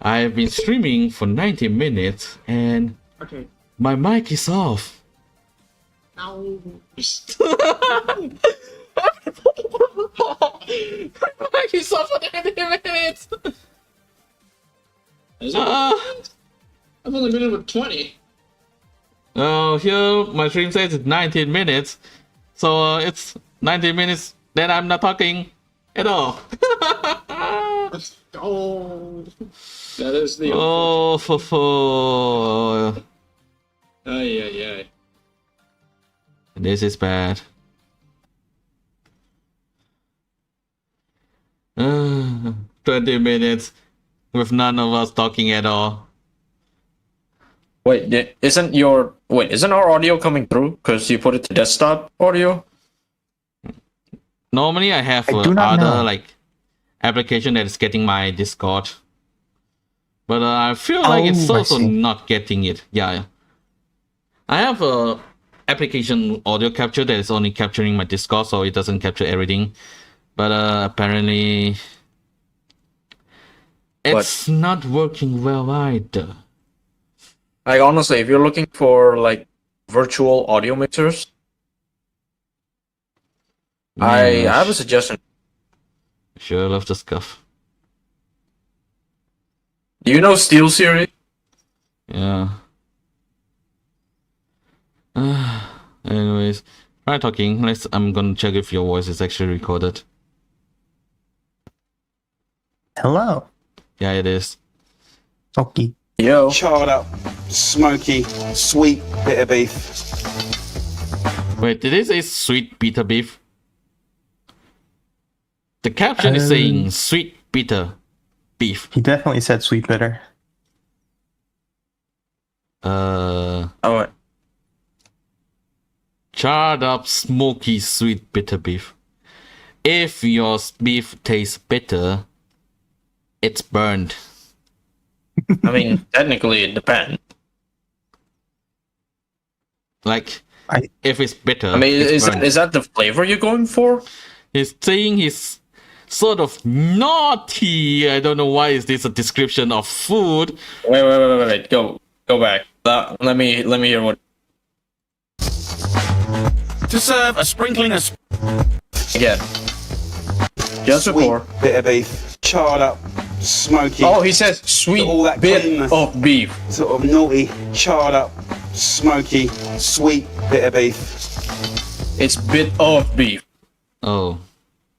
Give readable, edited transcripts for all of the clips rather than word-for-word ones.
I've been streaming for 90 minutes and my mic is off. No. My mic is off for 90 minutes. I've only been in with 20. Oh, here my stream says it's 19 minutes. So it's 19 minutes that I'm not talking at all. Oh, that is the. Oh, Ay. This is bad. 20 minutes with none of us talking at all. Wait, isn't our audio coming through? Because you put it to desktop audio? Normally I have other like application that is getting my Discord. But I feel like it's also not getting it. Yeah. I have a application audio capture that is only capturing my Discord, so it doesn't capture everything. But apparently it's not working well either. Like, honestly, if you're looking for like virtual audio mixers, I have a suggestion. Sure, love the scuff. Do you know SteelSeries? Yeah. Anyways, try talking. I'm gonna check if your voice is actually recorded. Hello. Yeah, it is. Okay. Yo. Charred up, smoky, sweet bit of beef. Wait, did it say sweet bitter beef? The caption is saying sweet bitter beef. He definitely said sweet bitter. Oh, wait. Charred up, smoky, sweet bitter beef. If your beef tastes bitter, it's burned. I mean, technically it depends. Like, if it's bitter. I mean, is that the flavor you're going for? He's saying he's sort of naughty. I don't know why is this a description of food. Wait. Go back. Let me hear what. To serve a sprinkling of Again. Just sweet before. bit of beef, charred up, smoky. Oh, he says sweet all that bit creaminess. of beef. Sort of naughty, charred up, smoky, sweet bit of beef. It's bit of beef. Oh.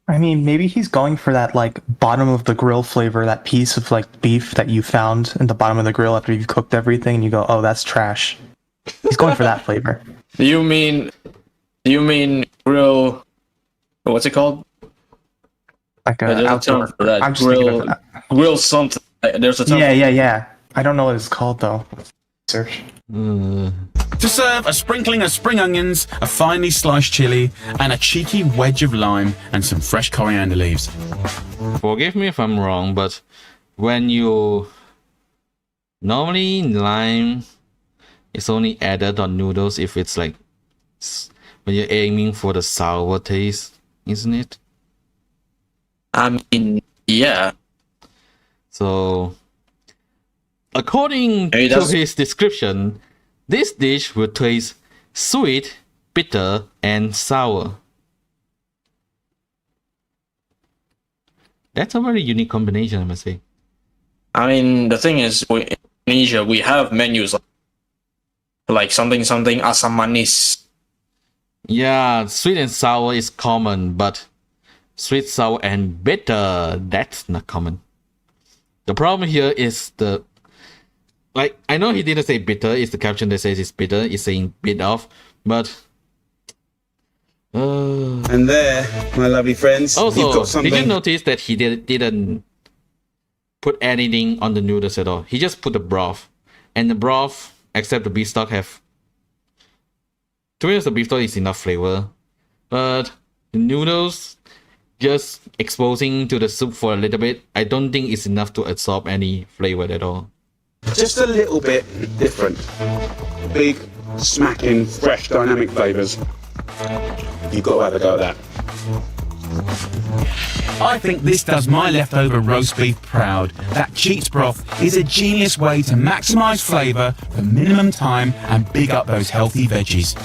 I mean, maybe he's going for that, like, bottom of the grill flavor, that piece of, like, beef that you found in the bottom of the grill after you've cooked everything, and you go, oh, that's trash. He's going for that flavor. Do you mean grill? What's it called? Like There's a a term outdoor. for that. I'm just thinking of that. Grill something. There's a term. Yeah. I don't know what it's called, though. Search. To serve a sprinkling of spring onions, a finely sliced chili, and a cheeky wedge of lime and some fresh coriander leaves. Forgive me if I'm wrong, but when you normally lime is only added on noodles if it's like when you're aiming for the sour taste, isn't it? I mean, yeah. So, according to his description, this dish will taste sweet, bitter, and sour. That's a very unique combination, I must say. I mean, the thing is, in Indonesia, we have menus like something asam manis. Yeah, sweet and sour is common, but sweet, sour, and bitter, that's not common. The problem here is like, I know he didn't say bitter, it's the caption that says it's bitter, it's saying bit of, but... And there, my lovely friends, you've Also, got something. did you notice that he didn't put anything on the noodles at all? He just put the broth. And the broth, except the beef stock, have... To be honest, the beef stock is enough flavor. But the noodles, just exposing to the soup for a little bit, I don't think it's enough to absorb any flavor at all. Just a little bit different. Big, smacking, fresh, dynamic flavours. You've got to have a go at that. I think this does my leftover roast beef proud. That cheats broth is a genius way to maximise flavour for minimum time and big up those healthy veggies.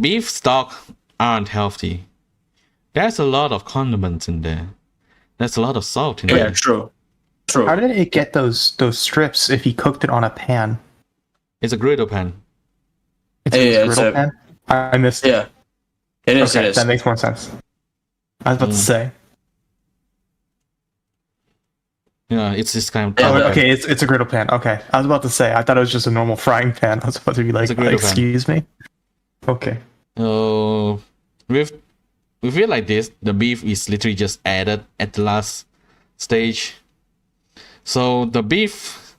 Beef stock aren't healthy. There's a lot of condiments in there. There's a lot of salt in Yeah, there. true. True. How did it get those strips if he cooked it on a pan? It's a griddle pan. It's Yeah, a it's griddle a- pan? I missed it. Yeah. It is, Okay, it is. that makes more sense. I was about to say. Yeah, it's this kind of. Yeah, Oh, but- okay, it's a griddle pan. Okay, I was about to say. I thought it was just a normal frying pan. I was about to be like, It's a griddle pan. excuse me. Okay. We feel like this. The beef is literally just added at the last stage. So the beef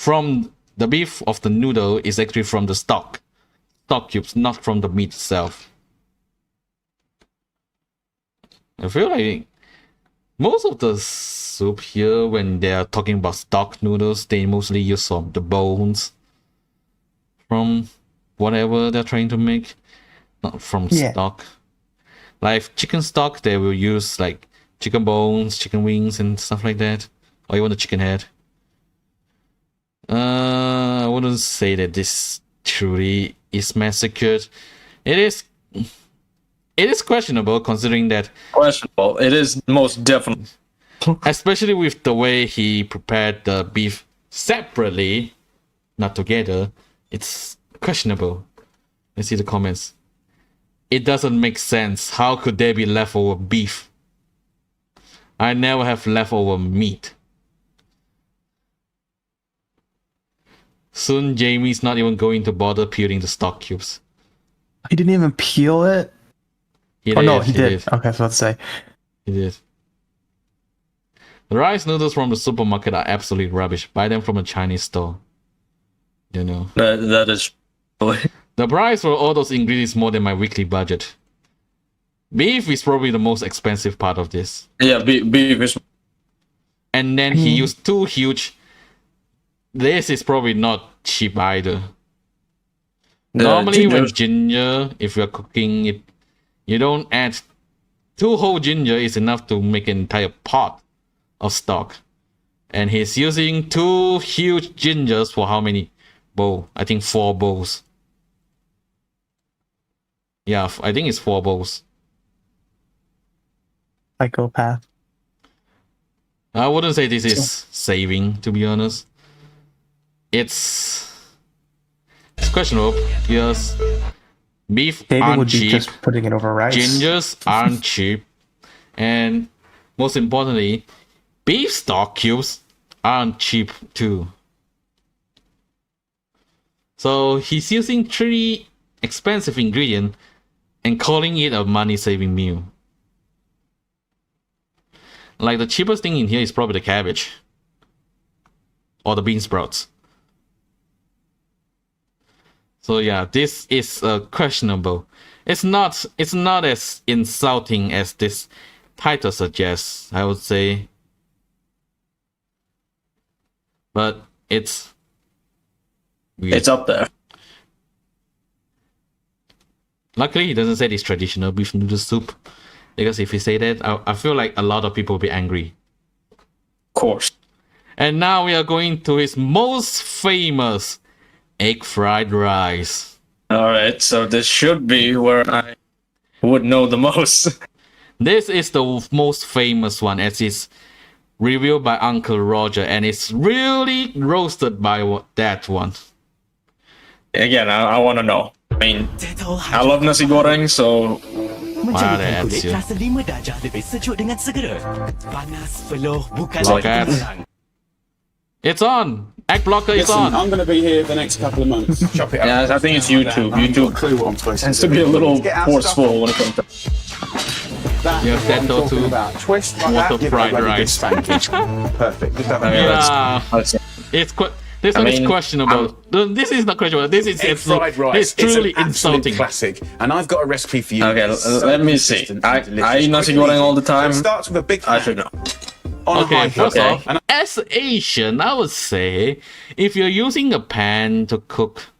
of the noodle is actually from the stock cubes, not from the meat itself. I feel like most of the soup here, when they are talking about stock noodles, they mostly use some of the bones from whatever they're trying to make, not from Yeah. stock. Like chicken stock, they will use like chicken bones, chicken wings, and stuff like that, or even the chicken head. I wouldn't say that this truly is massacred. It is questionable considering that, Questionable. It is most definitely. especially with the way he prepared the beef separately, not together. It's questionable. Let's see the comments. It doesn't make sense. How could there be leftover beef? I never have leftover meat. Soon Jamie's not even going to bother peeling the stock cubes. He didn't even peel it. He Oh did, no, he did. Okay, I was about to say. He did. The rice noodles from the supermarket are absolute rubbish. Buy them from a Chinese store. You know. That is. The price for all those ingredients more than my weekly budget. Beef is probably the most expensive part of this. Yeah, beef is. And then he used two huge. This is probably not cheap either. Normally when ginger, if you're cooking it, you don't add two whole ginger is enough to make an entire pot of stock. And he's using two huge gingers for how many bowls? I think 4 bowls. Yeah, I think it's 4 bowls. Psychopath. I wouldn't say this is saving, to be honest. It's questionable because beef David aren't would be cheap, just putting it over rice. gingers aren't cheap, and most importantly, beef stock cubes aren't cheap too. So he's using 3 expensive ingredients and calling it a money-saving meal. Like the cheapest thing in here is probably the cabbage or the bean sprouts. So yeah, this is questionable. It's not as insulting as this title suggests, I would say. But it's weird. It's up there. Luckily, he doesn't say it's traditional beef noodle soup. Because if he say that, I feel like a lot of people will be angry. Of course. And now we are going to his most famous egg fried rice. Alright, so this should be where I would know the most. This is the most famous one as it's reviewed by Uncle Roger and it's really roasted by that one. Again, I want to know. I mean, I love nasi goreng, so Menjadikan kulit rasa 5 darjah lebih sejuk dengan segera. Panas peluh bukan Look lagi at- penerang. It's on! Egg blocker is Listen, on! I'm going to be here the next couple of months. Chop it up. yeah, I think it's YouTube. I haven't got a YouTube clue what I'm supposed tends to to do. be a little Get our forceful when it comes to. That Yeah, is what that I'm though talking too. about. Twist like Water that, give it a fried bloody good rice. spanking. Perfect. Just have a Okay, let's- Yeah, let's see. it's this one is mean, questionable. This is not questionable. This is Egg fried rice. It's truly an absolute insulting. classic, and I've got a recipe for you. Okay, It's so let me see. consistent I and delicious. eat nasi Quick and goreng all the easy. time. So it starts with a big I pan should know. on a Okay, high first flame. off, as Asian, I would say if you're using a pan to cook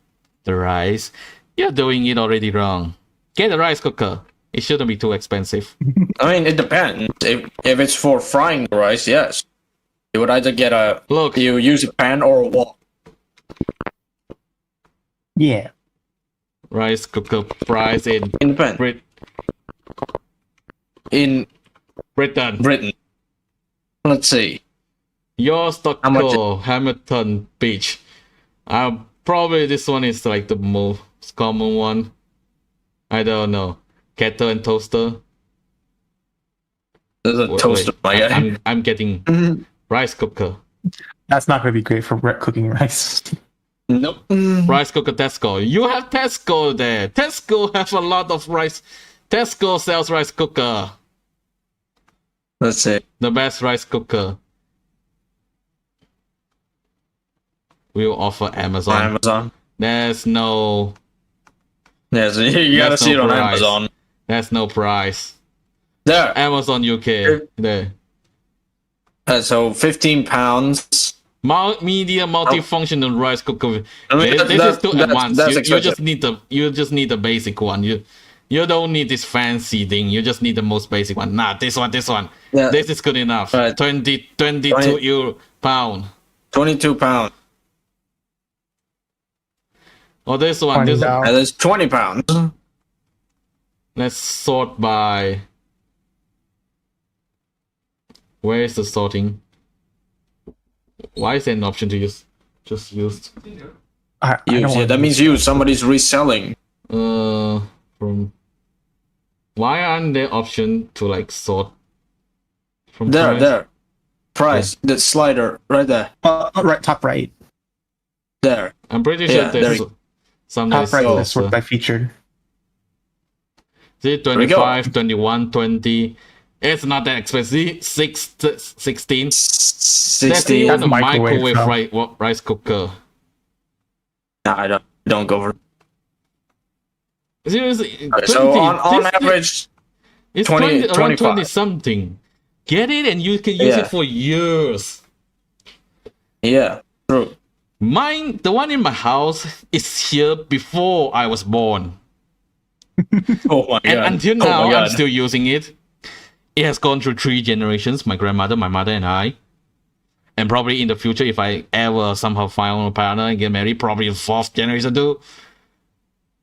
the rice, you're doing it already wrong. Get a rice cooker. It shouldn't be too expensive. I mean, it depends. If it's for frying the rice, yes. You would either get Look. you use a pan or a wok. Yeah. Rice cooker price in In the pan. In Britain. Britain. Let's see. Your How much Stockholm, Hamilton Beach. Probably this one is like the most common one. I don't know. Kettle and toaster. There's a Wait, toaster, my guy. I'm getting rice cooker. That's not going to be great for cooking rice. Nope. Rice cooker Tesco. You have Tesco there. Tesco have a lot of rice. Tesco sells rice cooker. Let's see. The best rice cooker. We'll offer Amazon. Amazon. There's no Yeah, so you gotta There's see no it on price. Amazon. There's no price. There. Amazon UK. There. So 15 pounds. Medium multifunctional rice cooker. I mean, This is too advanced. that's You just need the basic one. You don't need this fancy thing. You just need the most basic one. Nah, this one. Yeah. This is good enough. Right. 22 euro pound. 22 pounds. Or this one. $20. And there's 20 pounds. Let's sort by. Where is the sorting? Why is there an option to use? Just used. I don't Yeah, wanna that use- means somebody's reselling. From. Why aren't there option to like sort? From There, price? there. Price. The slider right there. right, top right. There. I'm pretty Yeah, sure there's there some Top right that is sort by featured. See, 25, 21, 20. It's not that expensive. 16. That's 60. even a microwave, microwave so- rice cooker. Nah, I don't go for it. Seriously, Okay, so 20, on this average, it's 20, around 25. 20 something. Get it and you can use Yeah. it for years. yeah, true. Mine, the one in my house, is here before I was born. Oh my god. And until Oh my now, I'm God. still using it. It has gone through 3 generations, my grandmother, my mother, and I. And probably in the future, if I ever somehow find a partner and get married, probably the 4th generation too.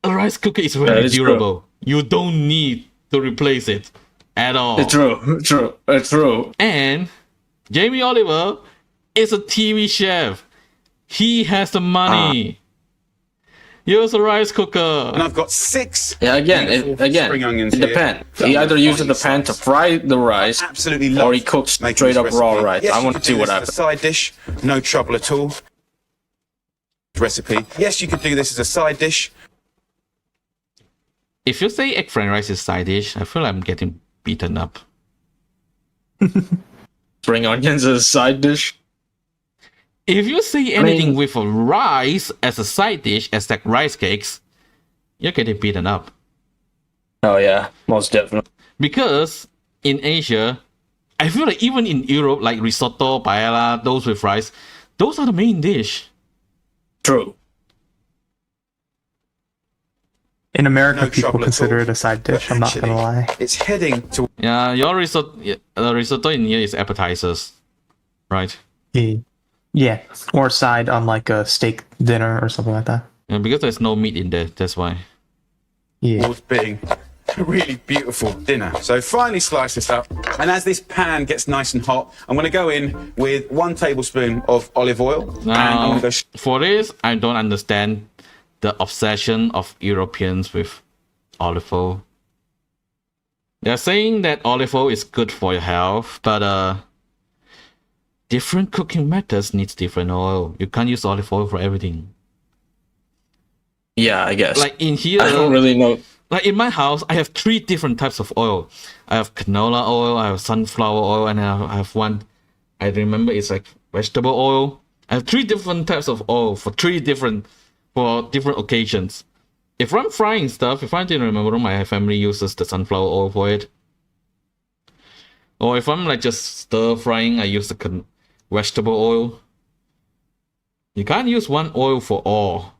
A rice cooker is very is durable. You don't need to replace it at all. It's true, true. And Jamie Oliver is a TV chef. He has the money. Use a rice cooker. And I've got 6. Yeah, again, beautiful spring onions it here depends. that He I'm either gonna uses the bite pan to size. fry the rice, Absolutely love or he cooks making straight this up raw recipe. rice. Yes, I you want could to see do what this as happens. a side dish, no trouble at all. Recipe. Yes, you could do this as a side dish. If you say egg fried rice is side dish, I feel I'm getting beaten up. Spring onions as a side dish. If you say anything with a rice as a side dish, as like rice cakes, you're getting beaten up. Oh yeah, most definitely. Because in Asia, I feel like even in Europe, like risotto, paella, those with rice, those are the main dish. True. In America, No people trouble at consider all. it a side dish. I'm not Actually, gonna lie. It's heading to Yeah, your risotto, the risotto in here is appetizers, right? Yeah, or side on like a steak dinner or something like that. And because there's no meat in there, that's why. Yeah. towards being a really beautiful dinner. So finally slice this up, and as this pan gets nice and hot, I'm going to go in with 1 tablespoon of olive oil, and I'm Now, going to go for this, I don't understand the obsession of Europeans with olive oil. They're saying that olive oil is good for your health, but different cooking methods needs different oil. You can't use olive oil for everything. Yeah, I guess. Like in here, I don't really know. like in my house, I have 3 different types of oil. I have canola oil, I have sunflower oil, and I have one. I remember it's like vegetable oil. I have 3 different types of oil for different occasions. If I'm frying stuff, if I didn't remember, my family uses the sunflower oil for it. Or if I'm like just stir frying, I use the vegetable oil. You can't use one oil for all.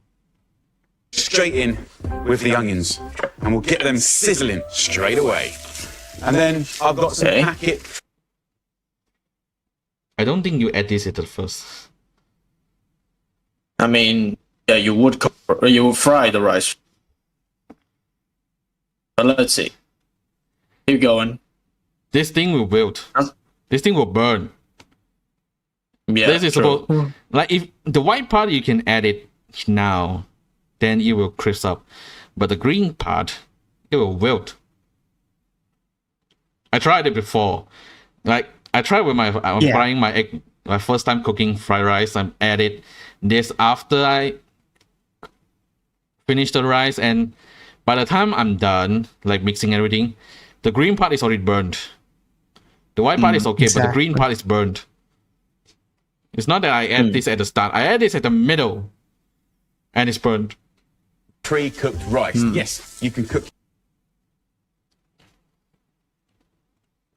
straight in with the onions, and we'll get them sizzling straight away. And then I've got some Okay. packet. I don't think you add this at the first. I mean, yeah, you would fry the rice. But let's see. Keep going. This thing will wilt. This thing will burn. Yeah, This is true. supposed like if the white part you can add it now, then it will crisp up. But the green part, it will wilt. I tried it before. Like I tried with I'm Yeah. frying my egg my first time cooking fried rice. I added this after I finish the rice, and by the time I'm done, like mixing everything, the green part is already burned. The white part is okay, but the green exactly. part is burned. It's not that I add this at the start. I add this at the middle, and it's burned. Pre-cooked rice. Yes, you can cook.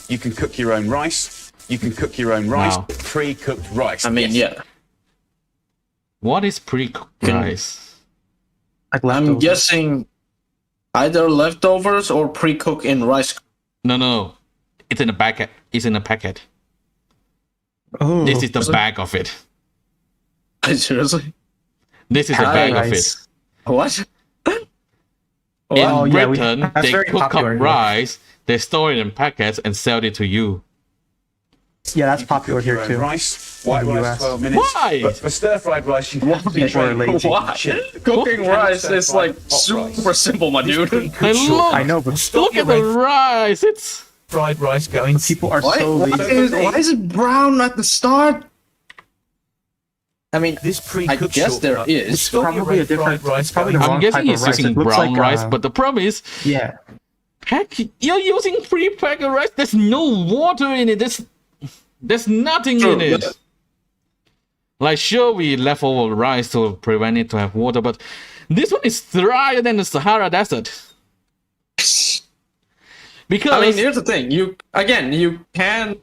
You can cook your own rice. You can cook your own rice. Wow. Pre-cooked rice. I mean, yes. yeah. What is pre-cooked Can- rice? Like I'm leftovers. guessing either leftovers or pre-cooked in rice. No. It's in a packet. It's in a packet. Oh, This is the bag of it. Seriously? This is the Thai bag of rice. it. What? In Oh, yeah, Britain, that's they very cook popular up here. rice, they store it in packets and sell it to you. Yeah, that's You can popular cook your here own too. rice. White In the rice, US. 12 minutes. Why? But for stir-fried rice, you have to be People are trained. lazy. Why? Shit. Cooking rice is stir-fried like hot rice. super simple, my dude. And look, I know, but look at the rice. It's Fried rice going. people are Why, so why, lazy. why is it brown at the start? I mean, This pre-cooked I guess there shortcut is. is still Probably your a different- fried rice it's probably going. the I'm wrong guessing type he's of rice. using It looks brown like, rice, but the problem is, Yeah, heck, you're using pre-packed rice. There's no water in it. There's nothing True, in it. but- Like, sure, we left over rice to prevent it to have water, but this one is drier than the Sahara Desert. Because I mean, here's the thing. You can.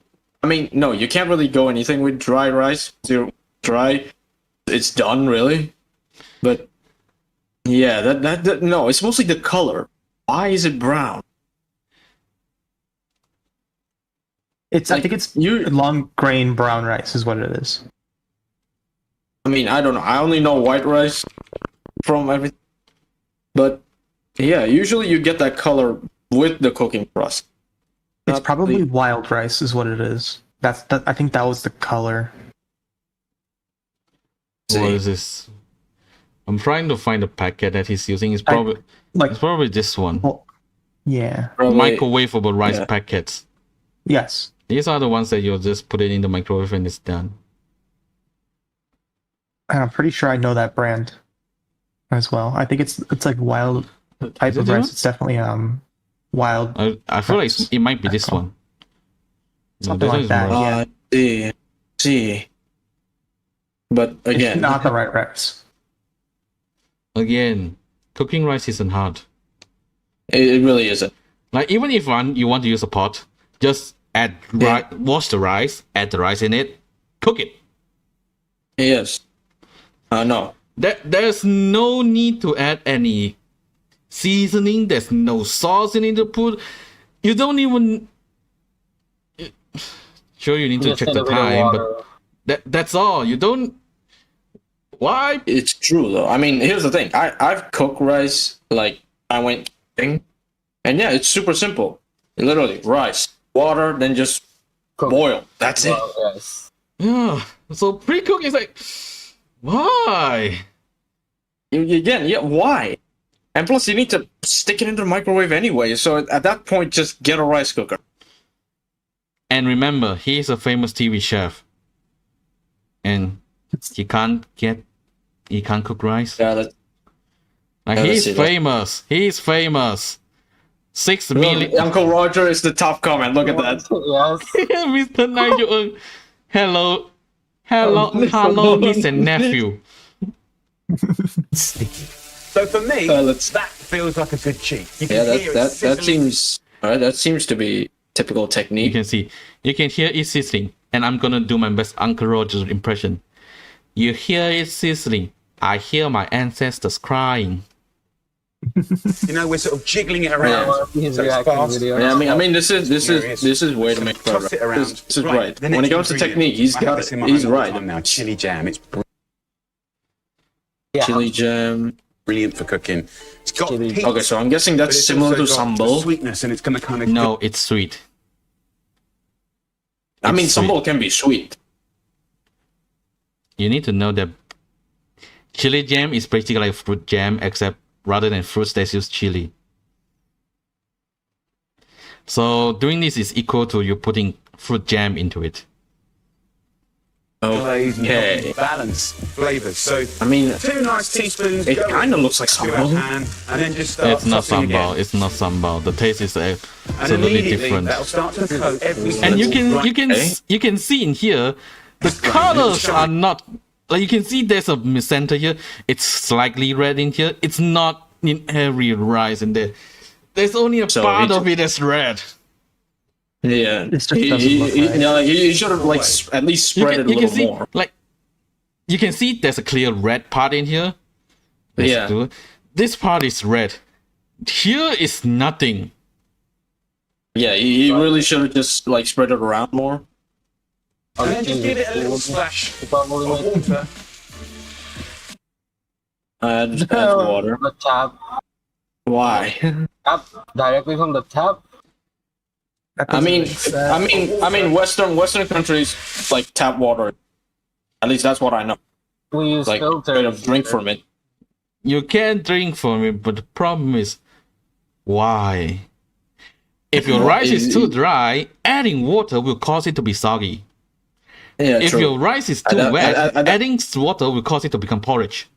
I mean, no, you can't really go anything with dry rice. You're dry. It's done, really. But yeah, that no, it's mostly the color. Why is it brown? it's. I Like, think it's you- long grain brown rice is what it is. I mean, I don't know. I only know white rice from everything. But yeah, usually you get that color with the cooking process. It's Not probably the- wild rice is what it is. That I think that was the color. what is this? I'm trying to find the packet that he's using. It's probably Like, it's probably this one. well, yeah, probably- Microwavable rice yeah. packets. yes. These are the ones that you'll just put it in the microwave and it's done. And I'm pretty sure I know that brand as well. I think it's like wild type Is it of that rice. one? It's definitely I wild. feel like Perhaps. it might be this one. No, Something this like is that, rice. yeah. See. But It's again, not the right rice. Again, cooking rice isn't hard. it really isn't. Like even if you want to use a pot, just add Yeah. wash the rice, add the rice in it, cook it. Yes. No. There's no need to add any seasoning. There's no sauce in it to put. You don't even. Sure, you need to check the time, but that's all. You don't. Why? It's true though. I mean, here's the thing. I've cooked rice like I went camping, and yeah, it's super simple. Literally, rice, water, then just boil. That's it. Yeah. So pre-cook is like, why? Again, yeah. Why? And plus, you need to stick it into the microwave anyway. So at that point, just get a rice cooker. And remember, he's a famous TV chef, and he can't cook rice. Yeah. That, Like Yeah, he's that's it. famous. He's famous. 6 million. Uncle Roger is the top comment. Look at that. Mr. Nigel Ng. Hello, niece and nephew. Sticky. So for me, let's- that feels like a good cheat. You Yeah, can hear it that sizzling. seems. All right, that seems to be typical You technique. can see, you can hear it sizzling, and I'm gonna do my best Uncle Roger's impression. You hear it sizzling. I hear my ancestors crying. You know, we're sort of jiggling it around. His So it's reaction fast. video. Yeah, I mean, this is way to make Toss it around. This is right. the When next it comes to ingredient. technique, he's I have got this it. in my He's mind all the right. time now. Chili jam. It's Yeah. Chili jam. brilliant for cooking. It's got Chili. heat, Okay, so I'm guessing but that's it's similar to also got sambal. sweetness, and it's going to kind of No, it's sweet. I mean, It's sweet. sambal can be sweet. You need to know that chili jam is basically like fruit jam, except rather than fruits, they use chili. So doing this is equal to you putting fruit jam into it. glaze and Okay. balance flavors. So I mean, 2 nice teaspoons. it go kind of in looks like to a sambal. pan, and then just start It's not tossing sambal. again. It's not sambal. The taste is And absolutely immediately different. that'll start to coat every And you single can you can see in here the colors are not like you can see there's a center here. It's slightly red in here. It's not in every rice in there. There's only a So part it's- of it that's red. Yeah, It just doesn't look right. you should have like at least spread it a you can little see more. like you can see there's a clear red part in here. Yeah. This part is red. Here is nothing. Yeah, you really should have just like spread it around more. And then just give it a little splash of water. Add water. The tap. Why? Tap directly from the tap. I mean, Western countries like tap water. At least that's what I know. We use Like, filters. kind of drink from it. You can drink from it, but the problem is why? If your rice is too dry, adding water will cause it to be soggy. Yeah, If true. your rice is too I- wet, I- adding water will cause it to become porridge.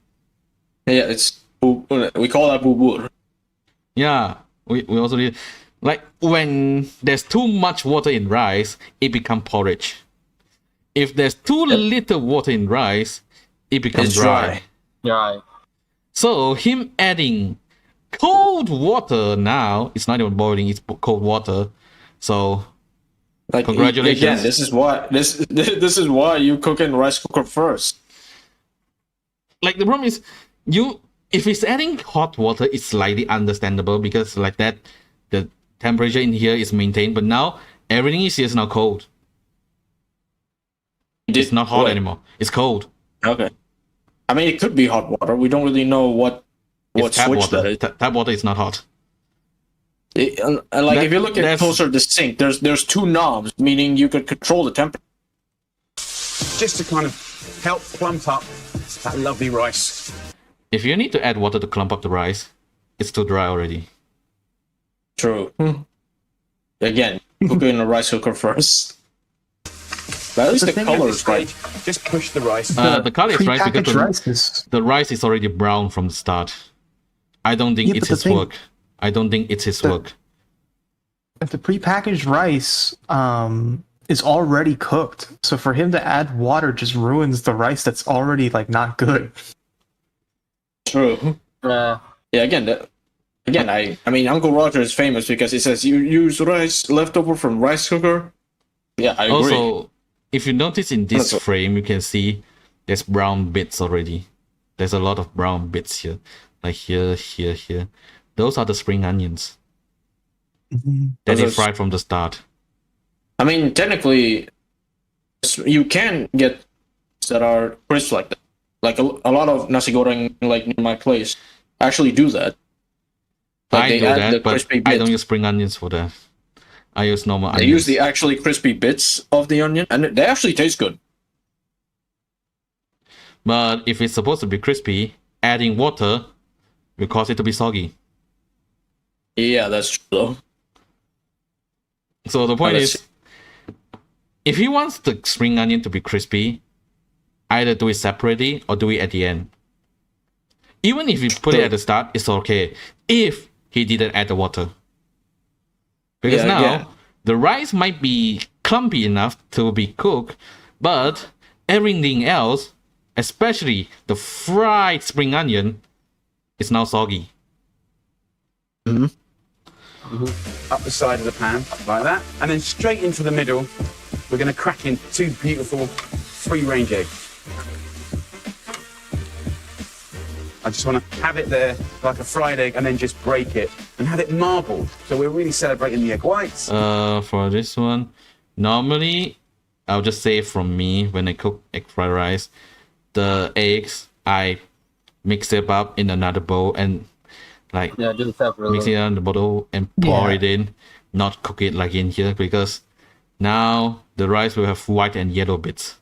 Yeah, we call that bubur. Yeah, we also need like when there's too much water in rice, it becomes porridge. If there's too little water in rice, it becomes It's dry. dry. Right. So him adding cold water now, it's not even boiling, it's cold water. So Like, Congratulations. Again, this is why you cook in rice cooker first. like the problem is if it's adding hot water, it's slightly understandable because like that the temperature in here is maintained, but now everything is here is now cold. It's not hot What? anymore. It's cold. Okay. I mean, it could be hot water. We don't really know what It's tap switch that water. is. Tap water is not hot. And like, if you look at That's- closer to the sink, there's two knobs, meaning you could control the temperature. Just to kind of help plump up that lovely rice. If you need to add water to clump up the rice, it's too dry already. True. Again, cook it in a rice cooker first. But at least the thing color at this is right. stage, just push the rice. The color is right because Prepackaged rices. the rice is already brown from the start. I don't think Yeah, it's but the his thing- work. I don't think it's his work. If the prepackaged rice is already cooked, so for him to add water just ruins the rice that's already like not good. True. Yeah. Yeah, I mean, Uncle Roger is famous because he says you use rice leftover from rice cooker. Yeah, I agree. Also, if you notice in this That's- frame, you can see there's brown bits already. There's a lot of brown bits here. Like here. Those are the spring onions that Those they are- fried from the start. I mean, technically, you can get that are crisp like that. Like a lot of nasi goreng, like in my place, actually do that. Like I they do add the that, but crispy I bits. don't use spring onions for that. I use normal They onions. use the actually crispy bits of the onion, and they actually taste good. But if it's supposed to be crispy, adding water will cause it to be soggy. Yeah, that's true. Though. So the point let's is, if he wants the spring onion to be crispy, either do it separately or do it at the end. Even if you put it at the start, it's okay. If he didn't add the water. Because Yeah, now, yeah. the rice might be clumpy enough to be cooked, but everything else, especially the fried spring onion, is now soggy. Up the side of the pan, like that. And then straight into the middle, we're going to crack in 2 beautiful free-range eggs. I I just want to have it there like a fried egg and then just break it and have it marbled. So we're really celebrating the egg whites. For this one, normally I'll just say from me, when I cook egg fried rice, the eggs I mix it up in another bowl and like Yeah, do separately. mix it in the bottle and pour Yeah. it in, not cook it like in here, because now the rice will have white and yellow bits.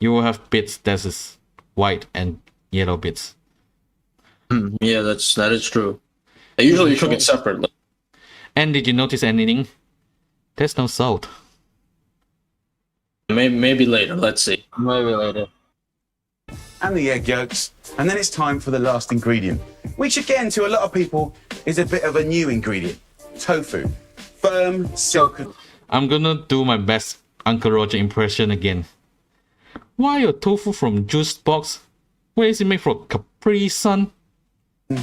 You will have bits that is white and yellow bits. Yeah, that is true. I usually cook it separately. And did you notice anything? There's no salt. Maybe later. Let's see. Maybe later. And the egg yolks. And then it's time for the last ingredient, which again to a lot of people is a bit of a new ingredient. Tofu. Firm, silky. I'm gonna do my best Uncle Roger impression again. Why your tofu from juice box? Where is it made from? Capri Sun?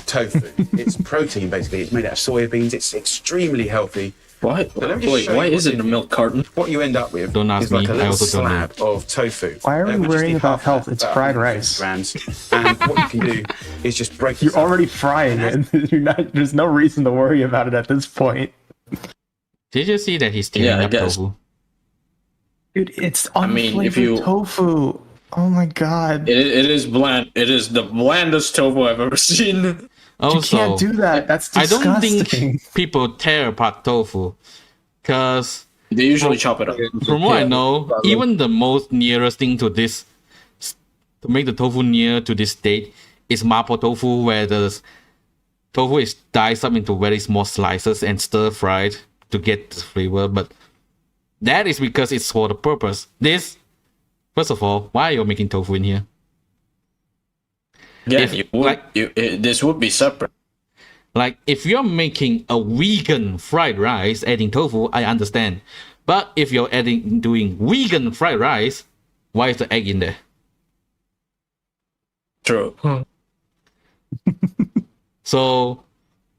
Tofu. It's protein basically. It's made out of soybeans. It's extremely healthy. Why? So let me just Wait, show why you is it in a milk carton? What you end up with Don't ask is like me, a I little also don't know. slab of tofu. Why are we It would just worrying be about half health? that, It's about fried 150 rice. grams. And what you can do is just break it You're up. already frying it. You're not. There's no reason to worry about it at this point, Did you see that he's tearing Yeah, I up guess. tofu? dude. It's mean, unflavored if you- tofu. Oh my god. It is bland. It is the blandest tofu I've ever seen. You Also, can't do that. That's I disgusting. don't think people tear apart tofu, because They usually chop it up. from what I know, even the most nearest thing to this, to make the tofu near to this state, is mapo tofu, where the tofu is diced up into very small slices and stir fried to get the flavor. But that is because it's for the purpose. This, first of all, why are you making tofu in here? Yeah, If, like- this would be separate. Like, if you're making a vegan fried rice, adding tofu, I understand. But if you're doing vegan fried rice, why is the egg in there? True. So,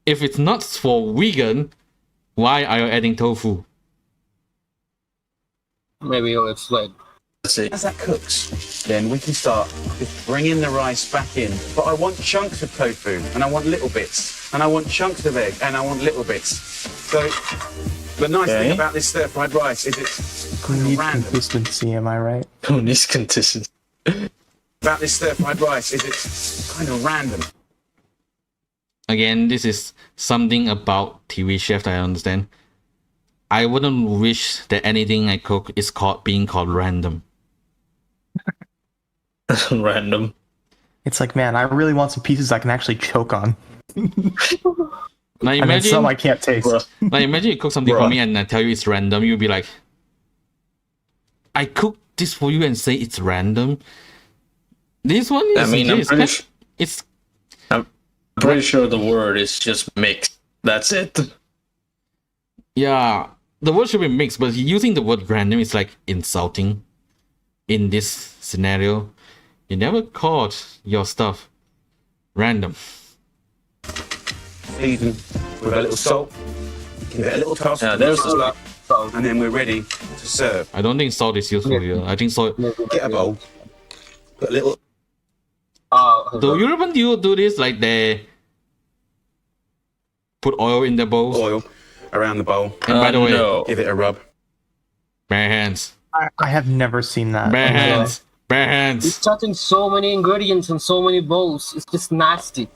if it's not for vegan, why are you adding tofu? Maybe you'll explain. Let's see. As that cooks, then we can start just bringing the rice back in. But I want chunks of tofu, and I want little bits, and I want chunks of egg, and I want little bits. So the nice thing Okay. about this stir-fried rice is it's We kind need of random. consistency. Am I right? Who needs consistency? About this stir-fried rice is it's kind of random. Again, this is something about TV chef that I understand. I wouldn't wish that anything I cook is being called random. Random. It's like, man, I really want some pieces I can actually choke on. Now And then some imagine, I can't taste. Bruh. like imagine you cook something for Bruh. me and I tell you it's random. You'll be like, I cooked this for you and say it's random. This one is. I mean, I'm it's pretty kind- sure- it's Pretty sure the word is just mixed. That's it. yeah. The word should be mixed, but using the word random is like insulting. In this scenario, you never called your stuff random. Season with a little salt. Give it a little toss. Yeah, there's all the- up, and then we're ready to serve. I don't think salt is useful here. I think salt. Get a bowl. Put a little. Do European do this like they put oil in the bowl? Oil around the bowl. And by the way, no. Give it a rub. bare hands, I have never seen that. bare Oh, really? hands, bare He's hands. touching so many ingredients and so many bowls. It's just nasty.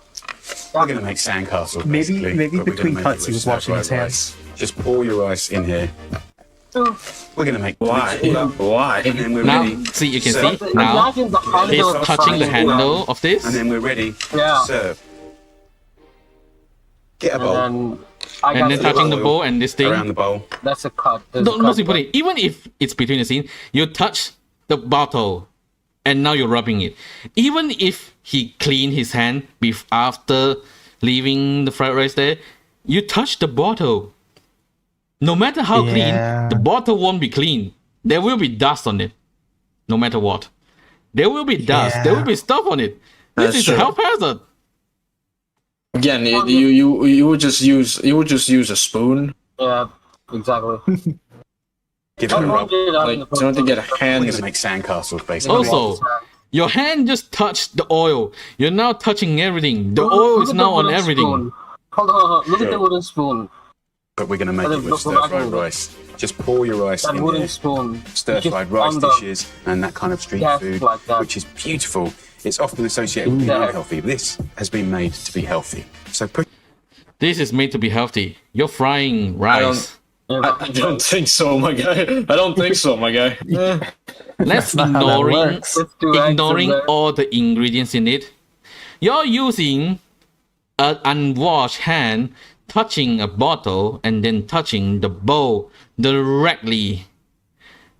We're going to make sandcastles. Maybe- basically, maybe but we're between gonna make cuts it he with was washing his stir-fried hands. rice. Just pour your rice in here. We're going to make Why? mix it all up, Why? and then we're Now, ready. see, you can Serve. see now Imagine the handle he's of touching the frying handle of this. And then we're ready Yeah. to serve. Get a bowl And then I And got then the- touching the bowl and this thing. around the bowl. That's a cut. There's a No, cut, most importantly, even if it's between the scene, you touch the bottle and now you're rubbing it. Even if he cleaned his hand after leaving the fried rice there, you touch the bottle. No matter how Yeah. clean, the bottle won't be clean. There will be dust on it. No matter what. There will be dust. There Yeah. will be stuff on it. This That's is true. a health hazard. Again, you would just use a spoon. Yeah, exactly. Give it a rub. Hold it up Like in you the don't have to get We're hands. going to make sandcastles, basically. Also, Your hand just touched the oil. You're now touching everything. The oil is at now the on wooden everything. Spoon. Hold on. Look at the wooden spoon. But we're going to make But it with look, stir-fried look, rice. Just pour your rice That in wooden there. spoon. Stir-fried Just rice on the dishes and that kind of street gas food, like that. which is beautiful. It's often associated with being Yeah. unhealthy. This has been made to be healthy. So put This is made to be healthy. You're frying rice. I don't think so, my guy. I don't think so, my guy. Let's not how that ignoring works. Let's do eggs in ignoring there. all the ingredients in it. You're using an unwashed hand touching a bottle and then touching the bowl directly.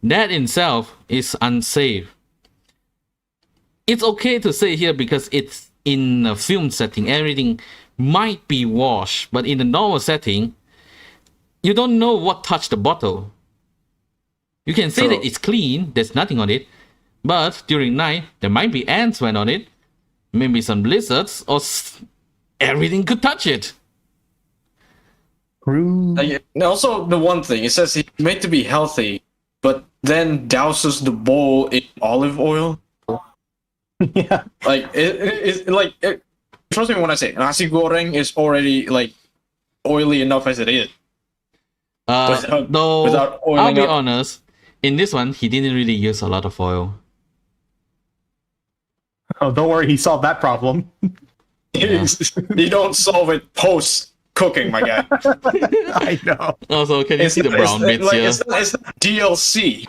That in itself is unsafe. It's okay to say here because it's in a film setting. Everything might be washed, but in the normal setting, you don't know what touched the bottle. You can say True. that it's clean, there's nothing on it, but during night, there might be ants went on it, maybe some lizards, or everything could touch it. Rude. And also, the one thing, it says it's made to be healthy, but then douses the bowl in olive oil. Yeah. Like, trust me when I say nasi goreng is already, like, oily enough as it is. Though, without I'll oiling be up. honest, in this one, he didn't really use a lot of oil. Oh, don't worry, he solved that problem. You don't solve it post cooking, my guy. I know. Also, can you see the brown bits here? It's DLC.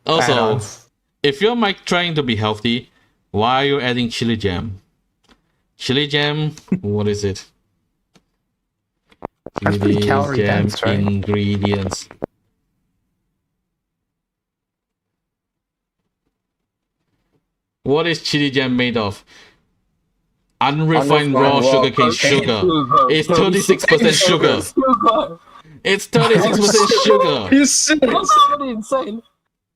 Also, Add-ons. if you're like trying to be healthy, why are you adding chili jam? Chili jam, what is it? That's pretty Chili calorie jam dense, right? ingredients. What is chili jam made of? Unrefined raw sugarcane sugar. It's 36% sugar. Sugar. It's 36% sugar. Are you serious? That's already insane.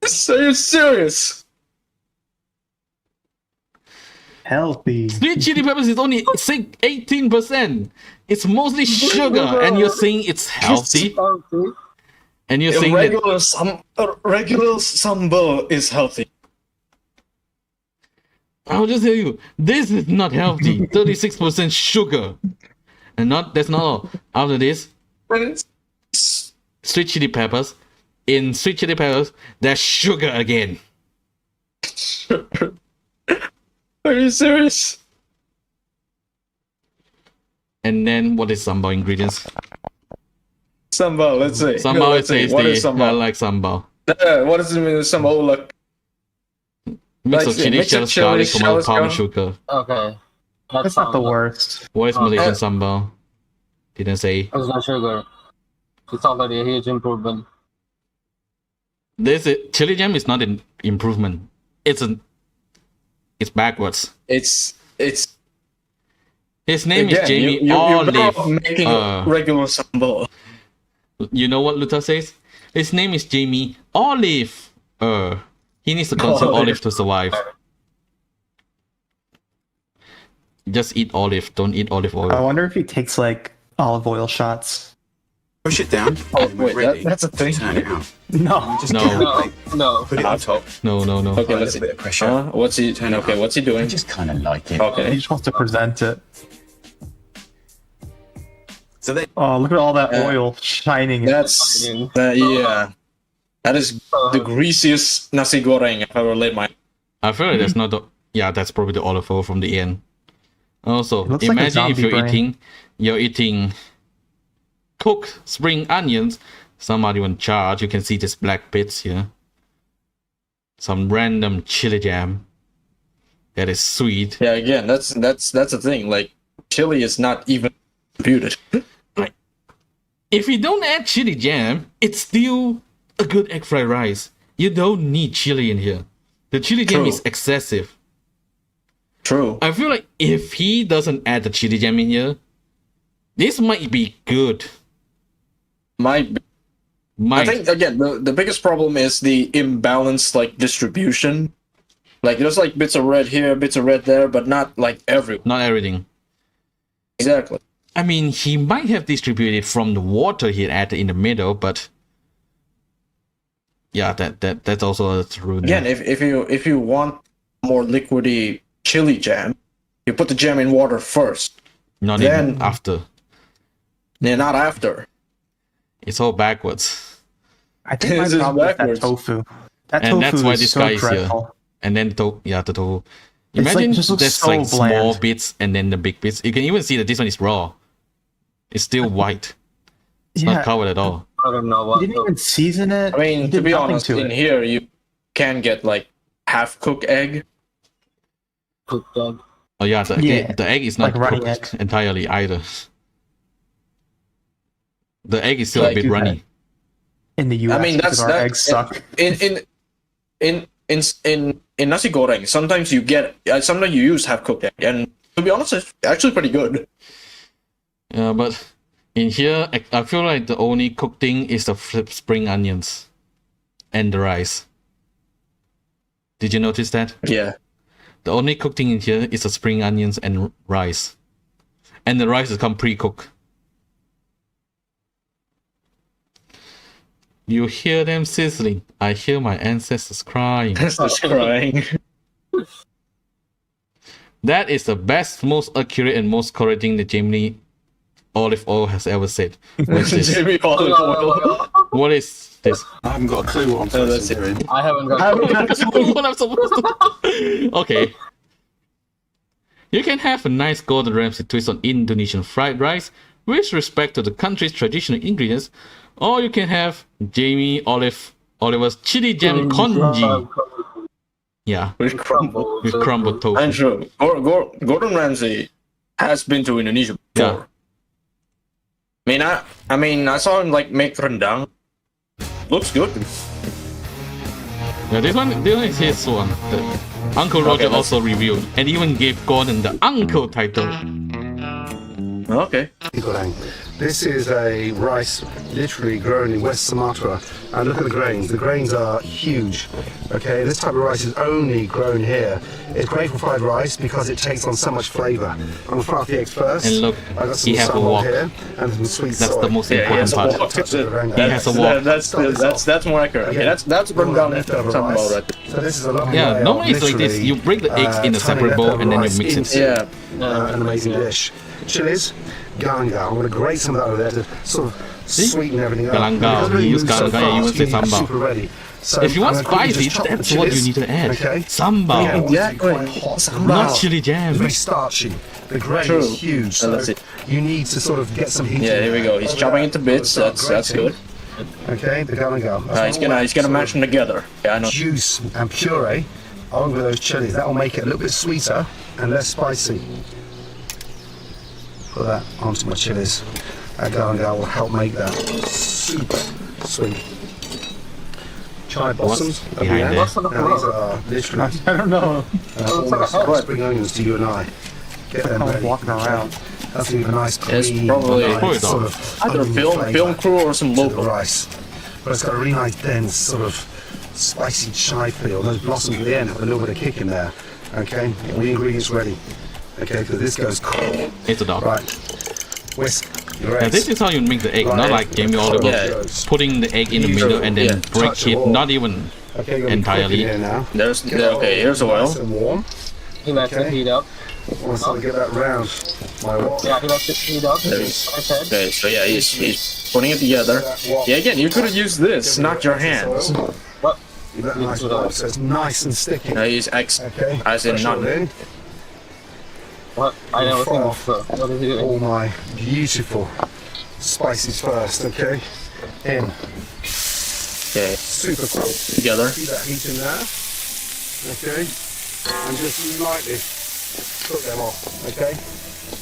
Are you serious? Healthy. Sweet chili peppers is only 18%. It's mostly sugar, and you're saying it's healthy, Healthy. and you're saying that Regular sambal is healthy. I'll just tell you, this is not healthy. 36% sugar, and that's not all. After this, sweet chili peppers. In sweet chili peppers, there's sugar again. Are you serious? And then what is sambal ingredients? Sambal, let's see. Sambal Let's is see. What is tasty. I sambal? like sambal. What does it mean? Sambal like Mix of Like, chili, mix of shells, chili, garlic, shells, palm garlic. sugar. Okay. That's not the worst. What is Malaysian sambal? Didn't say. It's not sugar. It's already a huge improvement. Chili jam is not an improvement. It's backwards. it's His name again, is Jamie you're Olive. better off making regular sambal. You know what Luther says? His name is Jamie Olive. He needs to consume olive to survive. Just eat olive. Don't eat olive I oil. wonder if he takes like olive oil shots. push it down. and wait, we're ready that's a thing? to turn it out. No. Just No. gently No. put it on top. No. Okay, Apply a let's little see. bit of pressure. What's he? Turn it Okay, up. what's he I doing? just kind of like it. He Okay. just wants to present it. So they Oh, look at all that oil shining. That's yeah. That is the greasiest nasi goreng I've ever laid my. I feel like that's not the. Yeah, that's probably the olive oil from the end. Also, It looks like a imagine if zombie you're eating cooked spring onions. Somebody won't charge. You can see these black bits here. Some random chili jam. That is sweet. Yeah, again, that's the thing. Like, chili is not even computed. If you don't add chili jam, it's still a good egg fried rice. You don't need chili in here. The chili jam True. is excessive. True. I feel like if he doesn't add the chili jam in here, this might be good. I I think again the biggest problem is the imbalanced like distribution. Like there's like bits of red here, bits of red there, but not like everywhere. not everything. Exactly. I mean, he might have distributed from the water he added in the middle, but Yeah, that's also a true. Again, if you want more liquidy chili jam, you put the jam in water first, not then- even after. not after. It's all backwards. I think my This is problem is that backwards. tofu. That And tofu that's why is this so guy is here. dreadful. And then the tofu. It's like- Imagine just looks there's so like small bland. bits and then the big bits. You can even see that this one is raw. It's still white. It's not covered at all. I don't know He what. didn't even season it. I mean, He to did be nothing honest, to in it. here you can get like half-cooked egg. Cooked egg. Oh yeah, the egg is not Like runny cooked egg. entirely either. The egg is still a Like bit you runny. In the US, I mean, because our that- eggs suck. In nasi goreng, sometimes you get sometimes you use half-cooked egg, and to be honest, it's actually pretty good. Yeah, but in here, I feel like the only cooked thing is the spring onions and the rice. Did you notice that? Yeah. The only cooked thing in here is the spring onions and rice. And the rice has come pre-cooked. You hear them sizzling. I hear my ancestors crying. That's just crying. That is the best, most accurate, and most correct thing that Jamie olive oil has ever said. What is this? Jamie olive oil. What is this? I haven't got a clue what I'm supposed to be doing. I haven't got. What I'm supposed to... Okay. You can have a nice Gordon Ramsay twist on Indonesian fried rice with respect to the country's traditional ingredients, or you can have Jamie Oliver's chili jam congee. Yeah, With crumble. with crumbled tofu. And sure, Gordon Ramsay has been to Indonesia before. I mean, I saw him like make rendang. Looks good. Yeah, this one is his one. The Uncle Roger let's- also reviewed and even gave Gordon the uncle title. Okay. Goreng. This is a rice literally grown in West Sumatra. And look at the grains. The grains are huge. Okay, this type of rice is only grown here. It's great for fried rice because it takes on so much flavour. I'm gonna fry off the eggs first. And look, I got some he has a sambal wok. here and some sweet That's soy. the most Yeah, he has important a part. wok. He has a wok. That's more accurate. Okay, that's rendang Leftover sambal rice. right. So this is a lovely Yeah, way normally of it's like this. literally, You break the eggs in a turning separate bowl leftover and then you rice mix it. into, Yeah. an amazing dish. Chilies, galangal. I'm going to grate some of that over there to sort of sweeten everything up. Galangal, Because when you use move so galangal, yeah, you fast, would say need to be sambal. super ready. So If you want I'm gonna quickly spicy, just chop the that's what you chilies, need to add. Okay. Sambal. Yeah, Exactly. quite hot. Sambal. Not chili jam. It's very starchy. The grain True. is huge, so that's it. you need to sort of get some heat. Yeah, in here we there. go. He's chopping it to bits. That's good. Okay, the galangal. He's gonna mash them together. Yeah, I know. Juice and puree over those chilies. That will make it a little bit sweeter and less spicy. Put that onto my chilies. That galangal will help make that super sweet. Chai blossoms at the behind end. there? Now these are literally I don't know. almost like spring onions to you and I. Get them I was ready. walking around. That's gonna be a nice It's cream, probably- nice Probably sort of Either onion film flavour crew or some to the local. rice. But it's got a really nice dense sort of spicy chai feel. Those blossoms at the end have a little bit of kick in there. Okay, all the ingredients ready. Okay, because this goes cold. It's a dog. Right, whisk your Now eggs. this is how you make the egg, not like Jamie Oliver Yeah. putting the egg in the middle and then Yeah. break Touch it it. all. Not even. Okay, you're gonna be entirely. cooking here now. There's Get it all okay. Here's nice oil. and warm. He lets it Okay. heat up. I want to sort of get that round my wok. Yeah, he lets it heat up. There Like I said. Okay, so yeah, he's putting it together. Yeah, again, you could have used this, not your hands. What? Give that a nice rub so it's nice and sticky. He's Okay, as in pressure not. it in. What? I never think of what is he doing? All my beautiful spices first, okay? In. Okay, Super cool. together. Keep that heat in there. Okay? And just lightly cook them off, okay?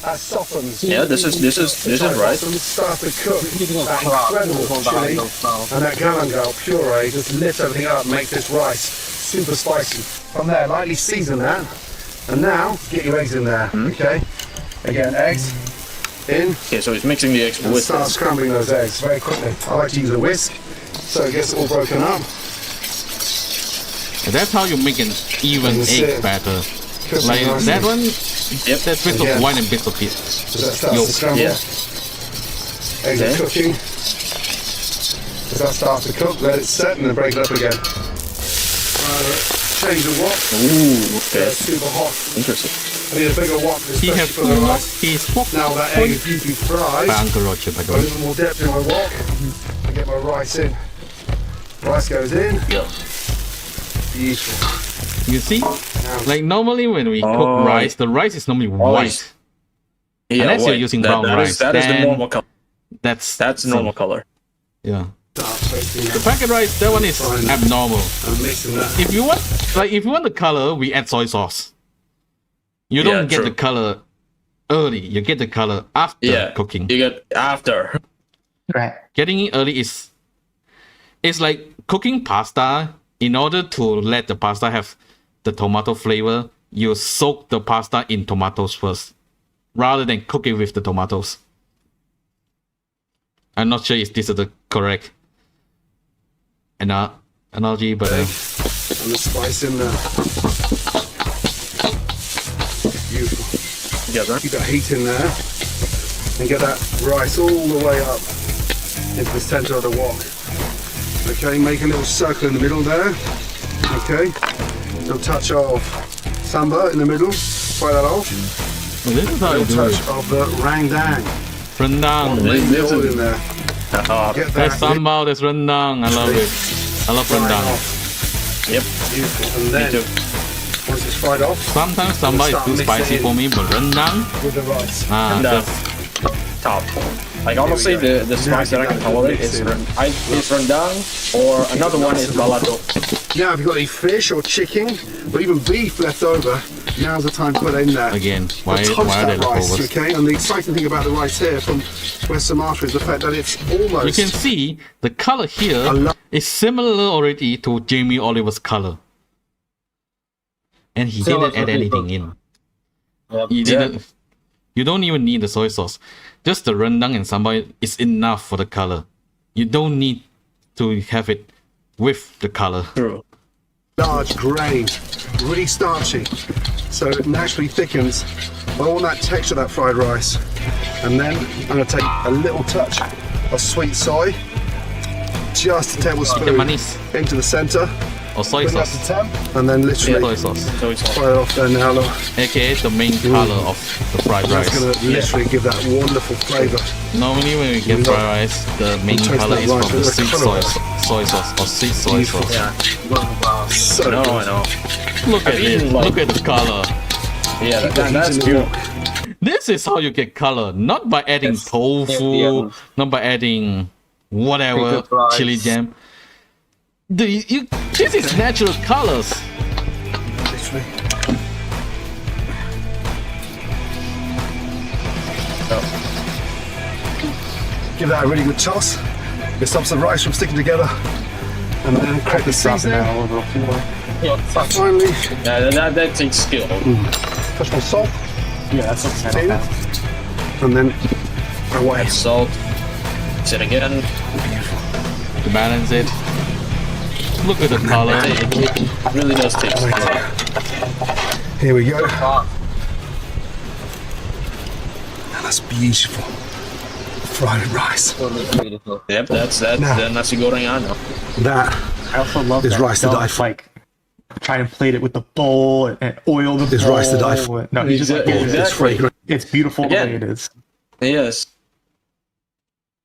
That softens. Yeah, this is right. And start to cook. Speaking of That crap, incredible hold on, chili now. and that galangal puree just lifts everything up and makes this rice super spicy. From there, lightly season that. And now, get your eggs in there, okay? Again, eggs in. Okay, so he's mixing the eggs And with start this. scrambling those eggs very quickly. I like to use a whisk, so it gets all broken up. And that's how you make an even That's egg it. batter. Cooks Like nicely. that one, Yep. that's bits Again. of wine and bits of it. So that starts Yolk. to scramble. Yeah. Eggs are Okay. cooking. As that starts to cook, let it set and then break it up again. Change the wok. Ooh, okay. Super hot. Interesting. I need a bigger wok, He especially have for the rice. his wok Now that egg is beautifully fried. by Uncle Roger, by the Got a way. little more depth in my wok. I get my rice in. Rice goes in. Yeah. Beautiful. You see, like normally when we Oh. cook rice, the rice is normally white. Yeah, Unless you're white. using That- brown that is- rice, that is the then- normal color. That's That's normal color. Yeah. Start tasting The that. packet rice, that one is Fine. abnormal. I'm mixing that. If you want the color, we add soy sauce. You Yeah, don't get true. the color early. You get the color after Yeah. cooking. You get after. Right. Getting it early is it's like cooking pasta. In order to let the pasta have the tomato flavor, you soak the pasta in tomatoes first, rather than cook it with the tomatoes. I'm not sure if this is the correct analogy, but And the spice in there. Beautiful. Together. Keep that heat in there. And get that rice all the way up into the center of the wok. Okay, make a little circle in the middle there. Okay. Little touch of samba in the middle. Fry that off. this is how you Little do touch it. of the rendang. Rendang. Leave it all in there. Get There's that sambal, there's rendang. I love it. I love fried rendang. off. Yep. Beautiful. And Me then, too. once it's fried off, Sometimes sambal is Start too mixing spicy it for me, but rendang, with the rice. And, that's top. Like honestly, Here we go. the spice that I can tolerate is is rendang, or another one is balado. Now, if you've got any fish or chicken or even beef left over, now's the time to put it in there. again. Why Toast are they that rice, leftovers? okay? And the exciting thing about the rice here from West Sumatra is the fact that it's You almost can see the color here is similar already to Jamie Oliver's color, and he So didn't add anything in. Yep. He didn't. You don't even need the soy sauce. Just the rendang and sambal is enough for the color. You don't need to have it with the color. True. large grain, really starchy, so it naturally thickens. I want that texture of that fried rice. And then I'm going to take a little touch of sweet soy, just a tablespoon Manis into the center, or soy bring that to sauce. temp, and then literally Soy sauce, So it's fry it off there now. Look. aka the main color of the fried That's rice. going to literally give that wonderful flavour. Normally, when we get fried rice, the main Taste color that is rice from the with sweet the colour. soy sauce or sweet soy Beautiful. sauce. Yeah. So no, good. I know. Look at I've it. eaten, like- Look at the color. Yeah, The heat that's in the beautiful. wok. This is how you get color, not by adding Yes. tofu, Yeah. not by adding whatever Pickled rice. chili jam. This is natural colors. Literally. Give that a really good toss. It stops the rice from sticking together. And then crack the Drop it seasoning. down a little bit more. Yeah, fuck. Finally, Yeah, that takes skill. touch more salt. Yeah, that's what in, I'm and then away. Add salt. Sit again. To balance it. Look at the color. It really does take skill. Here we go. Fuck. And that's beautiful. Fried rice. Totally beautiful. Yep, that's Now. the nasi goreng I know. That I also love There's that. rice to Don't, die for. Like, try to plate it with the bowl and oil the There's bowl. rice to die for. No, he's just like, Exactly. it's Exactly. fragrant. it's beautiful Again. the way it is. Yes.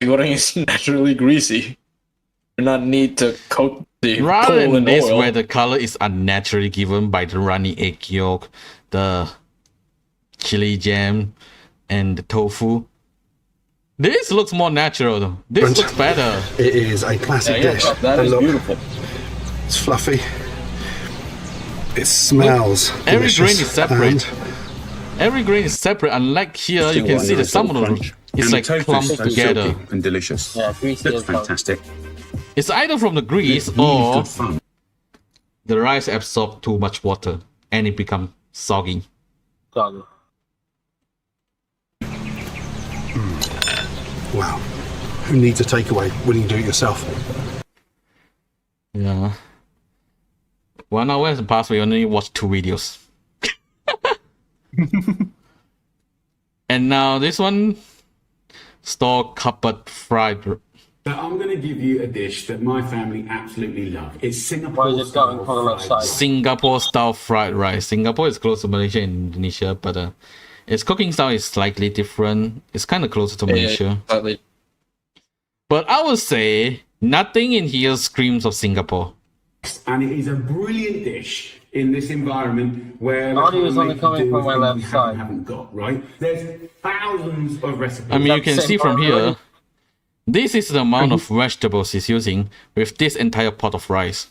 Nasi goreng is naturally greasy. You do not need to coat the Rather bowl than in this, oil. where the color is unnaturally given by the runny egg yolk, the chili jam, and the tofu. This looks more natural though. This Brent. looks better. It is a classic Yeah, dish. that And is look, beautiful. it's fluffy. It smells Every delicious. grain is separate. And Every grain is separate. Unlike here, you can see that some of them it's like clumped together. and delicious. Yeah, greasy Looks as fuck. fantastic. It's either from the grease Really or good fun. the rice absorbs too much water and it becomes soggy. Done. wow, who needs a takeaway when you can do it yourself? Yeah. 1 hour has passed. We only watched 2 videos. And now this one, store cupboard fried So I'm going to give you a dish that my family absolutely love. It's Singapore Why is it going for the left side? Singapore style fried rice. Singapore is close to Malaysia and Indonesia, but its cooking style is slightly different. It's kind of closer to Malaysia. Slightly. But I would say nothing in here screams of Singapore. And it is a brilliant dish in this environment where Audio is only coming from my left we side. haven't got, right? There's thousands of recipes. I mean, you can That's see from same here, already. this is the amount of vegetables he's using with this entire pot of rice.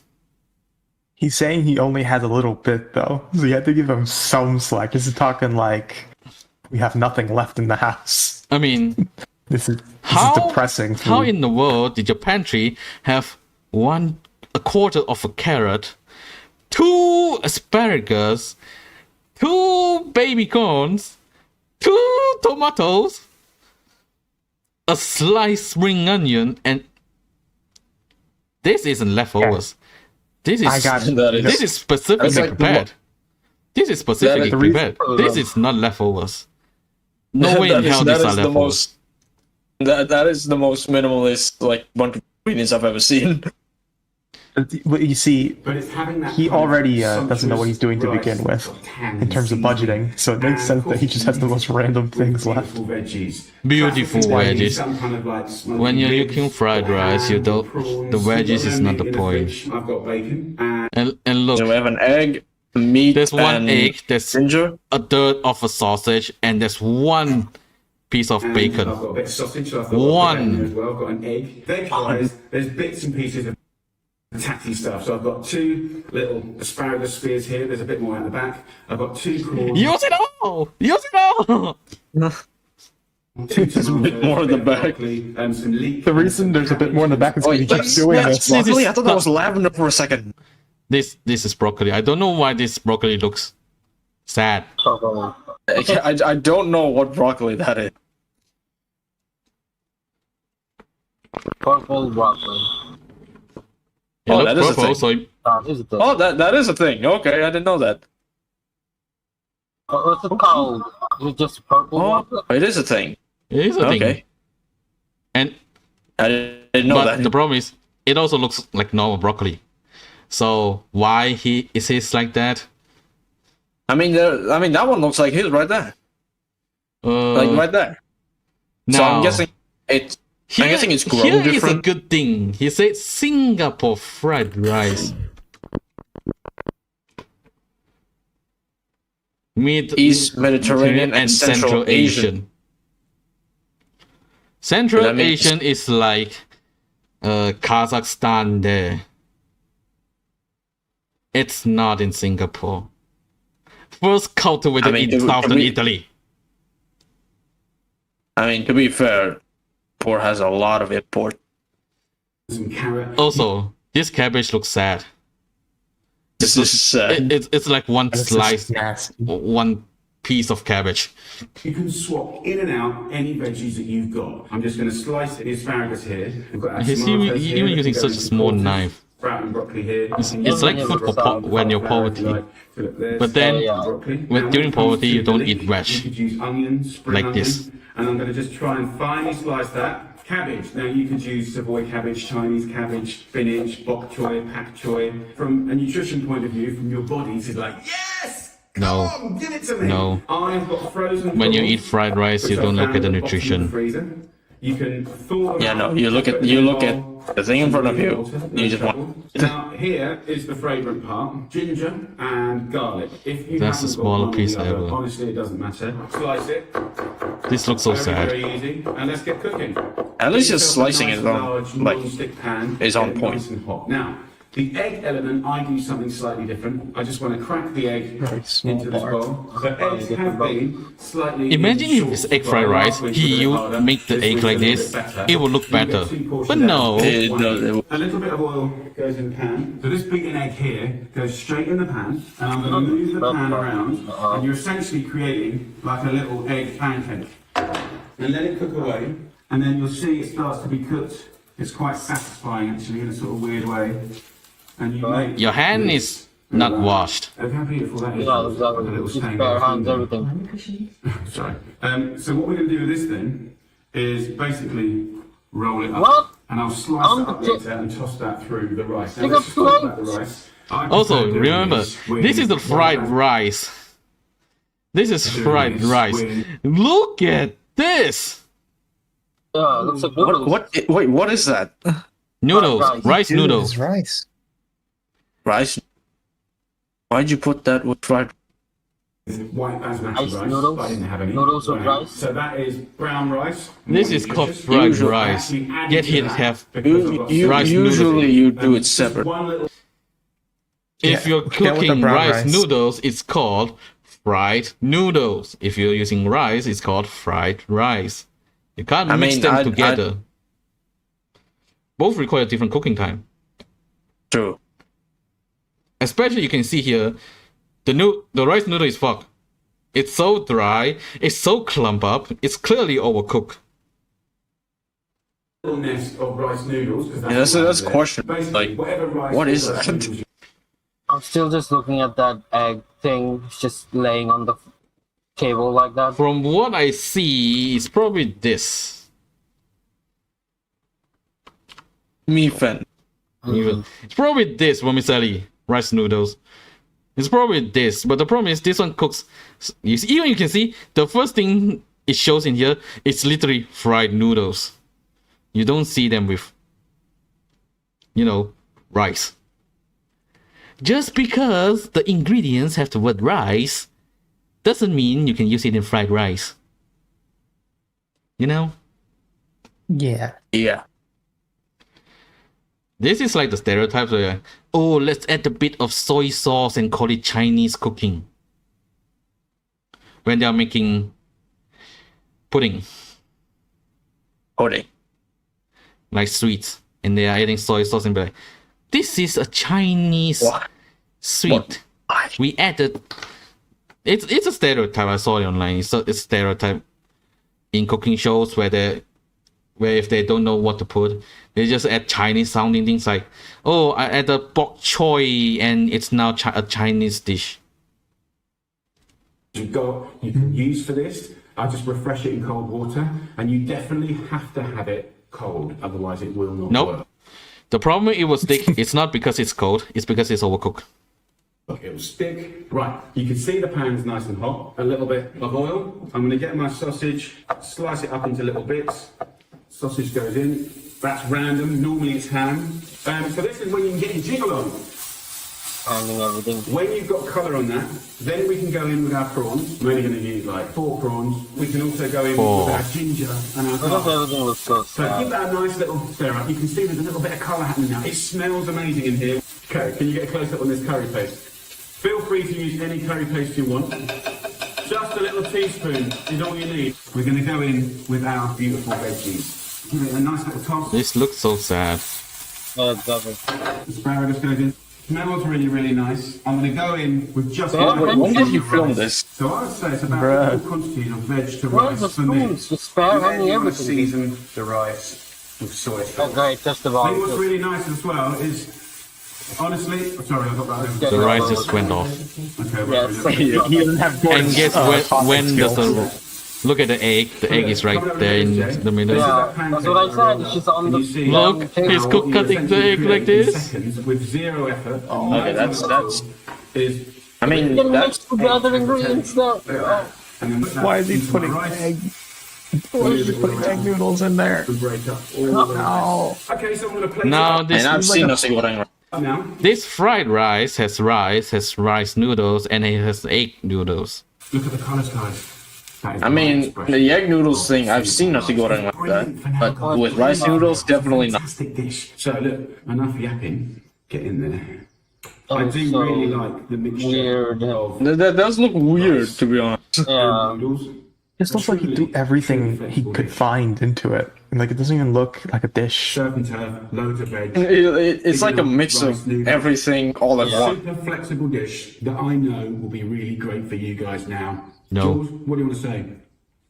He's saying he only has a little bit though, so you have to give him some slack. This is talking like we have nothing left in the house. I mean, This is depressing. How food. in the world did your pantry have a quarter of a carrot, 2 asparagus, 2 baby corns, 2 tomatoes, a sliced spring onion, and this isn't leftovers. This is I got it. That is- this is specifically That's like the prepared. This is specifically the prepared. This is not leftovers. No way in That is- hell that these is are the leftovers. most. That is the most minimalist like bunch of ingredients I've ever seen. But you see, But it's having that he kind of already doesn't know what he's doing to sumptuous begin with rice, in terms of budgeting, so it makes sense that he just has the most random things left. Beautiful veggies. Beautiful Classically, veggies. some kind of like smoky When you're ribs, cooking fried rice, you ham, don't. prawns, The veggies is not the in the point. fridge. I've got bacon and And look, So we have an egg, meat, there's one and egg, there's ginger. a third of a sausage, and there's one piece of I've bacon. got a bit of sausage, so I've got One. bacon there as well. I've got an egg. Veg-wise, there's bits and pieces of taxi stuff. So I've got 2 little asparagus spears here. There's a bit more at the back. I've got 2 prawns. Use it all! Use it all! 2 There's a bit tomatoes, more in the bit of back. broccoli, some leek. The reason there's a bit more in the back is because he keeps doing this. Broccoli? I thought that was lavender for a second. This is broccoli. I don't know why this broccoli looks sad. Purple. I don't know what broccoli that is. Purple broccoli. It Oh, looks that is a purple, thing. so Is it the, Oh, that is a thing. Okay, I didn't know that. what's it called? Is it just purple broccoli? Oh, it is a thing. it is a thing. Okay, And I didn't know but that. the problem is, it also looks like normal broccoli. So why is his like that? I mean, that one looks like his right there, like right there. So I'm now- guessing it's. I'm guessing it's grown here is a different. good thing. He said Singapore fried rice. East Mediterranean and Central Asian. Central That means- Asian is like Kazakhstan there. It's not in Singapore. First cultivated I mean, in southern we- Italy. I mean, to be fair, Port has a lot of import. Some carrot. Also, this cabbage looks sad. This is It's like one This is slice, nasty. one piece of cabbage. You can swap in and out any veggies that you've got. I'm just going to slice the asparagus here. We've got our He's tomatoes even here. using Go such a into small quarters. knife. Sprout and broccoli here. It's like food for when you're poverty. But then, during poverty, you don't eat veg. You could use onions, spring Like onion, this. And I'm going to just try and finely slice that. Cabbage. Now you could use Savoy cabbage, Chinese cabbage, spinach, bok choy, pak choy. From a nutrition point of view, from your body, it's like, yes! Come No. on, give it to me. No. I've got frozen When you prawns, eat fried rice, you which I don't look found at the at bottom of nutrition. freezer. You can thaw them Yeah, no, out, you look put at them in a bowl, the thing in front of you. water, You just trouble. want. Now here is the fragrant part: ginger and garlic. If you That's the haven't got smaller one or piece the other, ever. honestly, it doesn't matter. Slice it. This looks so Very, sad. very easy, and let's get cooking. At least just Get yourself a slicing nice it on, large like, non-stick pan, is on get it point. Nice and hot. Now, the egg element, I do something slightly different. I just want to crack the egg Very small into this part. bowl. So eggs have been slightly. Imagine if short it's egg supply. fried rice, Last week he was a bit would harder. make the This egg week's like a little this. bit better. It would look You get better. 2 portions But out. no. It does- A little bit of oil goes in the pan. So this beaten egg here goes straight in the pan, and I'm going to move the pan around, and you're essentially creating like a little egg pancake. And let it cook away, and then you'll see it starts to be cooked. It's quite satisfying actually in a sort of weird way. And you make Your hand is not washed. Look how beautiful that is. Yeah, Like a exactly. little Just stain bare there. hands, everything. Sorry. So what we're going to do with this then is basically roll it up. What? and I'll slice On it the up tip. later and toss that through the rice. Now Pick let's up just talk about the plates. rice. I Also, prefer doing remember, with this is the fried rice. This is fried rice. Look at this! Yeah, looks like noodles. Wait, what is that? Noodles, Rice. rice Dude, noodles. it's rice. Rice? Why'd you put that with fried? white basmati Ice rice, noodles? but I didn't have any. Noodles with Right. rice? So that is brown rice. This is called fried Usually- rice. Yet here have You, Rice usually noodles. you do it separate. One little If you're get with the cooking brown rice rice. noodles, it's called fried noodles. If you're using rice, it's called fried rice. You can't I mix mean, them together. Both require different cooking time. True. Especially you can see here, the rice noodle is fucked. It's so dry, it's so clump up, it's clearly overcooked. nest of rice noodles. 'cause Yeah, that's what a question. Basically, Like, whatever rice what is rice that? noodles I'm still just looking at that egg thing, just laying on the table like that. From what I see, it's probably this. Mifen. Even. It's probably this, vermicelli, rice noodles. It's probably this, but the problem is this one cooks. You see, even you can see the first thing it shows in here, it's literally fried noodles. You don't see them with, rice. Just because the ingredients have the word rice doesn't mean you can use it in fried rice. You know? Yeah. Yeah. This is like the stereotypes where, oh, let's add a bit of soy sauce and call it Chinese cooking. When they are making pudding, Pudding. like sweets, and they are adding soy sauce and be like, this is a Chinese What? sweet. What? We added. It's a stereotype. I saw it online. It's a stereotype in cooking shows where if they don't know what to put, they just add Chinese sounding things like, oh, I added bok choy and it's now a Chinese dish. you can use for this. I just refresh it in cold water, and you definitely have to have it cold, otherwise it will not Nope. work. The problem it will stick. It's not because it's cold. It's because it's overcooked. Look, it will stick. Right, you can see the pan's nice and hot. A little bit of oil. I'm going to get my sausage, slice it up into little bits. Sausage goes in. That's random. Normally it's ham. So this is when you can get your jiggle on. Handing everything. When you've got colour on that, then we can go in with our prawns. I'm only going to use like 4 prawns. We can also go in with our ginger and our Look at garlic. everything looks so So give sad. that a nice little stir up. You can see there's a little bit of colour happening now. It smells amazing in here. Okay, can you get a close up on this curry paste? Feel free to use any curry paste you want. Just a little teaspoon is all you need. We're going to go in with our beautiful veggies. Give it a nice little toss. This looks so sad. Asparagus goes in. Smells really, really nice. I'm going to go in with just Yeah, one When did you of film rice. this? So I would say it's about Bruh. equal quantities of veg to Where's rice the for me. spoons? Just spare Then handing you want to everything. season the rice with soy sauce. Oh, great, just I think what's about. really nice as well is, honestly, sorry, I got that over. The rice just went off. Okay, Yes. wait, He doesn't have And guess when does skills. the look at the egg? The egg is right there in the middle. Yeah, that's what I said. It's just on Can the you see Look, damn he's table. cook- cutting the egg like this. Seconds with zero effort. Okay, that's. Is I mean, You can mix that's. together ingredients though. Oh. and then put that Why is he into putting my rice. egg? Why is he putting egg noodles in there? And break up all the Oh. Okay, so I'm going to plate Now And I've this seen nasi goreng. it now. this fried rice has rice noodles, and it has egg noodles. Look at the colours, guys. That is I the right mean, expression. the egg noodles thing, I've seen nasi goreng like that, but with rice noodles, definitely not. Fantastic dish. So look, enough yapping. Get in there. Oh, I do so really like the mixture weird. of That does look weird, to be honest. Yeah. noodles. It looks like he threw everything he could find into it. Like, it doesn't even look like a dish. Serve and turf, loads of veg. It's like a mix of everything all at once. Super flexible dish that I know will be really great for you guys now. No. Jules, what do you want to say?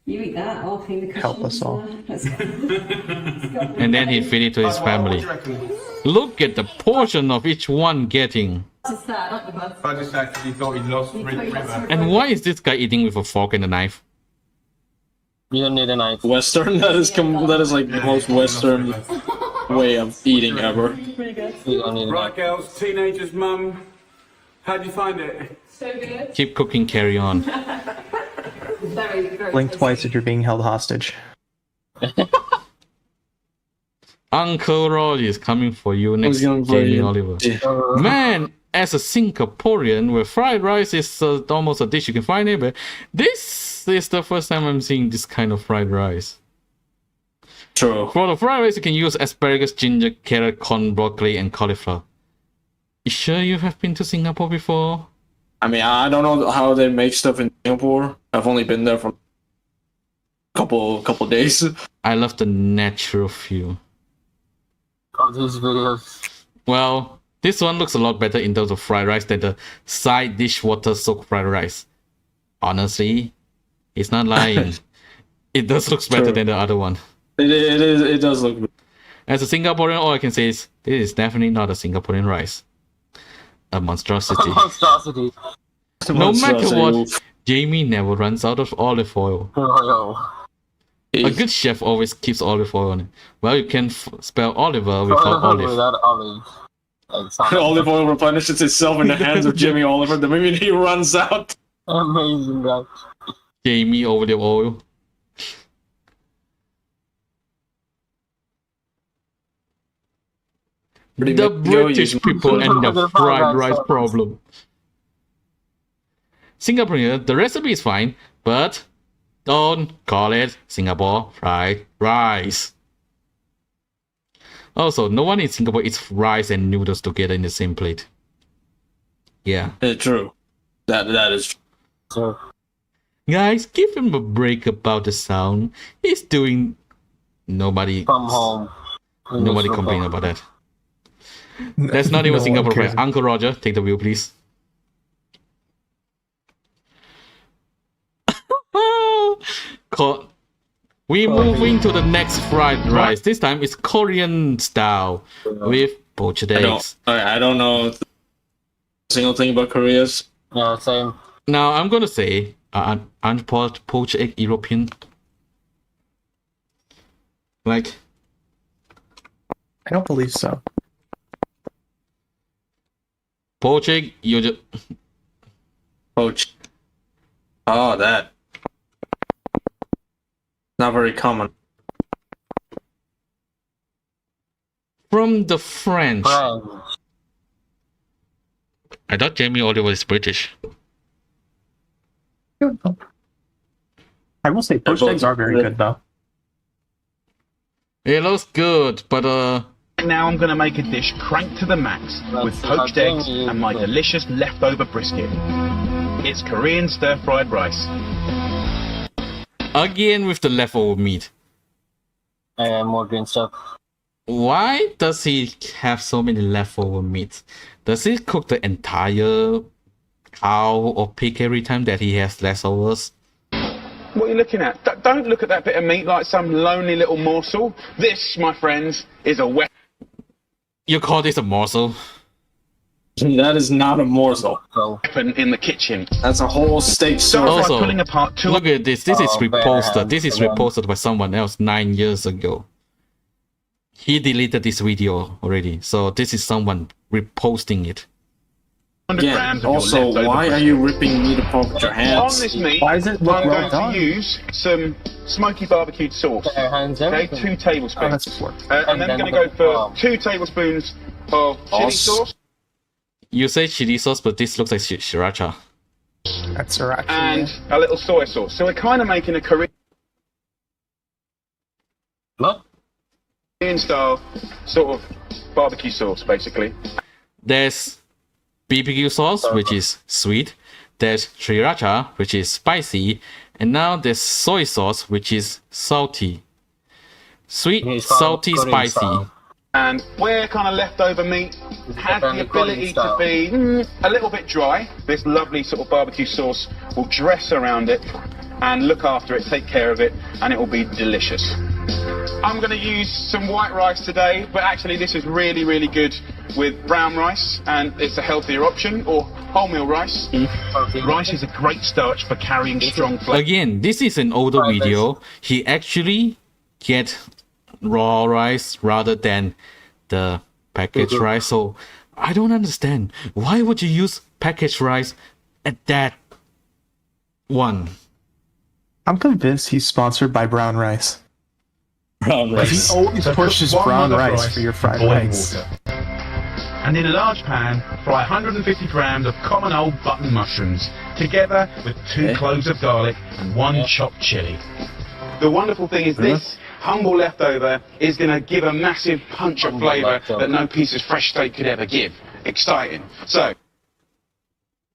You eat that, I'll clean the cushions. Help us all. Let's go. And then he feed it to his family. Look at the portion of each one getting. Just that, not the bus. I just actually thought he'd lost River. And why is this guy eating with a fork and a knife? You don't need a knife. Western, that is like the most Western. way of eating ever. Pretty good. You don't need Right, girls, teenagers, mum. How'd you find it? So good. Keep cooking, carry on. Very, very Blink tasty. twice if you're being held hostage. Uncle Roy is coming for you next, going for Jamie you? Oliver. Man, as a Singaporean, where fried rice is almost a dish you can find anywhere, this is the first time I'm seeing this kind of fried rice. True. For the fried rice, you can use asparagus, ginger, carrot, corn, broccoli, and cauliflower. You sure you have been to Singapore before? I mean, I don't know how they make stuff in Singapore. I've only been there for a couple days. I love the natural feel. Of these videos. Well, this one looks a lot better in terms of fried rice than the side dish water soaked fried rice. Honestly, it's not lying. It does look better True. than the other one. It does look good. As a Singaporean, all I can say is this is definitely not a Singaporean rice. A monstrosity. Monstrosity. No matter what, Monstrosity. Jamie never runs out of olive oil. Oh, A good chef always keeps olive oil on it. Well, you can spell Oliver without olive. Without olive. Like, sounds Olive oil replenishes itself in the hands of Jimmy Oliver the minute he runs out. amazing, guys. Jamie olive oil. The British people and the fried rice problem. Singaporean, the recipe is fine, but don't call it Singapore fried rice. Also, no one in Singapore eats rice and noodles together in the same plate. Yeah. True. That is So, Guys, give him a break about the sound. He's doing... Nobody... from home. Nobody complain about that. That's not even No Singapore one cares. fried. Uncle Roger, take the wheel, please. We moving to the next fried rice. This time it's Korean style with poached eggs. I don't know a single thing about Korea's. Yeah, same. Now I'm gonna say, aren't poached egg European? Like, I don't believe so. poached egg, you just Poached. Oh, that. Not very common. from the French. French. I thought Jamie Oliver is British. I will say poached eggs are very good though. It looks good, but Now I'm going to make a dish cranked to the max with poached eggs and my delicious leftover brisket. It's Korean stir-fried rice. again with the leftover meat. And more green stuff. Why does he have so many leftover meat? Does he cook the entire cow or pig every time that he has leftovers? What are you looking at? Don't look at that bit of meat like some lonely little morsel. This, my friends, is a You call this a morsel? That is not a morsel. weapon in the kitchen. That's a whole steak Start sauce. by Also, pulling apart two. Look at this. This is Oh, reposted. man. This is reposted by someone else 9 years ago. He deleted this video already. So this is someone reposting it. 100 Again, grams of your also, leftover why are brisket. you ripping meat apart with your On hands? this meat, Why does it look I'm well going done? to use some smoky barbecued sauce. Put your hands Okay, everything. 2 tablespoons. Oh, that's work. And then I'm going to go for 2 tablespoons of chili sauce You say chili sauce, but this looks like sriracha. That's sriracha. and a little soy sauce. So we're kind of making a Korean What? style sort of barbecue sauce, basically. There's BBQ sauce, which is sweet. There's sriracha, which is spicy. And now there's soy sauce, which is salty. Sweet, It's called salty, Korean spicy. style. And where kind of leftover meat has the ability to be a little bit dry, this lovely sort of barbecue sauce will dress around it and look after it, take care of it, and it will be delicious. I'm going to use some white rice today, but actually this is really, really good with brown rice, and it's a healthier option, or wholemeal rice. Rice is a great starch for carrying strong flavor. Again, this is an older video. He actually get raw rice rather than the packaged rice. So I don't understand. Why would you use packaged rice at that one? I'm convinced he's sponsored by brown rice. Brown He rice. always So pushes cook one brown mug of rice for your fried boiling rice. water. And in a large pan, fry 150 grams of common old button mushrooms, together with 2 cloves of garlic and 1 chopped chili. The wonderful thing is this humble leftover is going to give a massive punch of flavour that no piece of fresh steak could ever give. Exciting. So,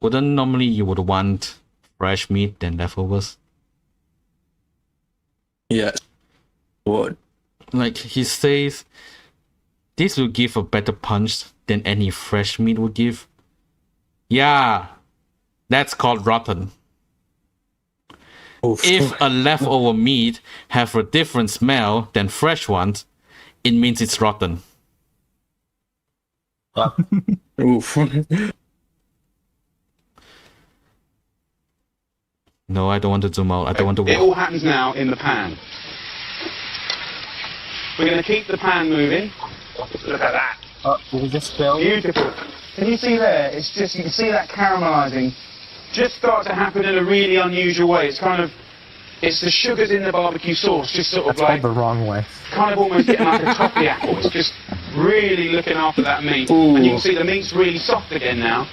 Wouldn't normally you would want fresh meat than leftovers? Yes. Would. Like he says, this will give a better punch than any fresh meat would give. Yeah, that's called rotten. If a leftover meat have a different smell than fresh ones, it means it's rotten. Oof. No, I don't want to zoom out. I don't want to it walk. all happens now in the pan. We're going to keep the pan moving. Look at that. Did it just spill? Beautiful. Can you see there? It's just, you can see that caramelizing just start to happen in a really unusual way. It's kind of, it's the sugars in the barbecue sauce just sort of That's like, called the wrong way. kind of almost getting like a toffee apple. It's just really looking after that meat. And you can see the meat's really soft again now.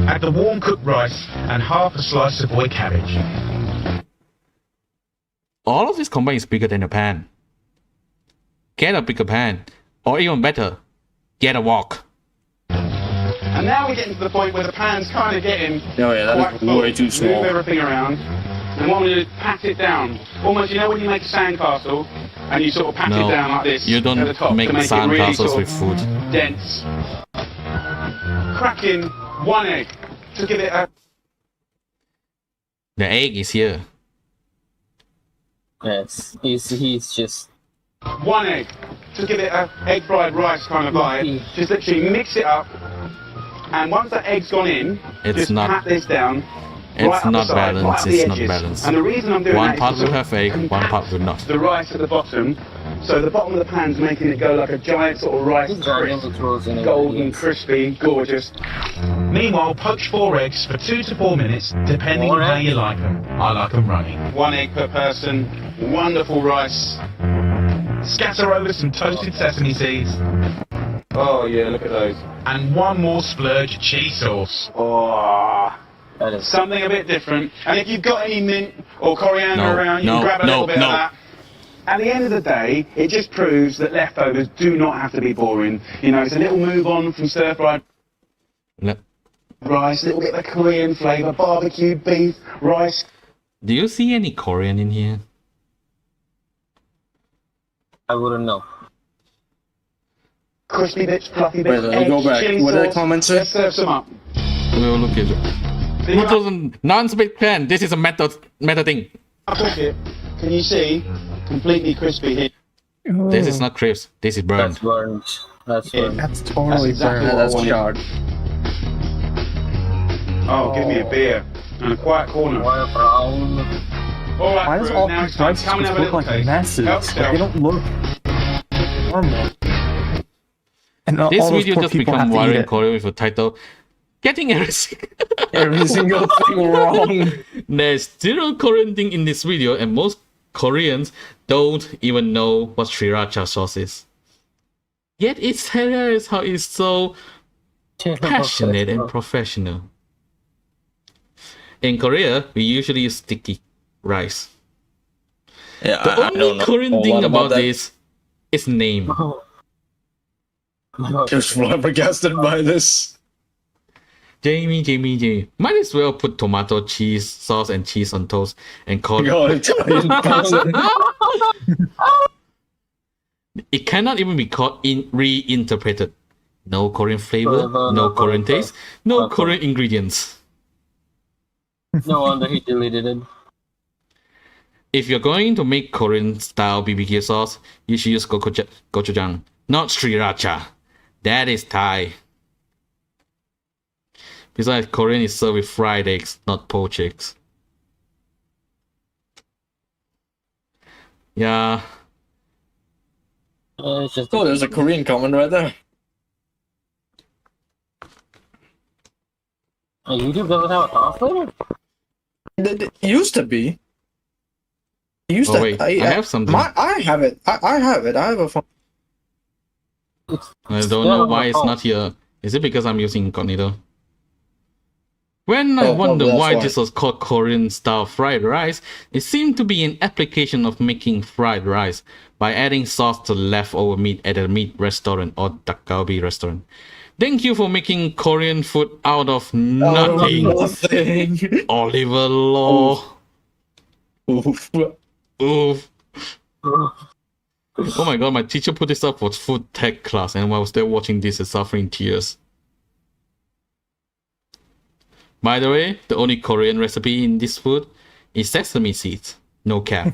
Add the warm cooked rice and half a slice of boiled cabbage. All of this combined is bigger than a pan. Get a bigger pan. Or even better, get a wok. And now we're getting to the point where the pan's kind of getting Oh yeah, quite that's full. way too small. Move everything around. And what we do is pat it down. Almost, you know when you make a sandcastle and you sort of pat No, it down like this you at the don't top make to make it really sandcastles sort with of food. dense. Crack in 1 egg to give it a... The egg is here. Yes, he's just 1 egg to give it a egg fried rice kind of vibe. Just literally mix it up, and once that egg's gone in, It's just not- pat this down. It's right up not the side, right balanced. up the It's not edges. balanced. And the reason I'm doing One that part is to will sort have of egg, one compact part will not. the rice at the bottom, so the bottom of the pan's making it go like a giant sort of rice dragging crisp. the throws in Golden, crispy, gorgeous. Meanwhile, poach 4 eggs for 2 to 4 minutes, depending on how you like them. I like them running. 1 egg per person, wonderful rice. Scatter over some toasted sesame seeds. Oh yeah, look at those. And 1 more splurge of cheese sauce. Oh, that is something a bit different. And if you've got any mint or coriander No, around, you no, can grab a no, little bit no. of that. At the end of the day, it just proves that leftovers do not have to be boring. You know, it's a little move on from stir-fried Le- rice, a little bit of the Korean flavour, barbecue, beef, rice. Do you see any Korean in here? I wouldn't know. Crispy bits, fluffy bits, Wait, let me go eggs, back. chili What did sauce. that comment say? Let's serve some up. We'll look at it. See, It doesn't non-split pan. This is a method thing. I cook it. Can you see? Completely crispy here. This is not crisp. This is burned. That's burned. That's Yeah. burned. That's totally exactly burned. what I wanted. charred. Oh, give me a beer and a quiet corner. Oil brown. All right, Why does Bruce, all now these it's time. rice Come and have a look little like taste. messes? Help Like, yourself. they don't look normal. And all This those video poor just people become have to eat viral in it. Korea with a title, Getting Everything. Every single thing wrong. There's zero Korean thing in this video, and most Koreans don't even know what sriracha sauce is. Yet it's hilarious how it's so passionate and professional. In Korea, we usually use sticky rice. Yeah, The I don't only know Korean a thing lot about that. this is name. Just flabbergasted by this. Jamie. Might as well put tomato, cheese, sauce, and cheese on toast and call God, Italian person. It cannot even be called reinterpreted. No Korean flavor, no Korean taste, no Korean ingredients. No wonder he deleted it. If you're going to make Korean style BBQ sauce, you should use gochujang, not sriracha. That is Thai. Besides, Korean is served with fried eggs, not poached eggs. Yeah, It's just Oh, there's a Korean comment right there. YouTube doesn't have a translator? It used to be. It used Oh to. wait, I have something. I have it. I have it. I have a phone. I don't know why it's not here. Is it because I'm using incognito? When I Oh, wonder that's why why. this was called Korean style fried rice, it seemed to be an application of making fried rice by adding sauce to leftover meat at a meat restaurant or dakgalbi restaurant. Thank you for making Korean food out of nothing. Nothing. Oliver Law. Oof. Oof. Oh my god, my teacher put this up for food tech class, and while I was there watching this and suffering tears. By the way, the only Korean recipe in this food is sesame seeds. No cap.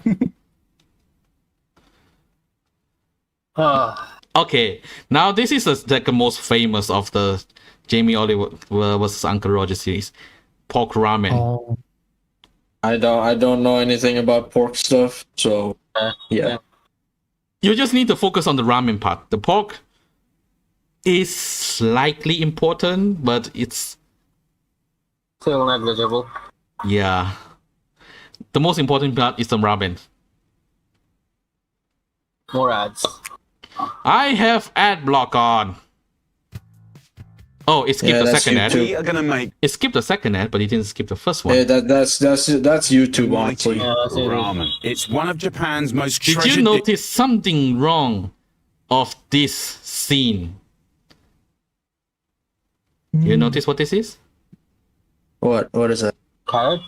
Okay, now this is like the most famous of the Jamie Oliver vs. Uncle Roger series. Pork ramen. Oh, I don't know anything about pork stuff, so yeah. You just need to focus on the ramen part. The pork is slightly important, but it's... still negligible. yeah. The most important part is the ramen. More ads. I have ad block on. Oh, it skipped the that's second ad. YouTube. We are gonna make It skipped the second ad, but it didn't skip the first one. Yeah, that's YouTube, honestly. Yeah, that's it. ramen. It's one of Japan's most Did treasured you notice something wrong of this scene? You notice what this is? What is that? Carrot?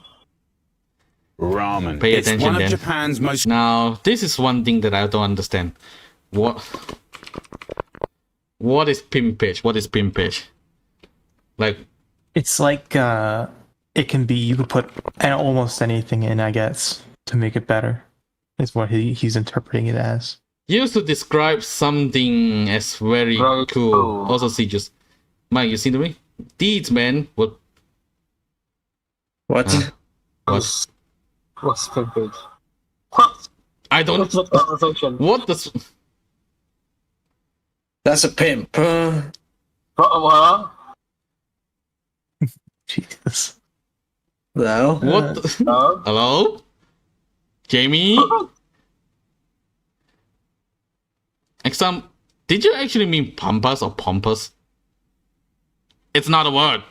Ramen. Pay It's attention one of then. Japan's most Now, this is one thing that I don't understand. What is pimpage? What is pimpage? Like, it's like it can be. You could put almost anything in, I guess, to make it better. Is what he's interpreting it as. used to describe something as very Very cool. cool. Also, see, just Mike, you see to me? These men would What? what? What's pimpage? I don't. What's the conversation? What does? That's a pimp. What? Jesus. No. What? No? Hello, Jamie. Exam. Did you actually mean pampas or pompous? It's not a word.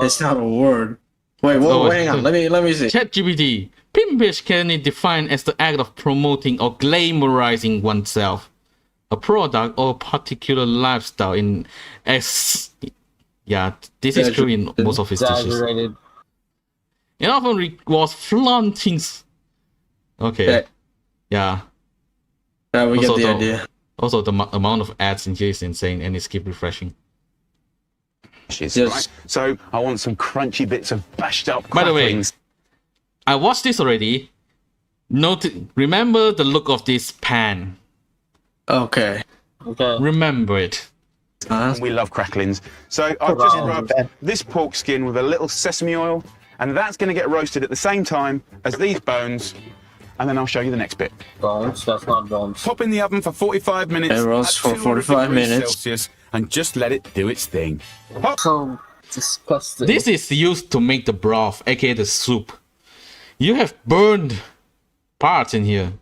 It's not a word. Wait, Oh, hang on. Let me see. ChatGPT. Pimpage can be defined as the act of promoting or glamorizing oneself, a product or particular lifestyle in as. Yeah, this is true in most of his dishes. Exaggerated. It often was flaunting. Okay. Yeah. We get Also, the the- idea. Also, the amount of ads in here is insane, and it's keep refreshing. Yes. Right? So I want some crunchy bits of bashed up By the way, cracklings. I watched this already. Remember the look of this pan. Okay. Okay. Remember it. We love cracklings. So I've just rubbed this pork skin with a little sesame oil, and that's going to get roasted at the same time as these bones, and then I'll show you the next bit. Bones? That's not bones. Pop in the oven for 45 minutes. It roasts at for 200 45 degrees minutes. Celsius, and just let it do its thing. So disgusting. This is used to make the broth, aka the soup. You have burned parts in here.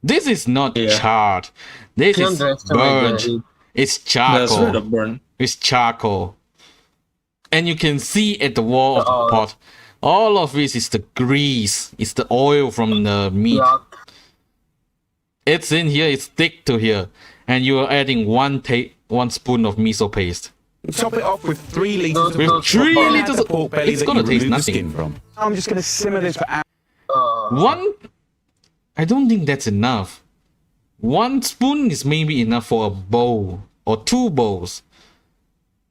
This is not charred. This is burned. It's That's charcoal. rid of burn. It's charcoal. And you can see at the wall of the pot, all of this is the grease. It's the oil from the meat. Yuck. It's in here, it's thick to here. And you are adding one spoon of miso paste. Top it off with 3 litres of With pork 3 belly. liters of pork belly it's that gonna you taste remove the nothing. skin from. I'm just going to simmer this for hours. One, I don't think that's enough. 1 spoon is maybe enough for a bowl or 2 bowls,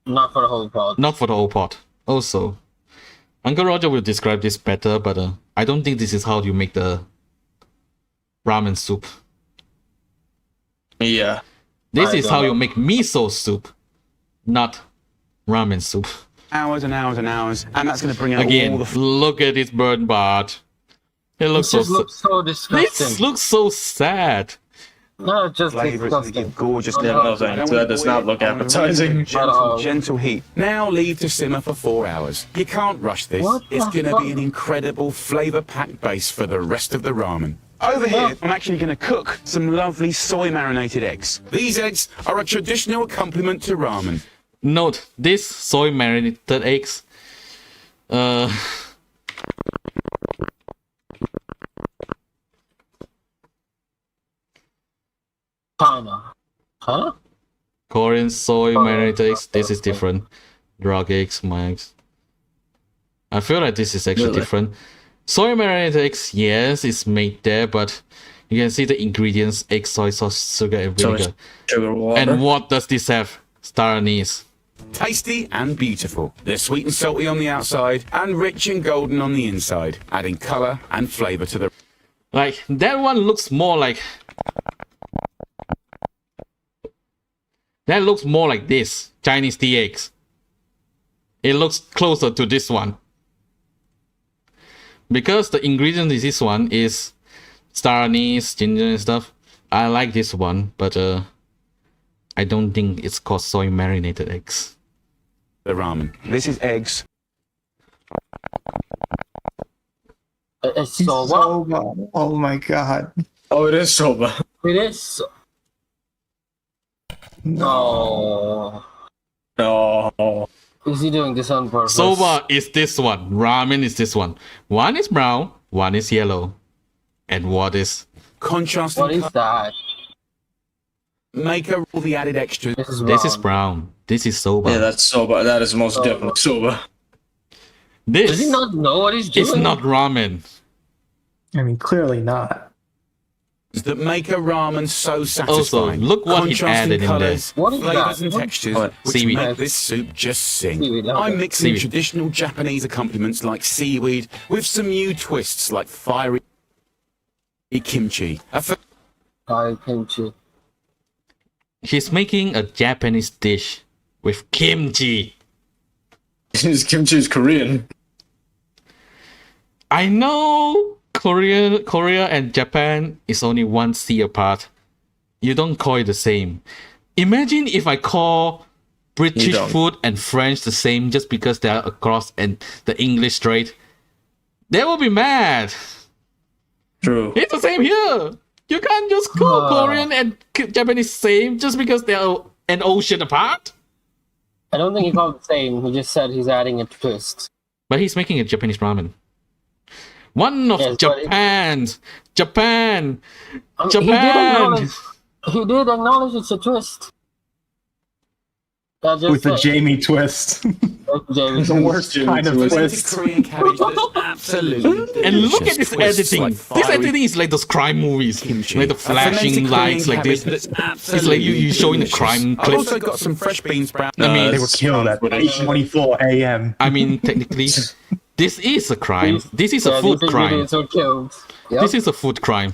Not for the whole pot. not for the whole pot. Also, Uncle Roger will describe this better, but I don't think this is how you make the ramen soup. Yeah. This I is don't how know. you make miso soup, not ramen soup. Hours and hours and hours, and that's going to bring out all Again, the look at this burnt part. It looks This so looks so disgusting. This looks so sad. No, it's just Flavour, it's going to disgusting. give gorgeous Yeah, colour. no I don't thanks. want That it does not oily, look I want it appetizing. really At all. gentle heat. Now leave to simmer for 4 hours. You can't rush this. What It's the going to fuck? be an incredible flavour-packed base for the rest of the ramen. Over here, I'm actually going to cook some lovely soy marinated eggs. These eggs are a traditional accompaniment to ramen. Note, this soy marinated eggs. China. Huh? Korean soy marinated eggs. This is different. Drug eggs, my eggs. I feel like this is actually Really? different. Soy marinated eggs, yes, it's made there, but you can see the ingredients: egg, soy sauce, sugar, and So vinegar. it's sugar water. And what does this have? Star anise. Tasty and beautiful. They're sweet and salty on the outside and rich and golden on the inside, adding colour and flavour to the... Like, that one looks more like... That looks more like this. Chinese tea eggs. It looks closer to this one. Because the ingredient in this one is star anise, ginger and stuff. I like this one, but I don't think it's called soy marinated eggs. The ramen. This is eggs. It's soba. Oh my god. Oh, it is soba. It is. No. No. Is he doing this on purpose? Soba is this one. Ramen is this one. One is brown, one is yellow. And what is? Contrasting What is that? Make all the added extras. This is This is wrong. brown. This is soba. Yeah, that's soba. That is most definitely soba. This Does he not know what he's doing? is not ramen. I mean, clearly not. That make a ramen so Also, satisfying. look what he Contrasting added in there. colours, What is flavours that? and What? textures What? which Seaweed. make this soup just sing. Seaweed, okay. I'm mixing Seaweed. traditional Japanese accompaniments like seaweed with some new twists like fiery kimchi. Thai kimchi. He's making a Japanese dish with kimchi. His kimchi is Korean. I know Korea and Japan is only one sea apart. You don't call it the same. Imagine if I call British don't. food and French the same just because they are across and the English Strait. They will be mad. True. It's the same here. You can't just call Korean and Japanese same just because they are an ocean apart. I don't think he called it the same. He just said he's adding a twist. But he's making a Japanese ramen. One of Yes, but Japan. He did Japan. acknowledge. He did acknowledge it's a twist. That just With the said- Jamie twist. Jamie. The worst kind of Fermented twist. Korean cabbage that's absolutely And look at delicious. this Twists editing. like This fiery editing is like those crime movies. kimchi. Like the A fermented flashing Korean lights like cabbage this. that's It's like you showing the delicious. crime I've clips. also got some fresh beans sprouts. I mean, They were killed at 8:24 a.m. I mean, technically, this is a crime. This is a Yeah, food these crime. ingredients were killed. Yep. This is a food crime.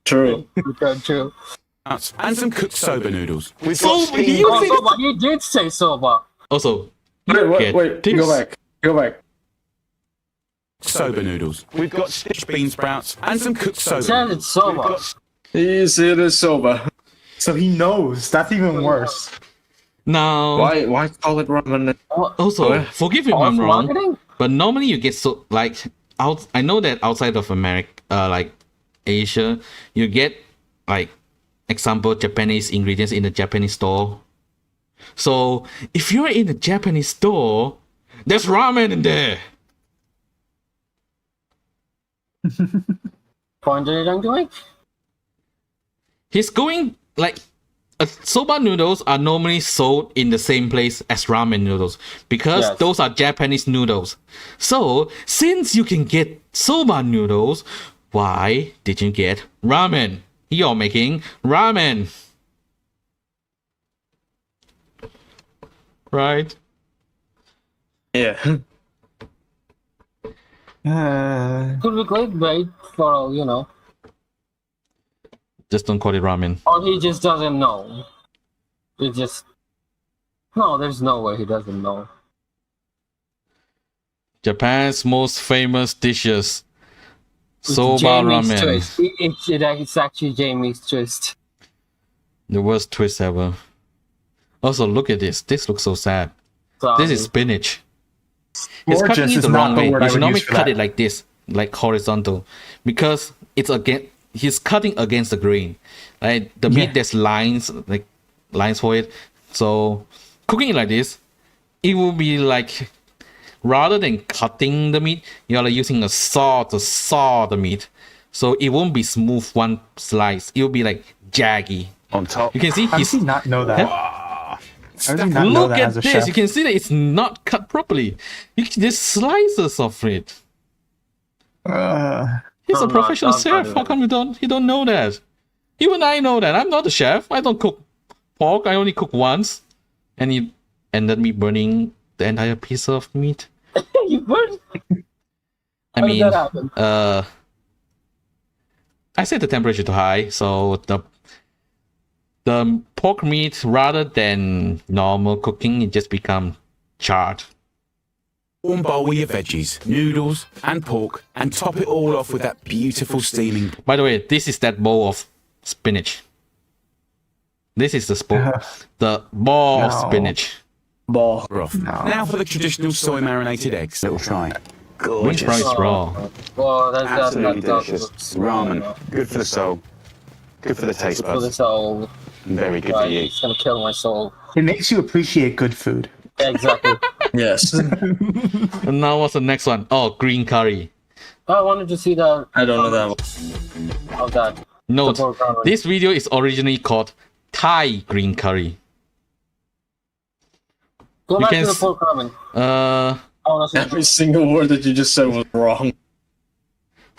True. True. and some cooked soba noodles. We've So got steamed you Oh, think soba. You did say soba. also? Wait, this. go back. Go back. Soba noodles. We've got Stitched bean sprouts and some cooked soba. Said it's soba. He said it's soba. So he knows. That's even worse. Now, Why call it ramen? also, What? forgive me if False I'm wrong, marketing? but normally you get so like out. I know that outside of America, like Asia, you get like example Japanese ingredients in the Japanese store. So if you're in a Japanese store, there's ramen in there. Point are you trying to make? He's going like soba noodles are normally sold in the same place as ramen noodles because Yes. those are Japanese noodles. So since you can get soba noodles, why did you get ramen? You're making ramen. Right? Yeah. Could be clickbait for all you know. Just don't call it ramen. Or he just doesn't know. It just... No, there's no way he doesn't know. Japan's most famous dishes. Soba Jamie's ramen. twist. It's actually Jamie's twist. The worst twist ever. Also, look at this. This looks so sad. This is spinach. It's cutting Gorgeous it is the not wrong the way. word You I should would normally use for cut that. it like this, like horizontal, because it's again. He's cutting against the grain. Right, the meat there's lines, like lines for it. So cooking it like this, it will be like, rather than cutting the meat, you're like using a saw to saw the meat. So it won't be smooth one slice. It will be like jaggy. On top. You can see How does he's he not know that? How does he not know look that at as a this. chef? You can see that it's not cut properly. There's slices of it. He's a professional chef. How come you don't know that? Even I know that. I'm not a chef. I don't cook pork. I only cook once, and it ended me burning the entire piece of meat. You burned. I How did mean, that happen? I set the temperature too high, so the pork meat, rather than normal cooking, it just become charred. Warm bowl with your veggies, noodles, and pork, and top it all off with that beautiful steaming. By the way, this is that bowl of spinach. This is the ball of spinach. Ball. Broth. Now for the traditional soy marinated eggs. Little try. French fries raw. Oh, Absolutely that delicious. Ramen. Good for the soul. Good for the taste For the buds. soul. And very good for Right, you. it's gonna kill my soul. It makes you appreciate good food. Yeah, exactly. Yes. And now what's the next one? Oh, green curry. I wanted to see that. I don't know that one. Of that. Note, The pork ramen. this video is originally called Thai green curry. Go you back can to the s- pork ramen. I wanna see Every single word that you just said was wrong.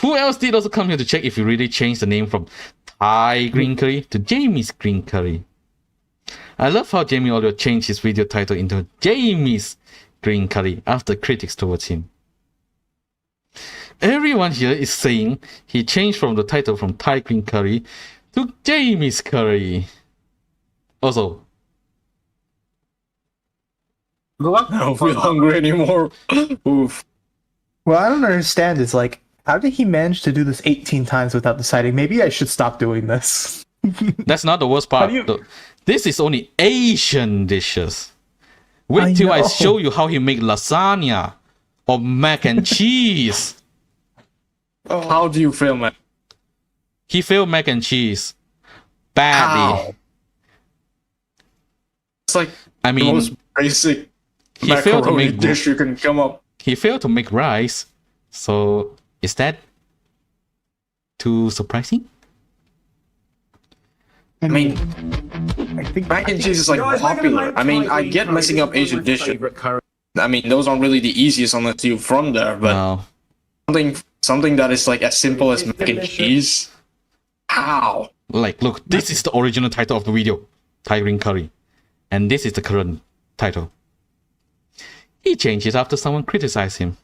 Who else did also come here to check if you really changed the name from Thai green curry to Jamie's green curry? I love how Jamie Oliver changed his video title into Jamie's green curry after critics towards him. Everyone here is saying he changed from the title from Thai green curry to Jamie's curry. Also, Go back to I the don't pork feel ramen. hungry anymore. Oof. What I don't understand is like, how did he manage to do this 18 times without deciding maybe I should stop doing this? that's not the worst part. do you- though. This is only Asian dishes. Wait I till I know. show you how he make lasagna or mac and cheese. How do you feel, man? He failed mac and cheese badly. How? It's like I the mean, most basic he failed to macaroni make dish you can come up. he failed to make rice. So is that too surprising? I mean, I think mac and cheese is like popular. I mean, I get messing up Asian dishes. I mean, those aren't really the easiest unless you're from there. But No. something that is like as simple as mac and cheese. How? Like, look, this is the original title of the video, Thai green curry, and this is the current title. He changed it after someone criticized him.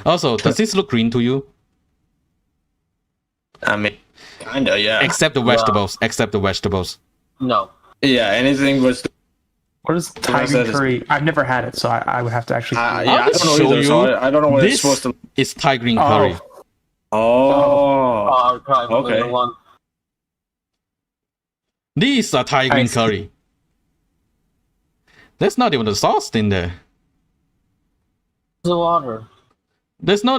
Also, does this look green to you? I mean, kinda, yeah. Except the vegetables. Except the vegetables. No. Yeah, anything was. What is Thai is that? green curry? I've never had it, so I would have to actually. Yeah, I'll I just don't know show either. So you. I don't know what it's This supposed to. is Thai green curry. Oh. I'll try Okay. the one. These are Thai green see. curry. There's not even the sauce in there. The water. There's no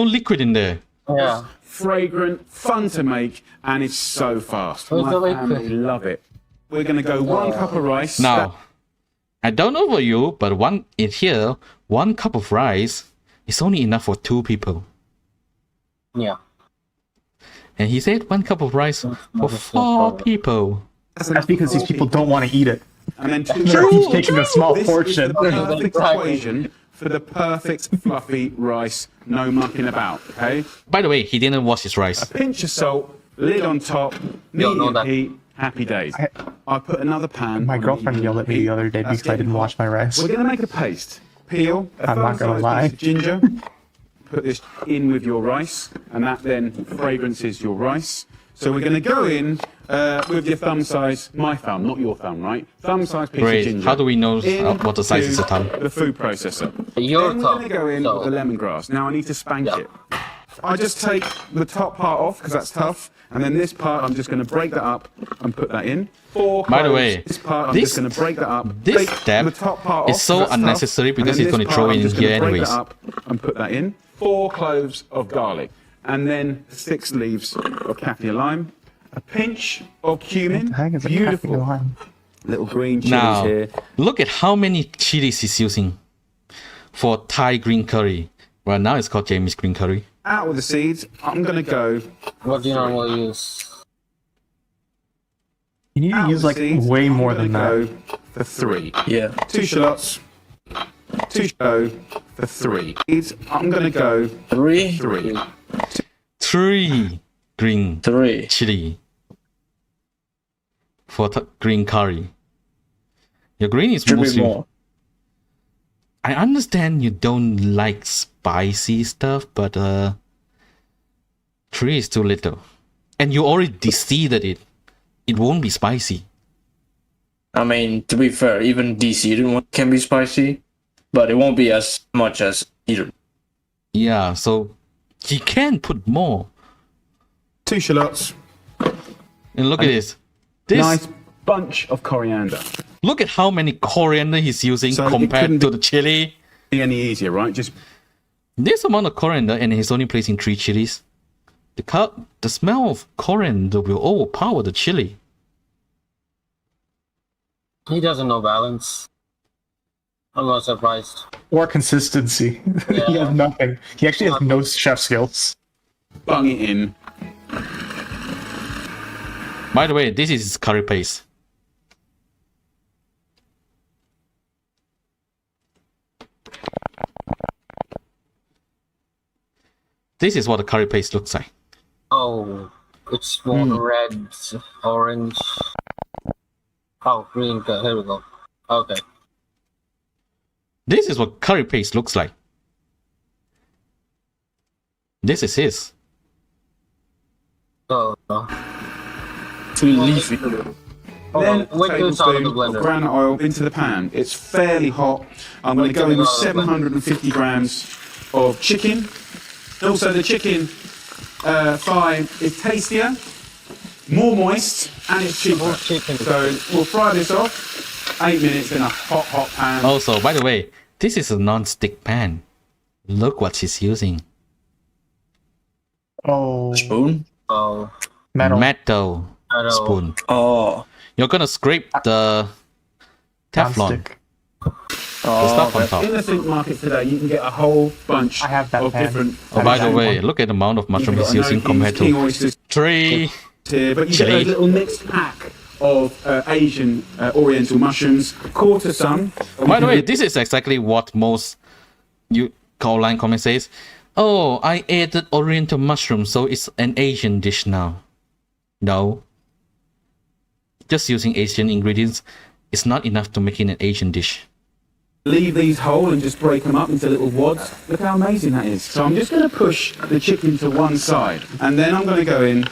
liquid in there. Yeah. Fragrant, fun to make, and it's so fast. Where's My the liquid? family love it. We're gonna go 1 cup of rice. Now, I don't know for you, but one cup of rice is only enough for 2 people. Yeah. And he said 1 cup of rice for 4 people. That's because these people don't want to eat it. And then He's taking a small This portion. is the perfect equation for the perfect fluffy rice, no mucking about. Okay, By the way, he didn't wash his rice. pinch of salt, lid on top, no, medium that- heat, happy days. I put another pan. My on girlfriend medium yelled at me heat. the other day That's because I didn't getting wash my rice. We're gonna make a paste. Peel a I'm not gonna thumb-sized lie. piece of ginger. Put this in with your rice, and that then fragrances your rice. So we're going to go in with your thumb size, my thumb, not your thumb, right? Thumb size piece Great. of ginger. How do we know what the size is into of thumb? The food processor. Your Then we're thumb. going to go in So- with the lemongrass. Now I need to spank Yeah. it. I just take the top part off because that's tough, and then this part I'm just going to break that up and put that in. 4 cloves. By the way, this part I'm this- just going to break that up. this take step the top part is off, so 'cause that's tough, unnecessary and because then he's this gonna part throw I'm it just in here gonna break anyways. that up and put that in. 4 cloves of garlic, and then 6 leaves of kaffir lime, a pinch of cumin. The heck is a Beautiful caffeine lime? little green chilies Now, here. look at how many chilies he's using for Thai green curry. Well, now it's called Jamie's green curry. Out with the seeds. I'm going to go. What do you normally use? You need to out use with like the seeds. way I'm more gonna than that. go for 3. Yeah. 2 shallots. 2 go for 3. Seeds. I'm going to go 3. 3. 3 green 3. chili for green curry. Your green is Should be mostly. more. I understand you don't like spicy stuff, but 3 is too little, and you already seeded it. It won't be spicy. I mean, to be fair, even DC one can be spicy, but it won't be as much as either. Yeah, so he can put more. 2 shallots. And look at this. This Nice bunch of coriander. look at how many coriander he's using So it compared couldn't to be- the chili. Be any easier, right? Just This amount of coriander, and he's only placing 3 chilies. The smell of coriander will overpower the chili. He doesn't know balance. I'm not surprised. Or consistency. he Yeah. has nothing. He actually has no chef skills. bung it in. By the way, this is his curry paste. This is what the curry paste looks like. Oh, it's more red, orange. Oh, green. Okay, here we go. Okay. This is what curry paste looks like. This is his. So, Too leafy. Then wait till a it's out of tablespoon the of blender. granite oil into the pan. It's fairly hot. I'm going to go in with 750 grams of chicken. Also, the chicken thigh is tastier, more moist, and it's cheaper. More chicken. So we'll fry this off. 8 minutes in a hot pan. Also, by the way, this is a non-stick pan. Look what she's using. Oh, Spoon? Oh, metal. Metal Metal. spoon. Oh. You're gonna scrape the Teflon. Nonstick. The stuff on top. In the think market today, you can get a whole bunch I have that of pan. different. Oh, by the That way, one. look at the amount of mushroom You've he's got using compared king to oysters 3. here, but you Chili. get a little mixed pack of Asian Oriental mushrooms, quarter some. By the way, this is exactly what most online comment says. Oh, I added Oriental mushroom, so it's an Asian dish now. No. Just using Asian ingredients is not enough to make it an Asian dish. Leave these whole and just break them up into little wads. Look how amazing that is. So I'm just going to push the chicken to one side, and then I'm going to go in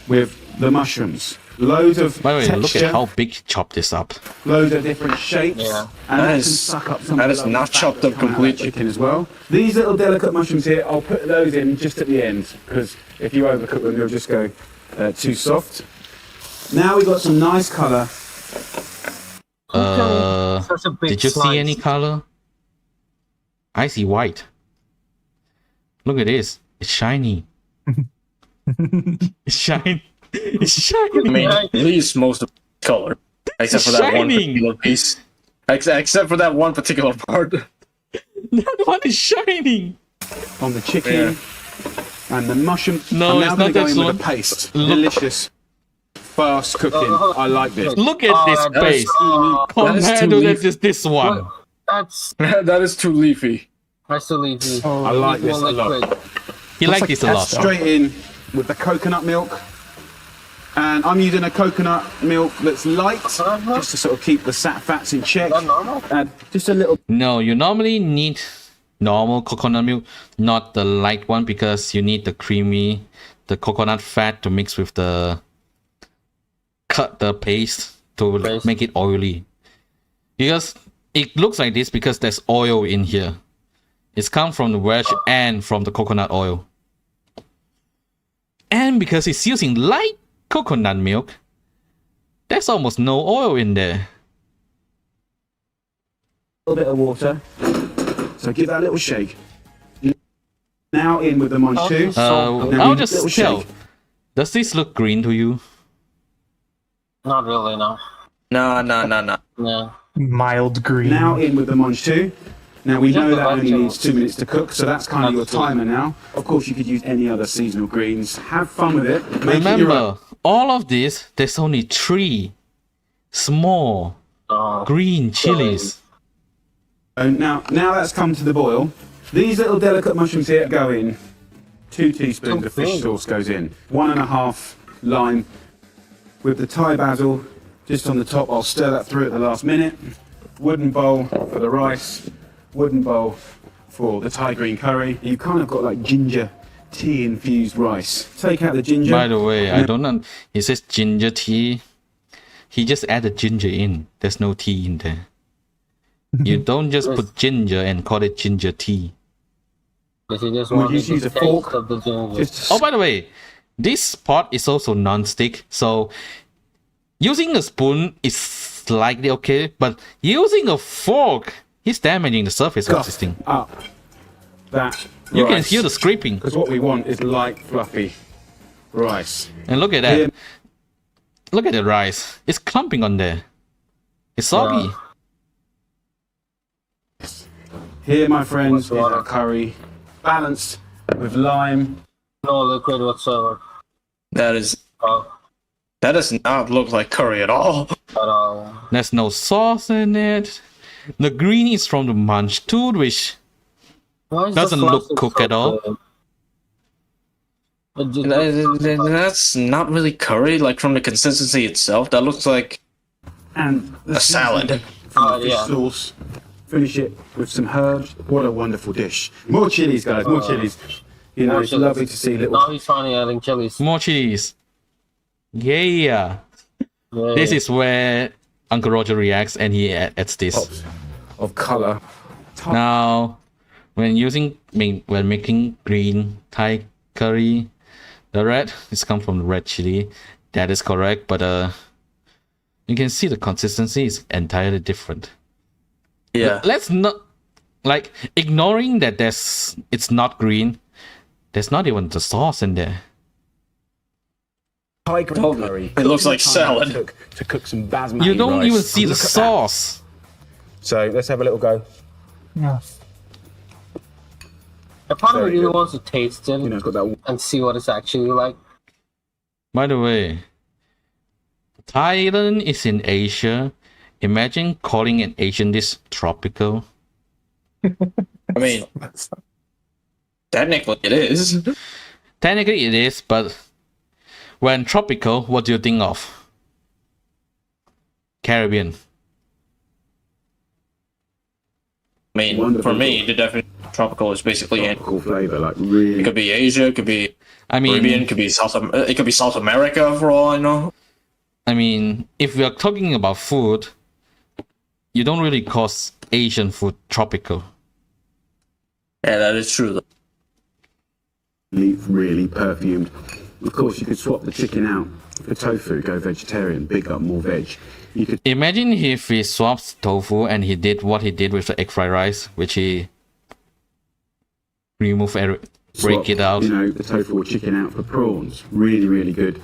with the mushrooms. Loads of By the way, texture, look at how big he chopped this up. loads of different shapes, Yeah. and That that is- can suck up some that of is the lovely not fat chopped that's up coming out of that completely. chicken as well. These little delicate mushrooms here, I'll put those in just at the end, because if you overcook them, they'll just go too soft. Now we've got some nice colour. such a big Did you slice. see any color? I see white. Look at this. It's shiny. It's shiny. It's I shiny. mean, at least most of the color. Except for that one shining. particular piece. Except for that one particular part. That one is shining. On the chicken and the mushroom. No, I'm it's now not going to go that in slow. with a paste. Look. Delicious, fast cooking. I like this. Look at this that is- paste. That is Compared too to leafy. this one. That's That is too leafy. still leafy. I like this a lot. He liked this a lot. Straight in with the coconut milk. And I'm using a coconut milk that's light, just to sort of keep the fats in check. Is that normal? And just a little. No, you normally need normal coconut milk, not the light one, because you need the coconut fat to mix with the paste to make it oily. Because it looks like this because there's oil in here. It's come from the veg and from the coconut oil. And because it's using light coconut milk, there's almost no oil in there. A little bit of water. So give that a little shake. Now in with the manchu. I'll just tell. Does this look green to you? Not really, no. No. Yeah. Mild green. Now in with the manchu. Now we know that only needs 2 minutes to cook, so that's kind of your timer now. Of course, you could use any other seasonal greens. Have fun with it. Make it your own. Remember, all of this, there's only 3 small green chilies. Now that's come to the boil. These little delicate mushrooms here go in. 2 teaspoons of fish sauce goes in. 1.5 lime with the Thai basil just on the top. I'll stir that through at the last minute. Wooden bowl for the rice. Wooden bowl for the Thai green curry. You've kind of got like ginger tea infused rice. Take out the ginger. By the way, I don't know. He says ginger tea. He just added ginger in. There's no tea in there. You don't just put ginger and call it ginger tea. Because you just We'll want just use a fork. of the ginger. Just Oh, by the way, this pot is also non-stick, so using a spoon is slightly okay, but using a fork is damaging the surface of this thing. up that You can rice. hear the scraping. Because what we want is light, fluffy rice. And look at that. Here- Look at the rice. It's clumping on there. It's soggy. Here, my friends, is our curry, balanced with lime. No liquid whatsoever. That is. Oh, That does not look like curry at all. but There's no sauce in it. The green is from the munch too, which why is the doesn't look slices cooked so at all. good? It just- That's not really curry. Like from the consistency itself, that looks like And the a salad. from the fish yeah. sauce. Finish it with some herbs. What a wonderful dish. More chilies, guys, more chilies. You know, More it's chilies. lovely to see little Now he's finally adding chilies. More cheese. Yeah. Yeah. This is where Uncle Roger reacts and he adds this. pops of colour. Now, when making green Thai curry, the red is come from the red chili. That is correct, but you can see the consistency is entirely different. Yeah. Let's not like ignoring that it's not green. There's not even the sauce in there. Thai green curry. It looks like salad. To cook some basmati You don't rice. even see the Look at that. sauce. So let's have a little go. Yeah. I probably Very really good. wants to taste it You know, it's got that. and see what it's actually like. By the way, Thailand is in Asia. Imagine calling an Asian dish tropical. I mean, technically it is. Technically it is, but when tropical, what do you think of? Caribbean. I mean, Wonderful. for me, the definition of tropical is basically it Cool flavour, like really. could be Asia, it could be I mean, Caribbean, it could be it could be South America for all I know. I mean, if we are talking about food, you don't really call Asian food tropical. Yeah, that is true. Really perfumed. Of course, you could swap the chicken out for tofu, go vegetarian, big up more veg. You could Imagine if he swaps tofu and he did what he did with the egg fried rice, which he break swap, it out. You know, the tofu or chicken out for prawns. Really, really good.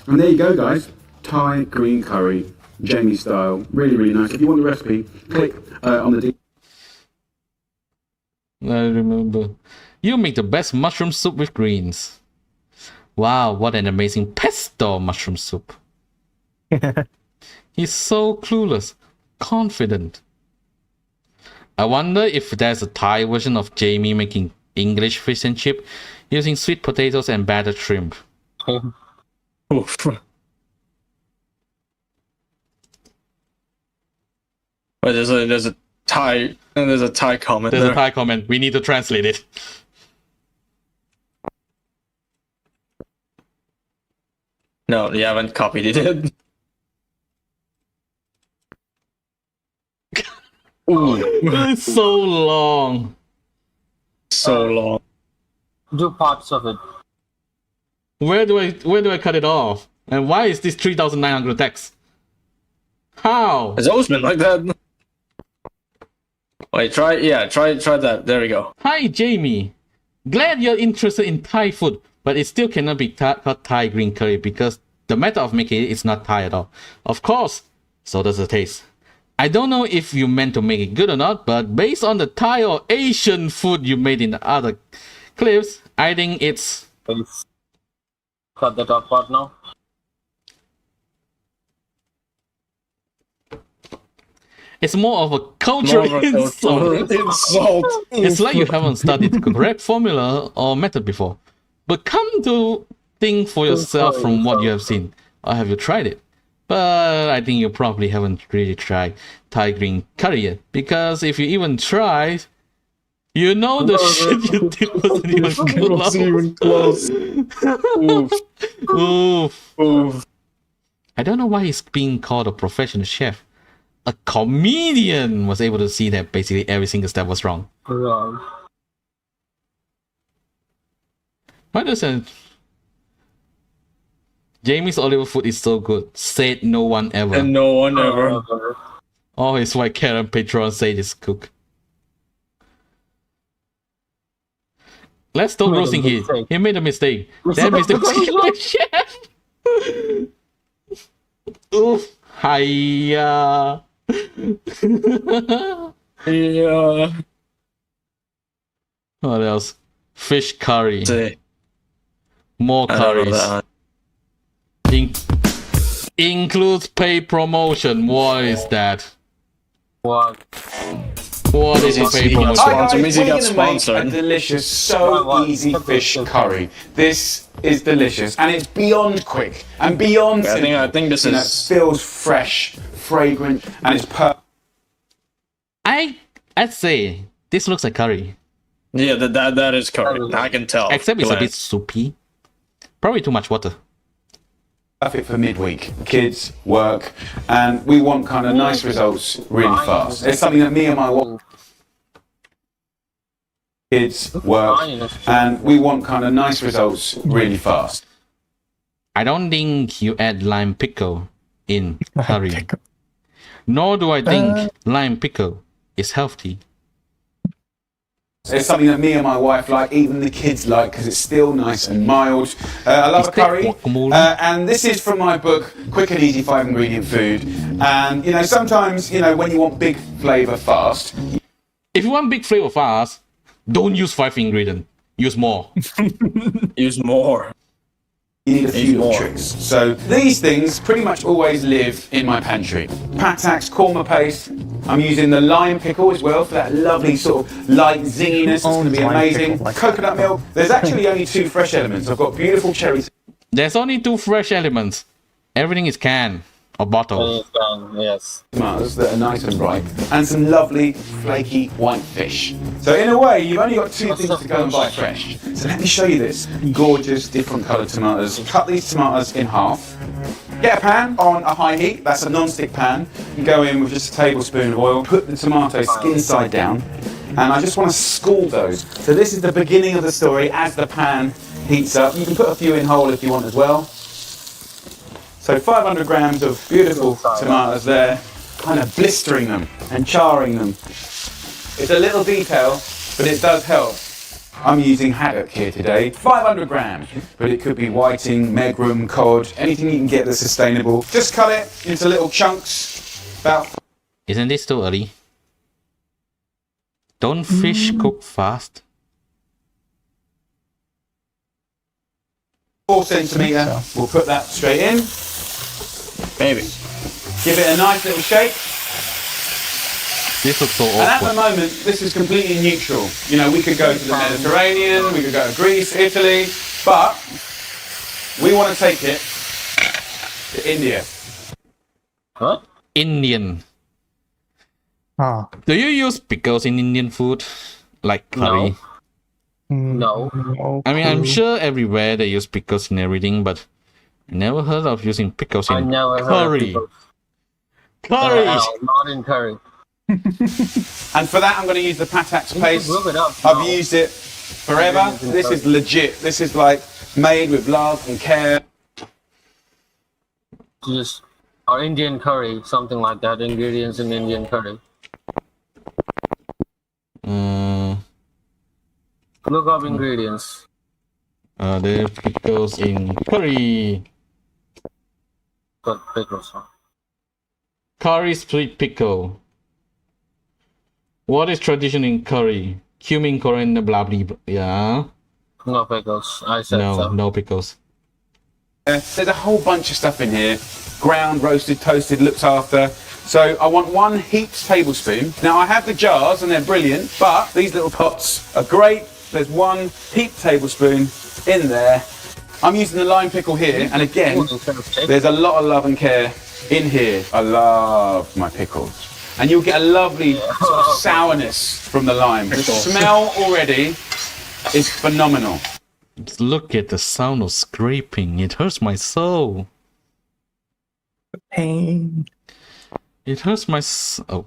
And there you go, guys. Thai green curry, Jamie style. Really, really nice. If you want the recipe, click on the. I remember. You make the best mushroom soup with greens. Wow, what an amazing pesto mushroom soup. He's so clueless, confident. I wonder if there's a Thai version of Jamie making English fish and chip using sweet potatoes and battered shrimp. Oof. Wait, there's a Thai comment There's there. a Thai comment. We need to translate it. No, you haven't copied it. It's so long. So long. Do parts of it. Where do I cut it off? And why is this 3,900 text? How? It's always been like that. Wait, try that. There we go. Hi, Jamie. Glad you're interested in Thai food, but it still cannot be called Thai green curry because the method of making it is not Thai at all. Of course, so does the taste. I don't know if you meant to make it good or not, but based on the Thai or Asian food you made in the other clips, I think it's... Please cut the top part now. It's more of a cultural insult. It's like you haven't studied the correct formula or method before. But come to think for yourself from what you have seen. Or have you tried it? But I think you probably haven't really tried Thai green curry yet. Because if you even tried, you know the shit you did wasn't even close. Oof. I don't know why he's being called a professional chef. A comedian was able to see that basically every single step was wrong. Why doesn't Jamie's Oliver food is so good? Said no one ever. And no one ever. Oh, it's why Karen Patron said it's cook. Let's stop roasting him. He made a mistake. That mistake was chef. Oof. Hiya. Yeah. What else? Fish curry. More curries. Includes paid promotion. What is that? What? What is a paid promotion? Hi guys, we're going to make a delicious, so easy fish curry. This is delicious, and it's beyond quick and beyond simple. I think this is... It feels fresh, fragrant, and it's perfect. I'd say this looks like curry. Yeah, that is curry. I can tell. Except it's a bit soupy. Probably too much water. Perfect for midweek. Kids, work, and we want kind of nice results really fast. It's something that me and my wife... Kids, work, and we want kind of nice results really fast. I don't think you add lime pickle in curry. Nor do I think lime pickle is healthy. It's something that me and my wife like, even the kids like, because it's still nice and mild. I love a curry, and this is from my book, Quick and Easy 5-Ingredient Food. And, you know, sometimes, you know, when you want big flavour fast... If you want big flavour fast, don't use 5 ingredients. Use more. Use more. You need a few little tricks. So these things pretty much always live in my pantry. Patak's korma paste. I'm using the lime pickle as well for that lovely sort of light zinginess. It's going to be amazing. Coconut milk. There's actually only 2 fresh elements. I've got beautiful cherries. There's only 2 fresh elements. Everything is canned or bottled. Yes. Tomatoes that are nice and ripe, and some lovely flaky white fish. So in a way, you've only got 2 things to go and buy fresh. So let me show you this. Gorgeous, different coloured tomatoes. Cut these tomatoes in half. Get a pan on a high heat. That's a non-stick pan. You go in with just a tablespoon of oil. Put the tomatoes skin side down, and I just want to scald those. So this is the beginning of the story as the pan heats up. You can put a few in whole if you want as well. So 500 grams of beautiful tomatoes there, kind of blistering them and charring them. It's a little detail, but it does help. I'm using haddock here today, 500 grams, but it could be whiting, megrum, cod, anything you can get that's sustainable. Just cut it into little chunks, about... Isn't this too early? Don't fish cook fast? 4 centimetre, we'll put that straight in. Maybe. Give it a nice little shake. This looks so awkward. And at the moment, this is completely neutral. You know, we could go to the Mediterranean, we could go to Greece, Italy, but we want to take it to India. What? Indian. Ah. Do you use pickles in Indian food? Like curry? No. I mean, I'm sure everywhere they use pickles in everything, but I never heard of using pickles in curry. Curry! Not in curry. And for that, I'm going to use the Patak's paste. I've used it forever. This is legit. This is like made with love and care. Just or Indian curry, something like that. Ingredients in Indian curry. Look up ingredients. There are pickles in curry. Got pickles. Huh? Curry split pickle. What is tradition in curry? Cumin, coriander, blah blah blah. Yeah. No pickles. I said No, so. no pickles. There's a whole bunch of stuff in here. Ground, roasted, toasted, looked after. So I want 1 heaped tablespoon. Now I have the jars and they're brilliant, but these little pots are great. There's 1 heaped tablespoon in there. I'm using the lime pickle here, and again, there's a lot of love and care in here. I love my pickles. And you'll get a lovely sort of sourness from the lime. The smell already is phenomenal. Look at the sound of scraping. It hurts my soul. Pain. It hurts my soul.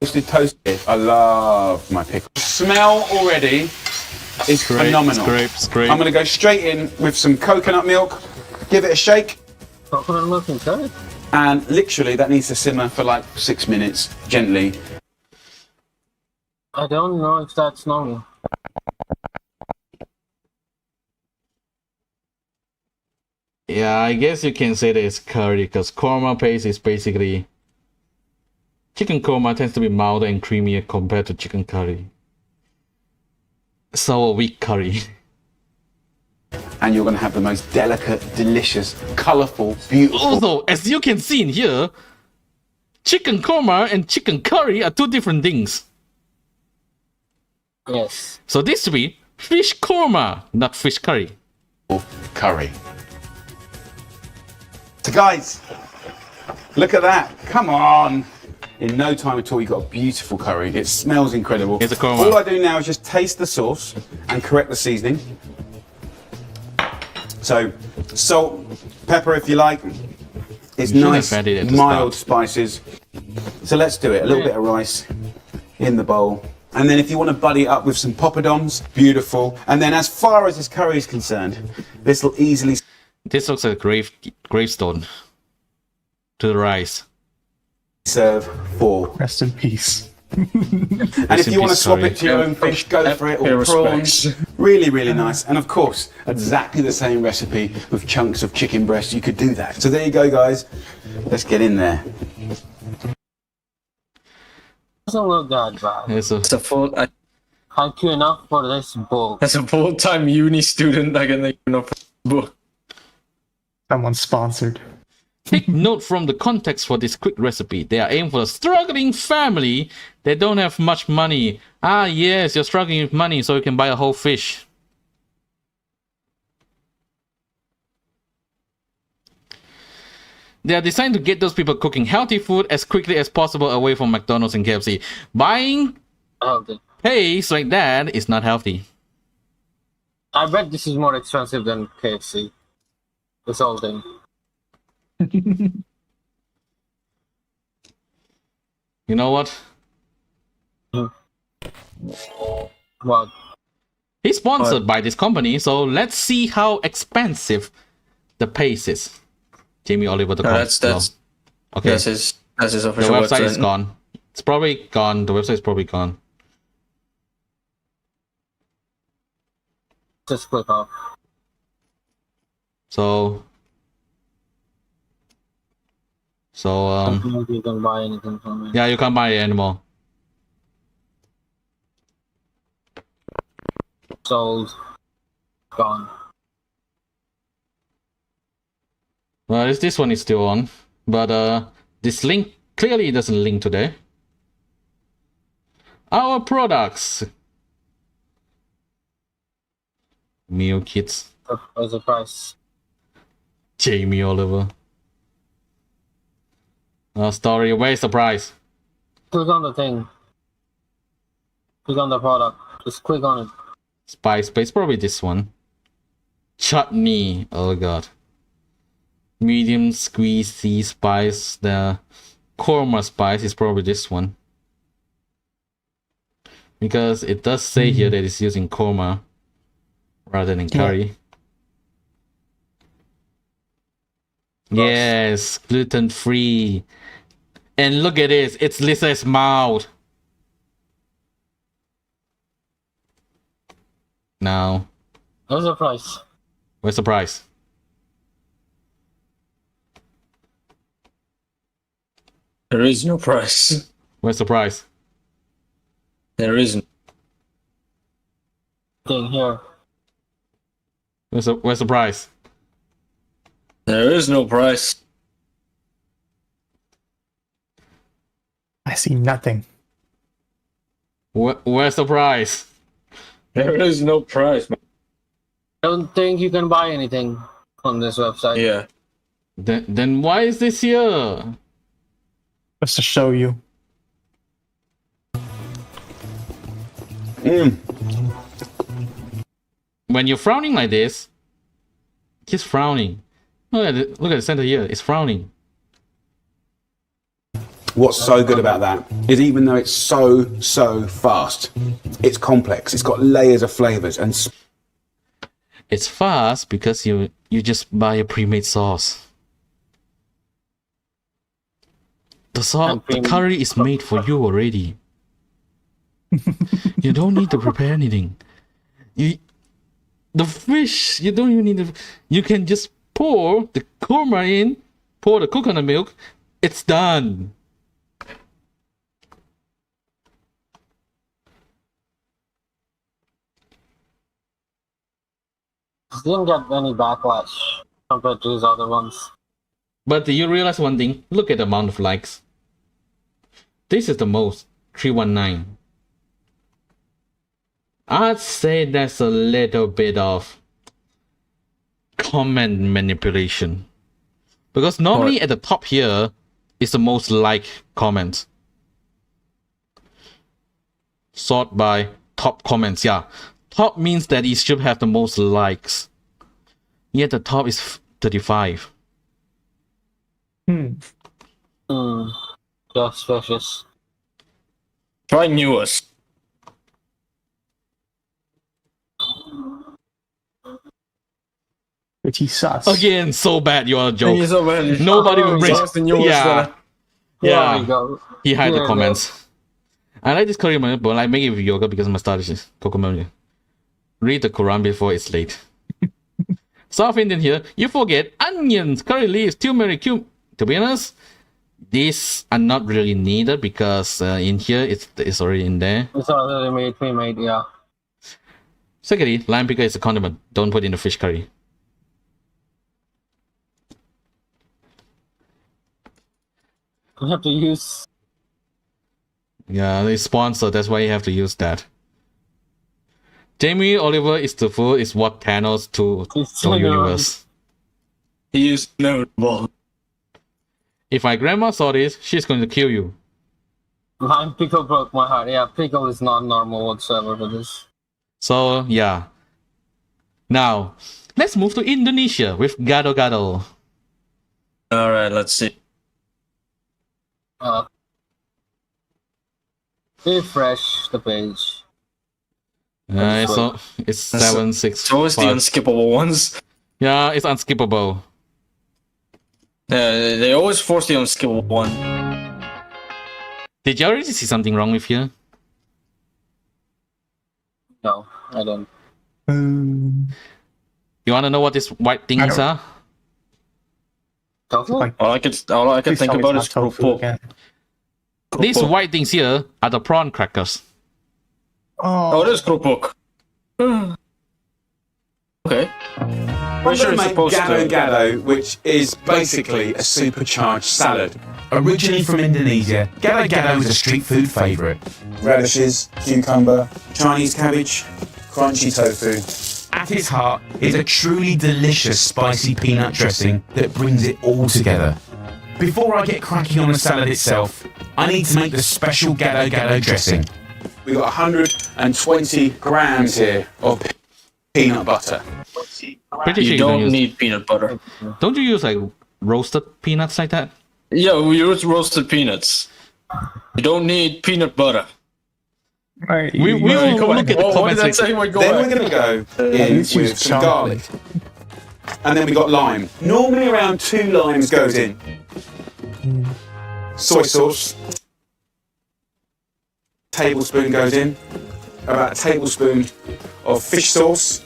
Roasted, toasted. I love my pickles. The smell already is phenomenal. Scrape. I'm going to go straight in with some coconut milk. Give it a shake. Coconut milk and curry? And literally that needs to simmer for like 6 minutes, gently. I don't know if that's normal. Yeah, I guess you can say that it's curry because korma paste is basically chicken korma tends to be milder and creamier compared to chicken curry. So a weak curry. And you're going to have the most delicate, delicious, colourful, beautiful. Also, as you can see in here, chicken korma and chicken curry are 2 different things. Yes. So this should be fish korma, not fish curry. Curry. So guys, look at that. Come on. In no time at all, you've got a beautiful curry. It smells incredible. It's a korma. All I do now is just taste the sauce and correct the seasoning. So, salt, pepper if you like. It's You should nice, have added it at the mild start. spices. So let's do it. A little bit of rice in the bowl. And then if you want to buddy it up with some poppadoms, beautiful. And then as far as this curry is concerned, this will easily... This looks like a gravestone to the rice. serve 4. Rest in peace. And if you want to swap it to your own fish, go for it, or prawns. Really, really nice. And of course, exactly the same recipe with chunks of chicken breast. You could do that. So there you go, guys. Let's get in there. Doesn't look that bad. It's a It's a full. Thank you enough for this book. As a full-time uni student, I can make enough book. Someone sponsored. Take note from the context for this quick recipe. They are aimed for a struggling family that don't have much money. Ah, yes, you're struggling with money, so you can buy a whole fish. They are designed to get those people cooking healthy food as quickly as possible away from McDonald's and KFC. Buying Healthy. paste like that is not healthy. I bet this is more expensive than KFC. This whole thing. You know what? What? He's sponsored by this company, so let's see how expensive the paste is. JamieOliver.com. No, that's okay. That's his The official website is gone. It's probably gone. The website is probably gone. Just click off. So You can buy anything from it. yeah, you can't buy it anymore. Sold. Gone. Well, this one is still on, but this link clearly doesn't link today. Our products. Meal kits. What's the price? Jamie Oliver. Story. Where's the price? Click on the thing. Click on the product. Just click on it. Spice paste. Probably this one. Chutney. Oh god. Medium squeezy spice. The korma spice is probably this one. Because it does say here that it's using korma. rather than curry. Yes, gluten free. And look at this, it's Lisa's mouth. Now, No surprise. where's the price? There is no price. Where's the price? There isn't. Thing here. Where's the price? There is no price. I see nothing. Where's the price? There is no price, man. I don't think you can buy anything on this website. Yeah. Then why is this here? Just to show you. When you're frowning like this, he's frowning. Look at the center here. It's frowning. What's so good about that is even though it's so fast, it's complex. It's got layers of flavors and It's fast because you just buy a pre-made sauce. The curry is made for you already. You don't need to prepare anything. The fish, you don't even need to. You can just pour the korma in, pour the coconut milk. It's done. Didn't get any backlash compared to his other ones. But do you realize one thing? Look at the amount of likes. This is the most, 319. I'd say that's a little bit of comment manipulation. Because normally at the top here is the most liked comments. Sort by top comments, yeah. Top means that it should have the most likes. Yet the top is 35. Just vicious. Try newest. Pretty sus. Again, so bad you are a joke. So bad. Nobody will bring. Yeah. There we go. He hide the There we comments. I like this curry, but I make it with yogurt because my style is coconut. Read the Quran before it's late. South Indian here, you forget onions, curry leaves, turmeric, cumin. To be honest, these are not really needed because in here it's already in there. It's already pre-made, yeah. Secondly, lime pickle is a condiment. Don't put in the fish curry. You have to use. Yeah, it's sponsored. That's why you have to use that. Jamie Oliver is the food is what Thanos to the universe. He is notable. If my grandma saw this, she's going to kill you. Lime pickle broke my heart. Yeah, pickle is not normal whatsoever for this. So, yeah. Now, let's move to Indonesia with gado gado. Alright, let's see. Refresh the page. It's 765. It's always the unskippable ones. Yeah, it's unskippable. They always force the unskippable one. Did you already see something wrong with here? No, I don't. You want to know what these white things are? Tofu? All I can think about is tofu. These white things here are the prawn crackers. Oh, it is krupuk. Okay. I'm going to make gado gado, which is basically a supercharged salad. Originally from Indonesia, gado gado is a street food favourite. Radishes, cucumber, Chinese cabbage, crunchy tofu. At its heart is a truly delicious spicy peanut dressing that brings it all together. Before I get cracking on the salad itself, I need to make the special gado gado dressing. We've got 120 grams here of peanut butter. Pretty sure You don't need peanut butter. Don't you use like roasted peanuts like that? Yeah, we use roasted peanuts. You don't need peanut butter. Right. We will look at the comments later. Then we're going to go in least use with some chocolate. garlic. And then we got lime. Normally around 2 limes goes in. Soy sauce. Tablespoon goes in. About a tablespoon of fish sauce.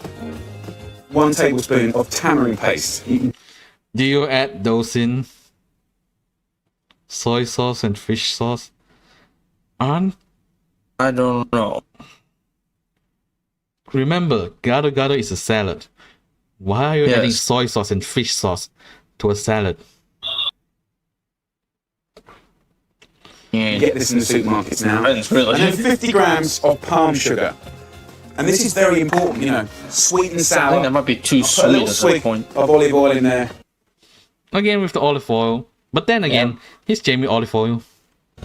1 tablespoon of tamarind paste. Do you add those in? Soy sauce and fish sauce? Aren't I don't know. Remember, gado gado is a salad. Why are you adding Yes. soy sauce and fish sauce to a salad? You get this in the supermarkets now. Depends, really. And then 50 grams of palm sugar. And this is very important, you know. Sweet and I sour. think that might be too Put a sweet little at that swig point. of olive oil in there. Again with the olive oil. But then again, he's Jamie olive oil.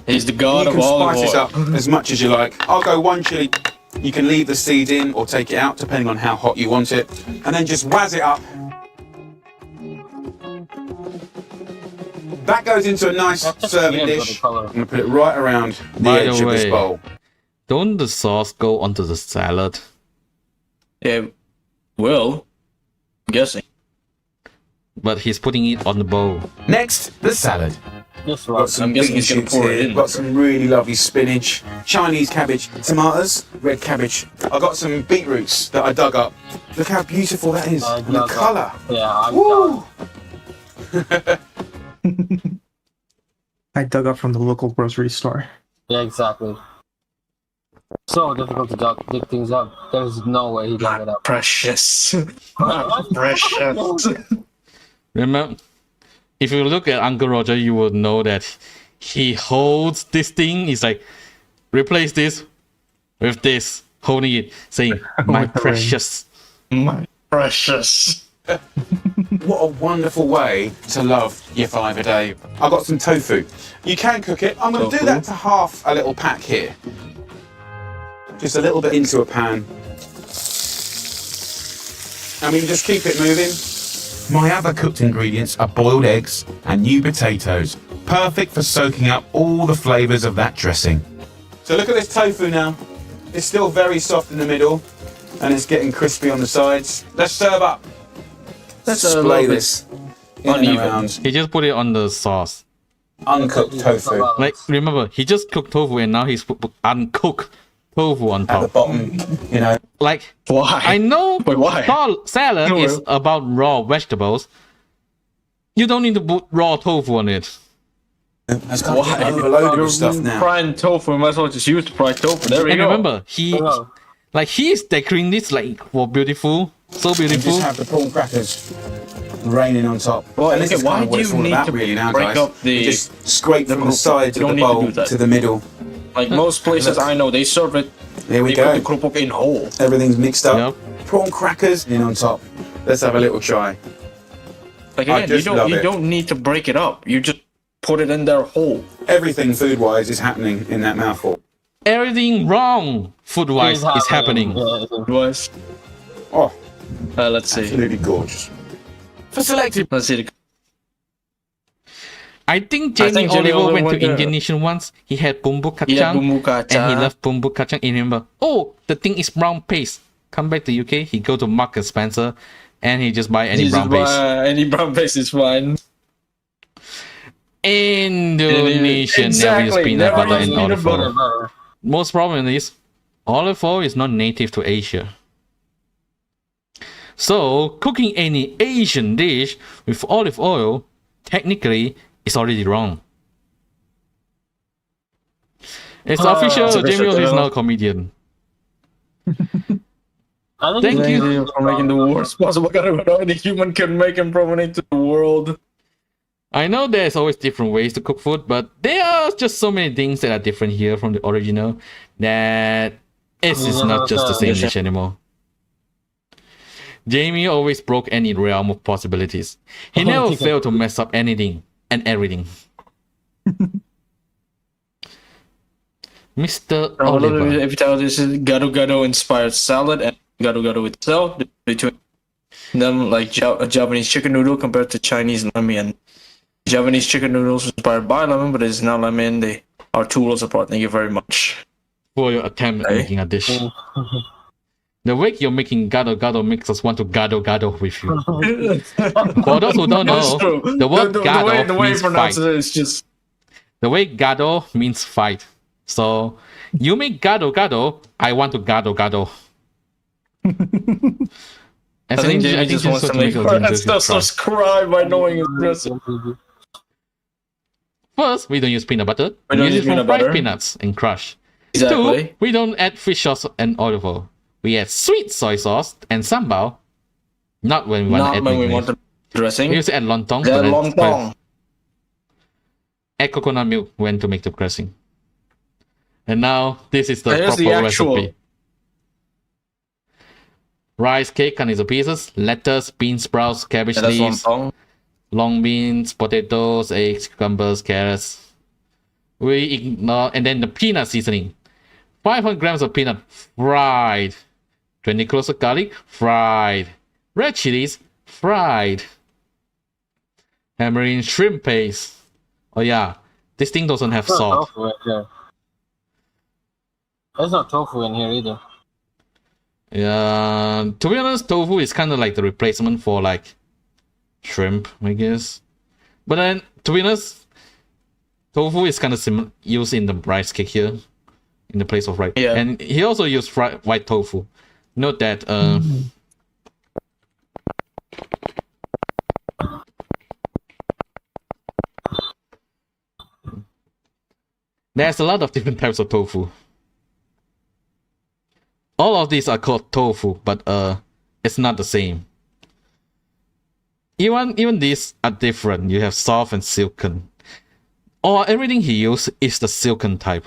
He's the You god can of spice this olive oil. up as much as you like. I'll go 1 chili. You can leave the seed in or take it out, depending on how hot you want it. And then just wazz it up. That goes into a nice serving dish. I'm going to put it right around the By edge the of this way, bowl. don't the sauce go onto the salad? Yeah, well, I'm guessing. But he's putting it on the bowl. Next, the salad. Just Got right. some I'm guessing bean he's gonna shoots pour it here. in. Got some really lovely spinach, Chinese cabbage, tomatoes, red cabbage. I got some beetroots that I dug up. Look how beautiful that is. And the dug up. colour. Yeah, I'm Woo! I dug up from the local grocery store. Yeah, exactly. So difficult to dig things up. There's no way he dug it up. Precious. Precious. Remember, if you look at Uncle Roger, you will know that he holds this thing. He's like, replace this with this, holding it, saying, "My With the precious." My precious. What a wonderful way to love your 5 a day. I got some tofu. You can cook it. I'm going to do that to half a little pack here. Just a little bit into a pan. And we can just keep it moving. My other cooked ingredients are boiled eggs and new potatoes, perfect for soaking up all the flavours of that dressing. So look at this tofu now. It's still very soft in the middle and it's getting crispy on the sides. Let's serve up. That's a Display little bit this in and uneven. around. He just put it on the sauce. Uncooked tofu Like, remember, he just cooked tofu and now he's put uncooked tofu on at the top. bottom, you know. Like, Why? I know Wait, why? salad No, is about raw vegetables. You don't need to put raw tofu on it. It's kind of overloaded with stuff now. Frying tofu, you might as well just use the fried tofu. There we And go. remember, he's decorating this like for beautiful, so And beautiful. just have the prawn crackers raining on top. Well, and this okay, is kind why of what do it's you all need about to really now, break guys. up the- You just scrape from the sides You of don't the need to bowl do that. to the middle. Like most places I know, they serve it. Here we They go. put the krupuk in whole. Everything's mixed up. Yep. Prawn crackers in on top. Let's have a little try. Like I again, you just love it. don't need to break it up. You just put it in there whole. Everything food-wise is happening in that mouthful. Everything wrong food-wise is happening. Yeah, It was. Oh, Let's see. absolutely gorgeous. For selected, Let's see. I think Jamie Jamie Oliver went to went there. Indonesian once. He had bumbu He had kacang, bumbu kacang. and he loved bumbu kacang. And remember, oh, the thing is brown paste. Come back to UK, he go to Mark and Spencer, and he just buy any brown paste. Any brown paste is fine. Indonesian never use Exactly, peanut never butter use and peanut olive oil. Butter. Most problem is, olive oil is not native to Asia. So, cooking any Asian dish with olive oil, technically, is already wrong. It's official, it's Jamie official, Oliver is yeah. now a comedian. I think Thank it's- you. For making the worst possible kind of annoying the human can make and promenade to the world. I know there's always different ways to cook food, but there are just so many things that are different here from the original that it's not just the same dish anymore. Jamie always broke any realm of possibilities. He never failed to mess up anything and everything. Mr. Oliver. If you tell this is gado gado inspired salad and gado gado itself, between them like a Japanese chicken noodle compared to Chinese ramen. Japanese chicken noodles inspired by ramen, but it's not ramen. They are 2 worlds apart. Thank you very much. for your attempt at making a dish. The way you're making gado gado makes us want to gado gado with you. For those who don't know, the word gado the way means you pronounce fight. it is just. The way gado means fight. So you make gado gado, I want to gado gado. I think Jamie just wants to make and still subscribe by knowing his recipe. First, we don't use peanut butter. We don't use it from peanut fried butter. peanuts and crush. Exactly. 2, we don't add fish sauce and olive oil. We add sweet soy sauce and sambal. Not when we want to add when we mayonnaise. want the dressing. We used to add lontong. Yeah, but then- lontong. Add coconut milk when to make the dressing. And now, this is the Here's proper the actual- recipe. Rice cake cut into pieces, lettuce, bean sprouts, cabbage Yeah, that's leaves, lontong. long beans, potatoes, eggs, cucumbers, carrots. We ignore, and then the peanut seasoning. 500 grams of peanut, fried. 20 cloves of garlic, fried. Red chilies, fried. Hammering shrimp paste. Oh yeah, this thing doesn't have There's no salt. tofu in here. There's no tofu in here either. Yeah, to be honest, tofu is kind of like the replacement for like shrimp, I guess. But then, to be honest, tofu is kind of used in the rice cake here, in the place of rice. Yeah. And he also used white tofu. Note that there's a lot of different types of tofu. All of these are called tofu, but it's not the same. Even these are different. You have soft and silken. Or everything he used is the silken type.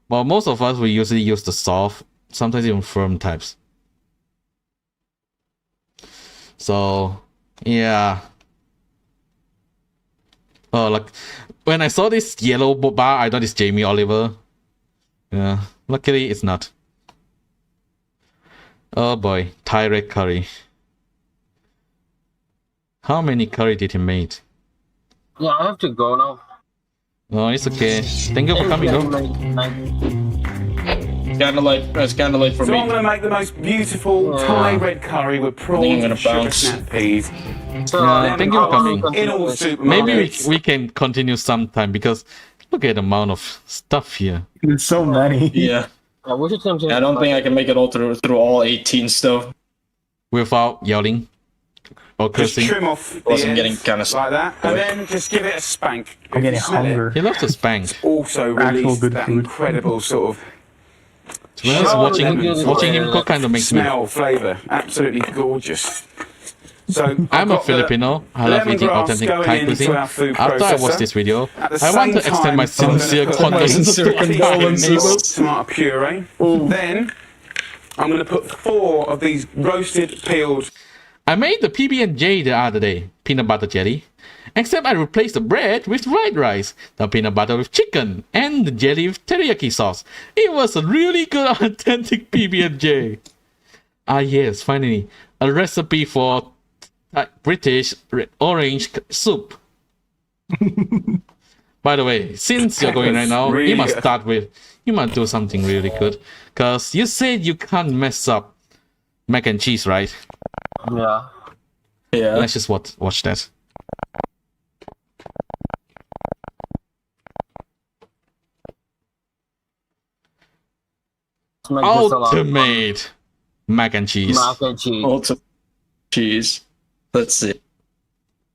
Well, most of us we usually use the soft, sometimes even firm types. So yeah. Oh, like when I saw this yellow bar, I thought it's Jamie Oliver. Yeah, luckily it's not. Oh boy, Thai red curry. How many curry did he make? Yeah, I have to go now. No, it's okay. Thank you for coming, though. It's kind of late for So me. I'm going to make the most beautiful Thai red curry with I'm prawns gonna and sugar bounce. snap peas. Yeah, thank you for coming. In all supermarkets. Maybe we can continue sometime because look at the amount of stuff here. There's so many. Yeah. Yeah, we should continue. I don't think I can make it all through all 18 stuff. Without yelling or Just cursing. trim off the Wasn't ends getting kinda like that, and then just give it a spank. I'm If getting you smell it, hunger. He loves to spank. also Actual release good that food. incredible sort of To be honest, watching him cook kind of makes me. smell, flavour. Absolutely gorgeous. So I'm a Filipino. I love eating authentic Thai cuisine. After I watch this video, I want to extend my sincere condolences to my neighbors. Tomato puree. Then I'm going to put 4 of these roasted peeled. I made the PB&J the other day, peanut butter jelly. Except I replaced the bread with fried rice, the peanut butter with chicken, and the jelly with teriyaki sauce. It was a really good authentic PB&J. Ah yes, finally, a recipe for British orange soup. By the way, since you're going right now, Really you must good. you must do something really good. Cause you said you can't mess up mac and cheese, right? Yeah. Yeah. Let's just watch that. Let's make this a lot of fun. Ultimate mac and cheese. Mac and cheese. Also, cheese. Let's see.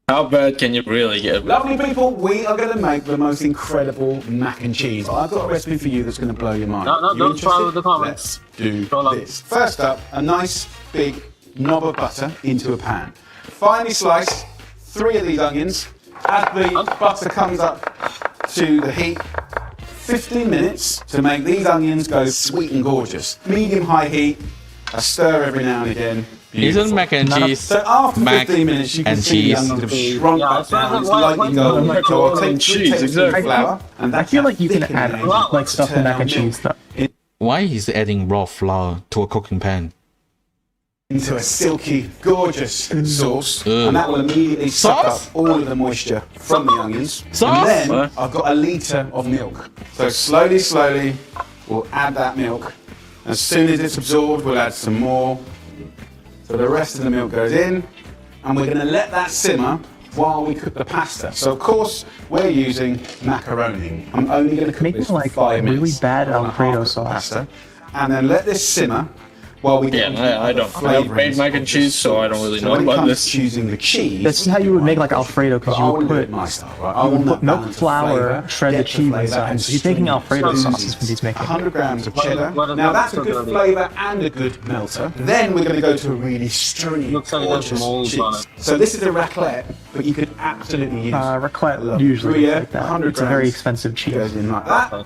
How bad can you really get? Lovely people, we are going to make the most incredible mac and cheese. I've got a recipe for you that's going to blow your mind. No, You don't interested? follow the comments. Let's do Go on. this. First up, a nice big knob of butter into a pan. Finely slice 3 of these onions. As the butter comes up to the heat, 15 minutes to make these onions go sweet and gorgeous. Medium-high heat, a stir every now and again. Isn't mac and cheese So after mac 15 minutes, you can and see cheese? the onions have shrunk Yeah, back it sounds down to like lightly white golden. macaroni So I'll and take 3 cheese, tablespoons exactly. of flour, and I feel like you can add thicken like stuff to mac and milk cheese stuff. Why is adding raw flour to a cooking pan? into a silky, gorgeous sauce, Ugh. and that will immediately suck Sauce? up all of the moisture from the onions. Sauce? And then I've got a litre of milk. So slowly, we'll add that milk. As soon as it's absorbed, we'll add some more. So the rest of the milk goes in, and we're going to let that simmer while we cook the pasta. So of course, we're using macaroni. I'm only going to cook Making this for like 5 minutes. really bad I wanna Alfredo half cook the sauce. pasta, and then let this simmer while we get I don't. I never made mac and cheese, so I don't really know about this. Choosing the cheese. This is how you would make like Alfredo, because you would put milk, flour, shred the cheese inside. So he's making Alfredo sauces when he's making 100 grams of cheddar. Now that's a good flavour and a good melter. Then we're going to go to a really stringy, Looks like it has gorgeous mold cheese. on it. So this is a raclette, but you could absolutely use raclette usually Brie, like that. 100 It's a very grams. expensive cheese. Goes in like that.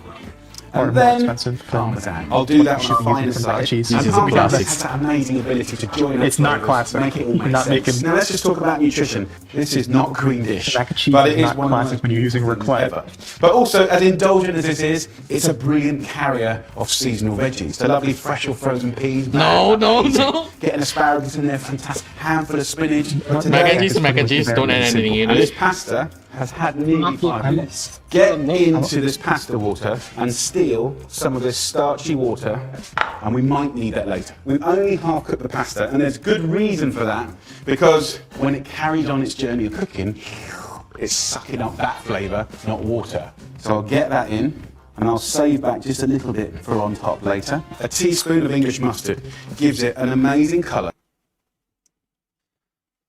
Or And more then expensive than Parmesan. I'll do that what you on a should be finer using for mac and side. cheese. And This is a big Parmesan classic. has that amazing ability to join It's up not flavors, classic. Make it all You make cannot make sense. it- Now let's just talk about nutrition. This is not green dish. Mac and cheese but is it is not one of the classic most when you're using beautiful things raclette. ever. But also, as indulgent as this is, it's a brilliant carrier of seasonal veggies. So lovely fresh or frozen peas. No, no, no. Getting asparagus in there, fantastic. Handful of spinach. But Mac and today- cheese, mac and cheese. Don't add anything in and this it. pasta has had nearly 5 minutes. Get into this pasta water and steal some of this starchy water, and we might need that later. We've only half cooked the pasta, and there's good reason for that, because when it carries on its journey of cooking, it's sucking up that flavour, not water. So I'll get that in, and I'll save back just a little bit for on top later. A teaspoon of English mustard gives it an amazing colour.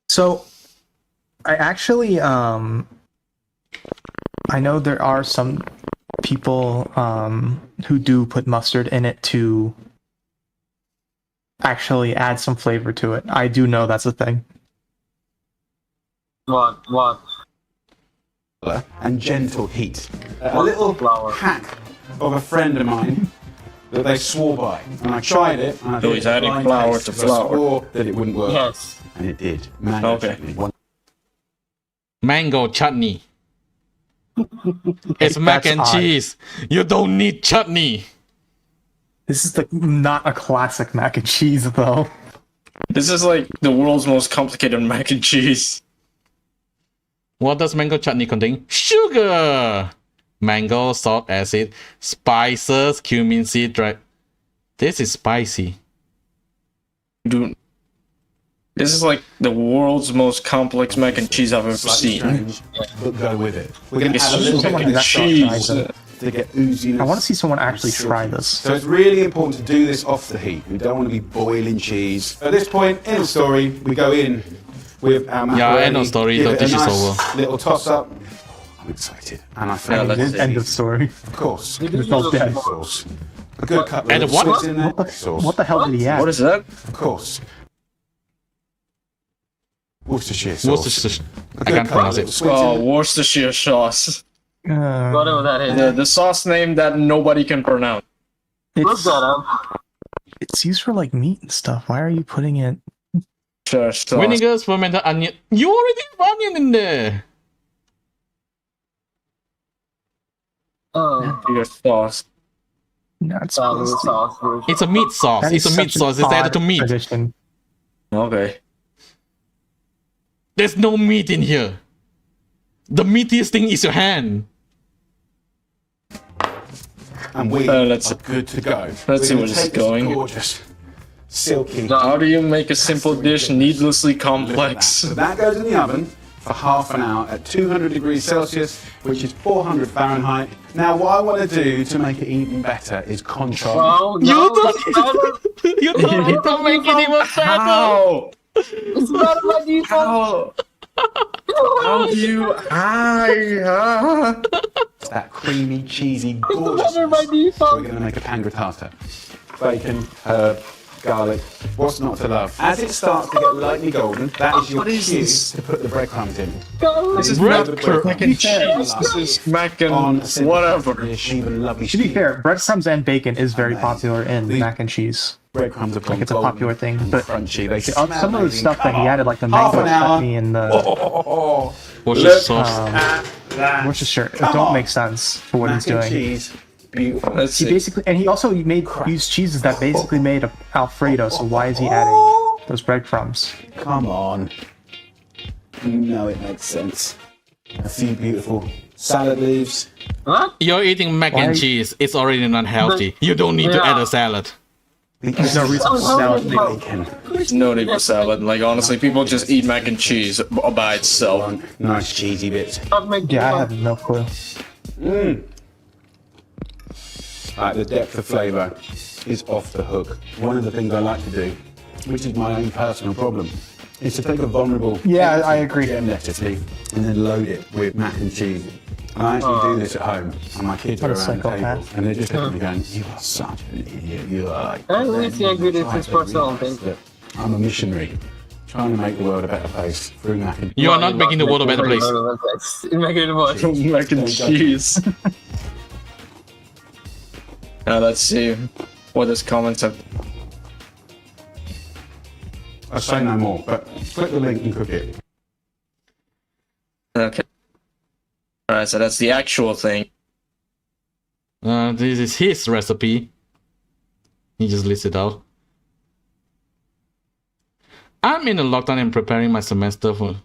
So, I actually, I know there are some people who do put mustard in it to actually add some flavor to it. I do know that's a thing. What? And gentle heat. A little Flour. hack of a friend of mine that they swore by. And I tried it, and I So did he's a adding blind flour taste, to because I flour. swore that it wouldn't work. Yes. And it did. Mango Okay. chutney. Mango chutney. It's mac That's and odd. cheese. You don't need chutney. This is not a classic mac and cheese, though. This is like the world's most complicated mac and cheese. What does mango chutney contain? Sugar, mango, salt, acid, spices, cumin seed, dry. This is spicy. Dude, this is like the world's most complex mac and cheese I've ever Slightly seen. strange, but go with it. We're going to It's add a little bit someone of that cheese. to get ooziness. I want to see someone actually and try silky. this. So it's really important to do this off the heat. We don't want to be boiling cheese. At this point in the story, we go in with our macaroni. Yeah, end of story, give the it a dish is nice over. little toss up. I'm excited, and I think let's see. End of story. of course, It's all dead. sauce. A good cutlet And of what? Swiss in there. Sauce. What the hell did he add? What is that? Of course. Worcestershire sauce. Worcestershire. A I good can't pronounce cutlet of it. Swiss in Oh, there. Worcestershire sauce. Whatever that is. The sauce name that nobody can pronounce. Look It's, that up. it's used for like meat and stuff. Why are you putting it? Sure, sauce. Vinegar's fermented onion. You already have onion in there. Oh, Your sauce. Not salad supposed to. sauce. It's a meat sauce. That It's is a meat such an sauce. It's added odd to meat. tradition. Okay. There's no meat in here. The meatiest thing is your hand. And we let's- are good to go. let's see We're where gonna this is take going. Gorgeous, silky. How do you make a simple dish needlessly Look at that. complex? So that goes in the oven for half an hour at 200 degrees Celsius, which is 400 Fahrenheit. Now, what I want to do to make it even better is contrast. Oh, You no, don't it's better. You don't need to make it even better. How? It's better by default. How do you? That creamy, cheesy, Better by gorgeous. So we're default. going to make a pangratata. Bacon, herb, garlic. What's not to love? As it starts to get lightly golden, that is your What is cue this? to put the breadcrumbs in. This is Bread mac and cheese. This is mac and whatever. Dish, even lovely To be stew. fair, breadcrumbs and bacon is very Amazing. popular in These- mac and cheese. Breadcrumbs are Like it's a popular thing, and but crunchy. They some smell of the amazing. stuff that he Come added, on. like the Half mango an hour. chutney and the Worcestershire Look sauce. Worcestershire, it Come don't on. make sense for what he's Mac and doing. cheese, beautiful. Let's He see. basically, and he also used cheeses that basically made Alfredo. So why is he adding those breadcrumbs? Come on. You know it makes sense. A few beautiful salad leaves, What? You're eating mac and cheese. It's already not healthy. You don't need to add a salad. There's no reason for salad. There's no need for salad. Like, honestly, people just eat mac and cheese by itself. Nice cheesy bits. Yeah, I have no clue. Like the depth of flavour is off the hook. One of the things I like to do, which is my own personal problem, is to take a vulnerable Yeah, I agree. gem lettuce leaf and then load it with mac and cheese. And I actually do this at home, and my kids are What a around the table, psychopath. and they're just looking at me going, "You are such an idiot. You are like." I least the ingredients is personal thing. That I'm a missionary, trying to make the world a better place through mac and You are not making the world a better place. Make it what? Mac and cheese. Now let's see what his comments have. I say no more, but click the link and cook it. Okay. Alright, so that's the actual thing. This is his recipe. He just lists it out. I'm in a lockdown and preparing my semester for.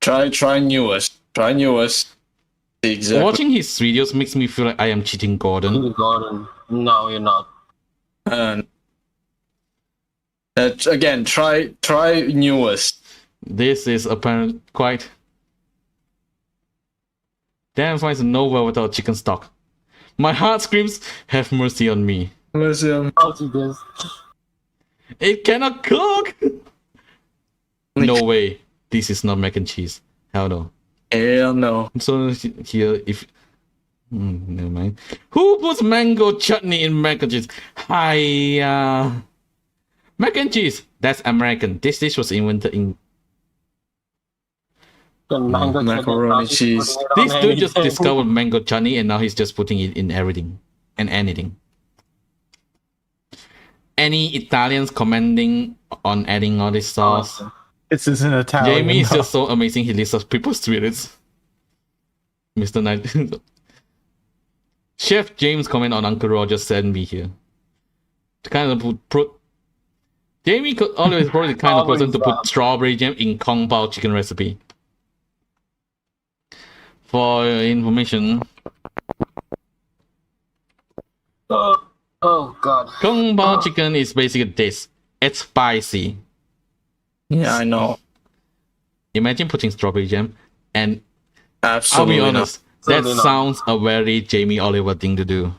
Try newest. Try newest. Exactly. Watching his videos makes me feel like I am cheating Gordon. Gordon. No, you're not. And again, try newest. This is apparent quite. Damn finds a Nova without chicken stock. My heart screams, have mercy on me. Listen. I'll do this. It cannot cook! No way. This is not mac and cheese. Hell no. Hell no. So here, if... never mind. Who puts mango chutney in mac and cheese? Hi, mac and cheese. That's American. This dish was invented in... Macaroni cheese. This dude just discovered mango chutney and now he's just putting it in everything and anything. Any Italians commenting on adding all this sauce? This isn't Italian. Jamie is though. just so amazing. He lifts up people's spirits. Mr. Knight. Chef James comment on Uncle Roger sent me here. To kind of put Jamie could always probably the kind of person to put strawberry jam in Kung Pao chicken recipe. For your information, Oh god. Kung Pao chicken is basically this. It's spicy. Yeah, I know. Imagine putting strawberry jam and Absolutely. I'll be honest, that Absolutely not. sounds a very Jamie Oliver thing to do.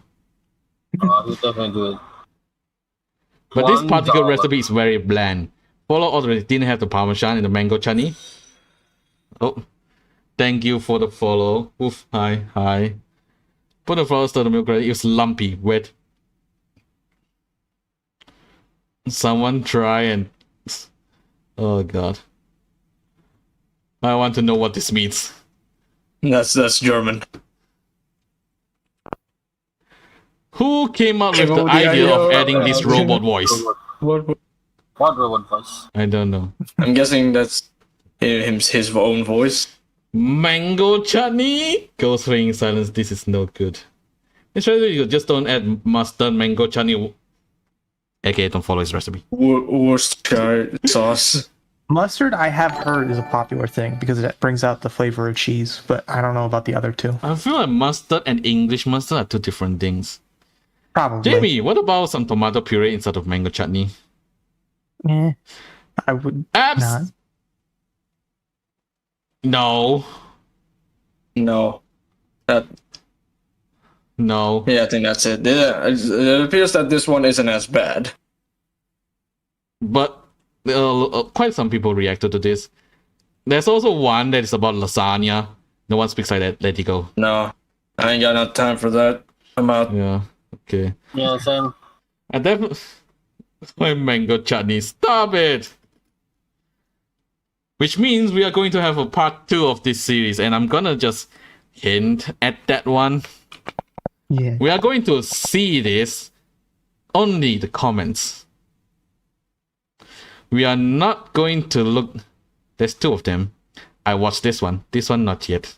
Oh, you definitely do it. But this $1. particular recipe is very bland. Follow already didn't have the parmesan and the mango chutney. Oh, thank you for the follow. Oof, hi. Put the flowers to the milk ready. It was lumpy, wet. Someone try and... Oh god. I want to know what this means. That's German. Who came up with the idea of adding this robot voice? What? What robot voice? I don't know. I'm guessing that's his own voice. Mango chutney? Ghost ring silence. This is no good. It's really good. Just don't add mustard, mango chutney. Okay, don't follow his recipe. Worcestershire sauce. Mustard, I have heard, is a popular thing because it brings out the flavor of cheese, but I don't know about the other two. I feel like mustard and English mustard are two different things. Probably. Jamie, what about some tomato puree instead of mango chutney? I would Abs? not. No. No. No. Yeah, I think that's it. Yeah, it appears that this one isn't as bad. But quite some people reacted to this. There's also one that is about lasagna. No one speaks like that. Let it go. No, I ain't got no time for that. I'm out. Yeah. Okay. Yeah, same. And then my mango chutney. Stop it. Which means we are going to have a part 2 of this series, and I'm gonna just hint at that one. Yeah. We are going to see this only the comments. We are not going to look. There's 2 of them. I watched this one. This one not yet.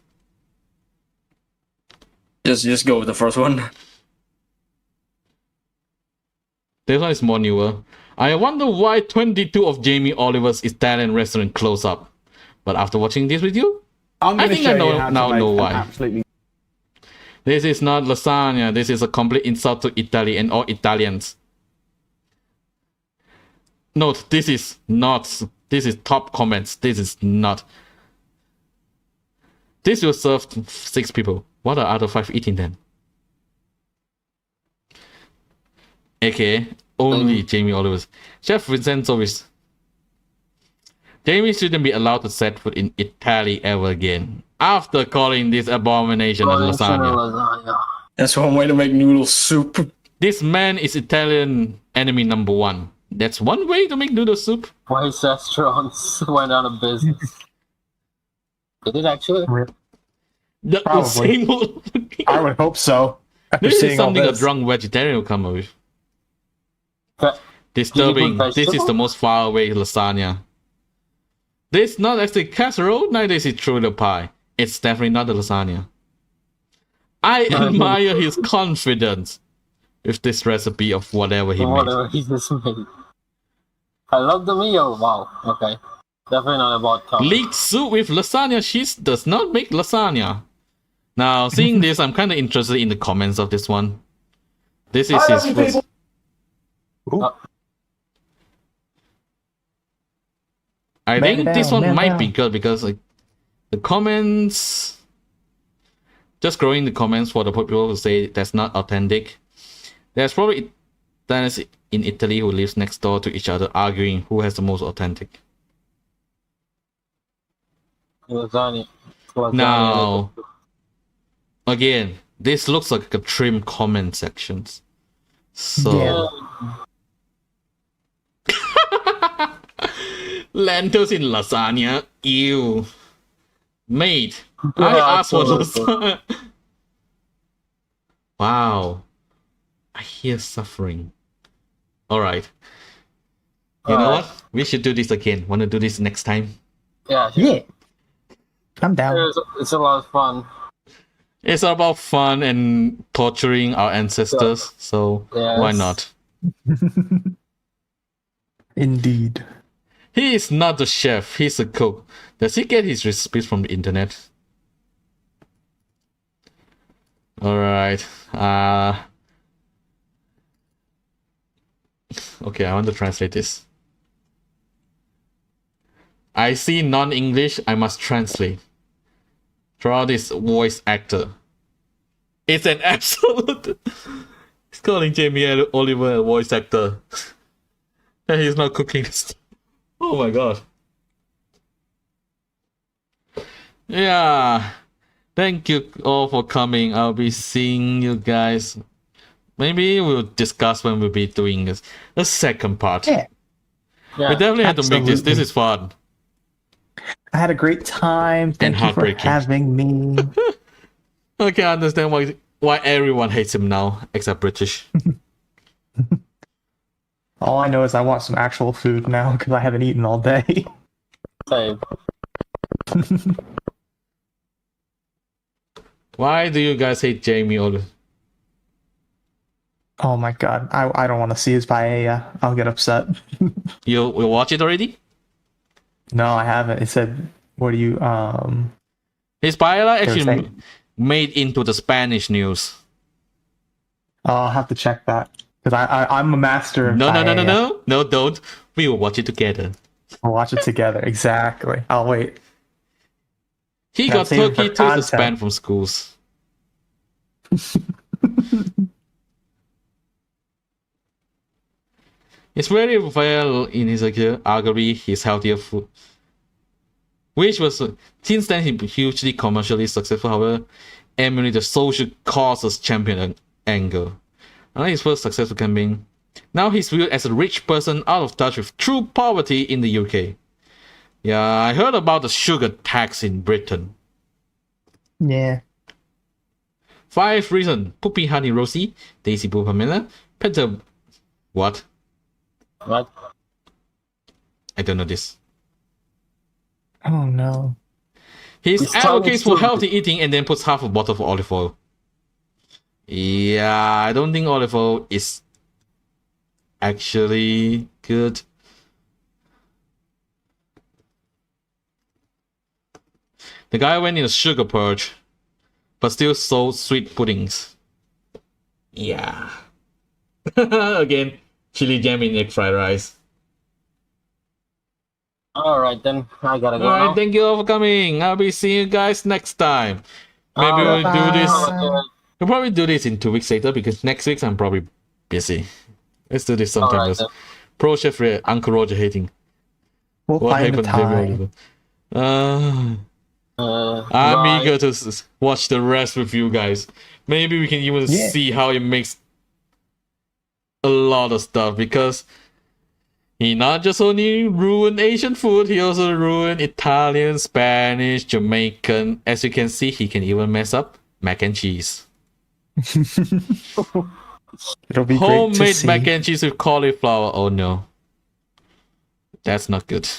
Just go with the first one. This one is more newer. I wonder why 22 of Jamie Oliver's Italian restaurant closed up. But after watching this with you, I'm I going to think show I know you how to now make know an why. absolutely This is not lasagna. This is a complete insult to Italy and all Italians. Note, this is not. This is top comments. This is not. This will serve 6 people. What are other 5 eating then? Okay, only Jamie Oliver's. Chef Vincenzo is. Jamie shouldn't be allowed to set foot in Italy ever again. After calling this abomination of lasagna. That's one way to make noodle soup. This man is Italian enemy number 1. That's one way to make noodle soup. Why restaurants went out of business? Did it actually? The Probably. same old. I would hope so. After This is seeing all something a this. drunk vegetarian will come up with. But Disturbing. put This is the vegetable? most far away lasagna. This not actually casserole, neither is it truly pie. It's definitely not the lasagna. I admire his confidence with this recipe of whatever he made. Whatever he just made. I love the meal. Wow. Okay. Definitely not about top. Leaked soup with lasagna cheese does not make lasagna. Now, seeing this, I'm kind of interested in the comments of this one. This is his first. I Man think this down, one man might down. be good because like the comments, just growing the comments for the people who say that's not authentic. There's probably Italians in Italy who lives next door to each other arguing who has the most authentic. Lasagna. Now, again, this looks like a trim comment sections. So Yeah. lentils in lasagna, ew. Mate, I Yeah, asked for totally. lasagna. Wow, I hear suffering. All right, you know Alright. what? We should do this again. Want to do this next time? Yeah. Yeah. I'm down. It's a lot of fun. It's about fun and torturing our ancestors, so Yes. why not? Indeed. He is not the chef, he's a cook. Does he get his recipes from the internet? Alright. Okay, I want to translate this. I see non-English, I must translate. Draw this voice actor. It's an absolute. He's calling Jamie Oliver a voice actor. And he's not cooking this. Oh my god. Yeah. Thank you all for coming. I'll be seeing you guys. Maybe we'll discuss when we'll be doing this. The second part. Yeah. We Yeah. definitely have to make this. This Absolutely. is fun. I had a great time. Thank you for heartbreaking. having me. I can understand why everyone hates him now, except British. All I know is I want some actual food now because I haven't eaten all day. Same. Why do you guys hate Jamie Oliver? Oh my god. I don't want to see his paella. I'll get upset. You watch it already? No, I haven't. It said, what do you, His paella actually Thursday. made into the Spanish news. I'll have to check that. Because I'm a master of No, paella. no, don't. We will watch it together. We'll watch it together. Exactly. I'll wait. He Gotta got save it for Turkey to content. suspend from schools. It's very well in his arguably his healthier food, which was since then he hugely commercially successful. However, emulate the social causes champion angle. Unlike his first successful campaign, now he's viewed as a rich person out of touch with true poverty in the UK. Yeah, I heard about the sugar tax in Britain. Yeah. 5 reasons. Poopy Honey Rosie, Daisy Boo Pamela, Peter. What? What? I don't know this. Oh no. He It's advocates for Chinese food. healthy eating and then puts half a bottle of olive oil. Yeah, I don't think olive oil is actually good. The guy went in a sugar purge. but still so sweet puddings. Yeah. Again, chili jam in egg fried rice. Alright then, I gotta go Alright, now. thank you all for coming. I'll be seeing you guys next time. Maybe we'll do this. We'll probably do this in 2 weeks later because next week I'm probably busy. Let's do this sometime. Alright then. Pro Chef Uncle Roger hating. We'll What find a happened? time. I'm Bye. eager to watch the rest with you guys. Maybe we can even see how it makes a lot of stuff because he not just only ruined Asian food, he also ruined Italian, Spanish, Jamaican. As you can see, he can even mess up mac and cheese. It'll be great to Homemade see. mac and cheese with cauliflower. Oh no. That's not good.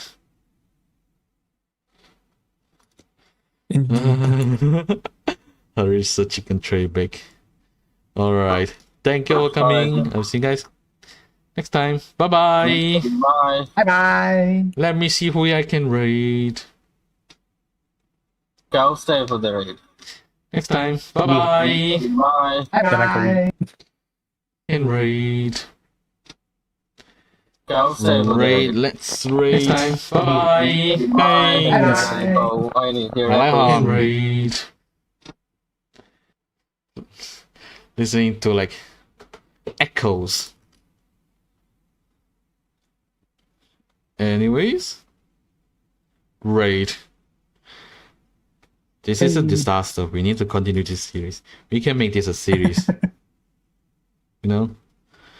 Harissa chicken tray bake. Alright. Thank you for coming. I'll see you guys next time. Bye bye. Bye. Bye bye. Let me see who I can raid. Go stay for the raid. Next time. Bye bye. Bye. Bye. Can raid. Go stay for the Raid. raid. Let's raid. Next time. Bye bye. Bye. Thanks. Oh, I need to hear I like echoes. how raid. Listening to like echoes. Anyways, raid. This is a disaster. We need to continue this series. We can make this a series. You know?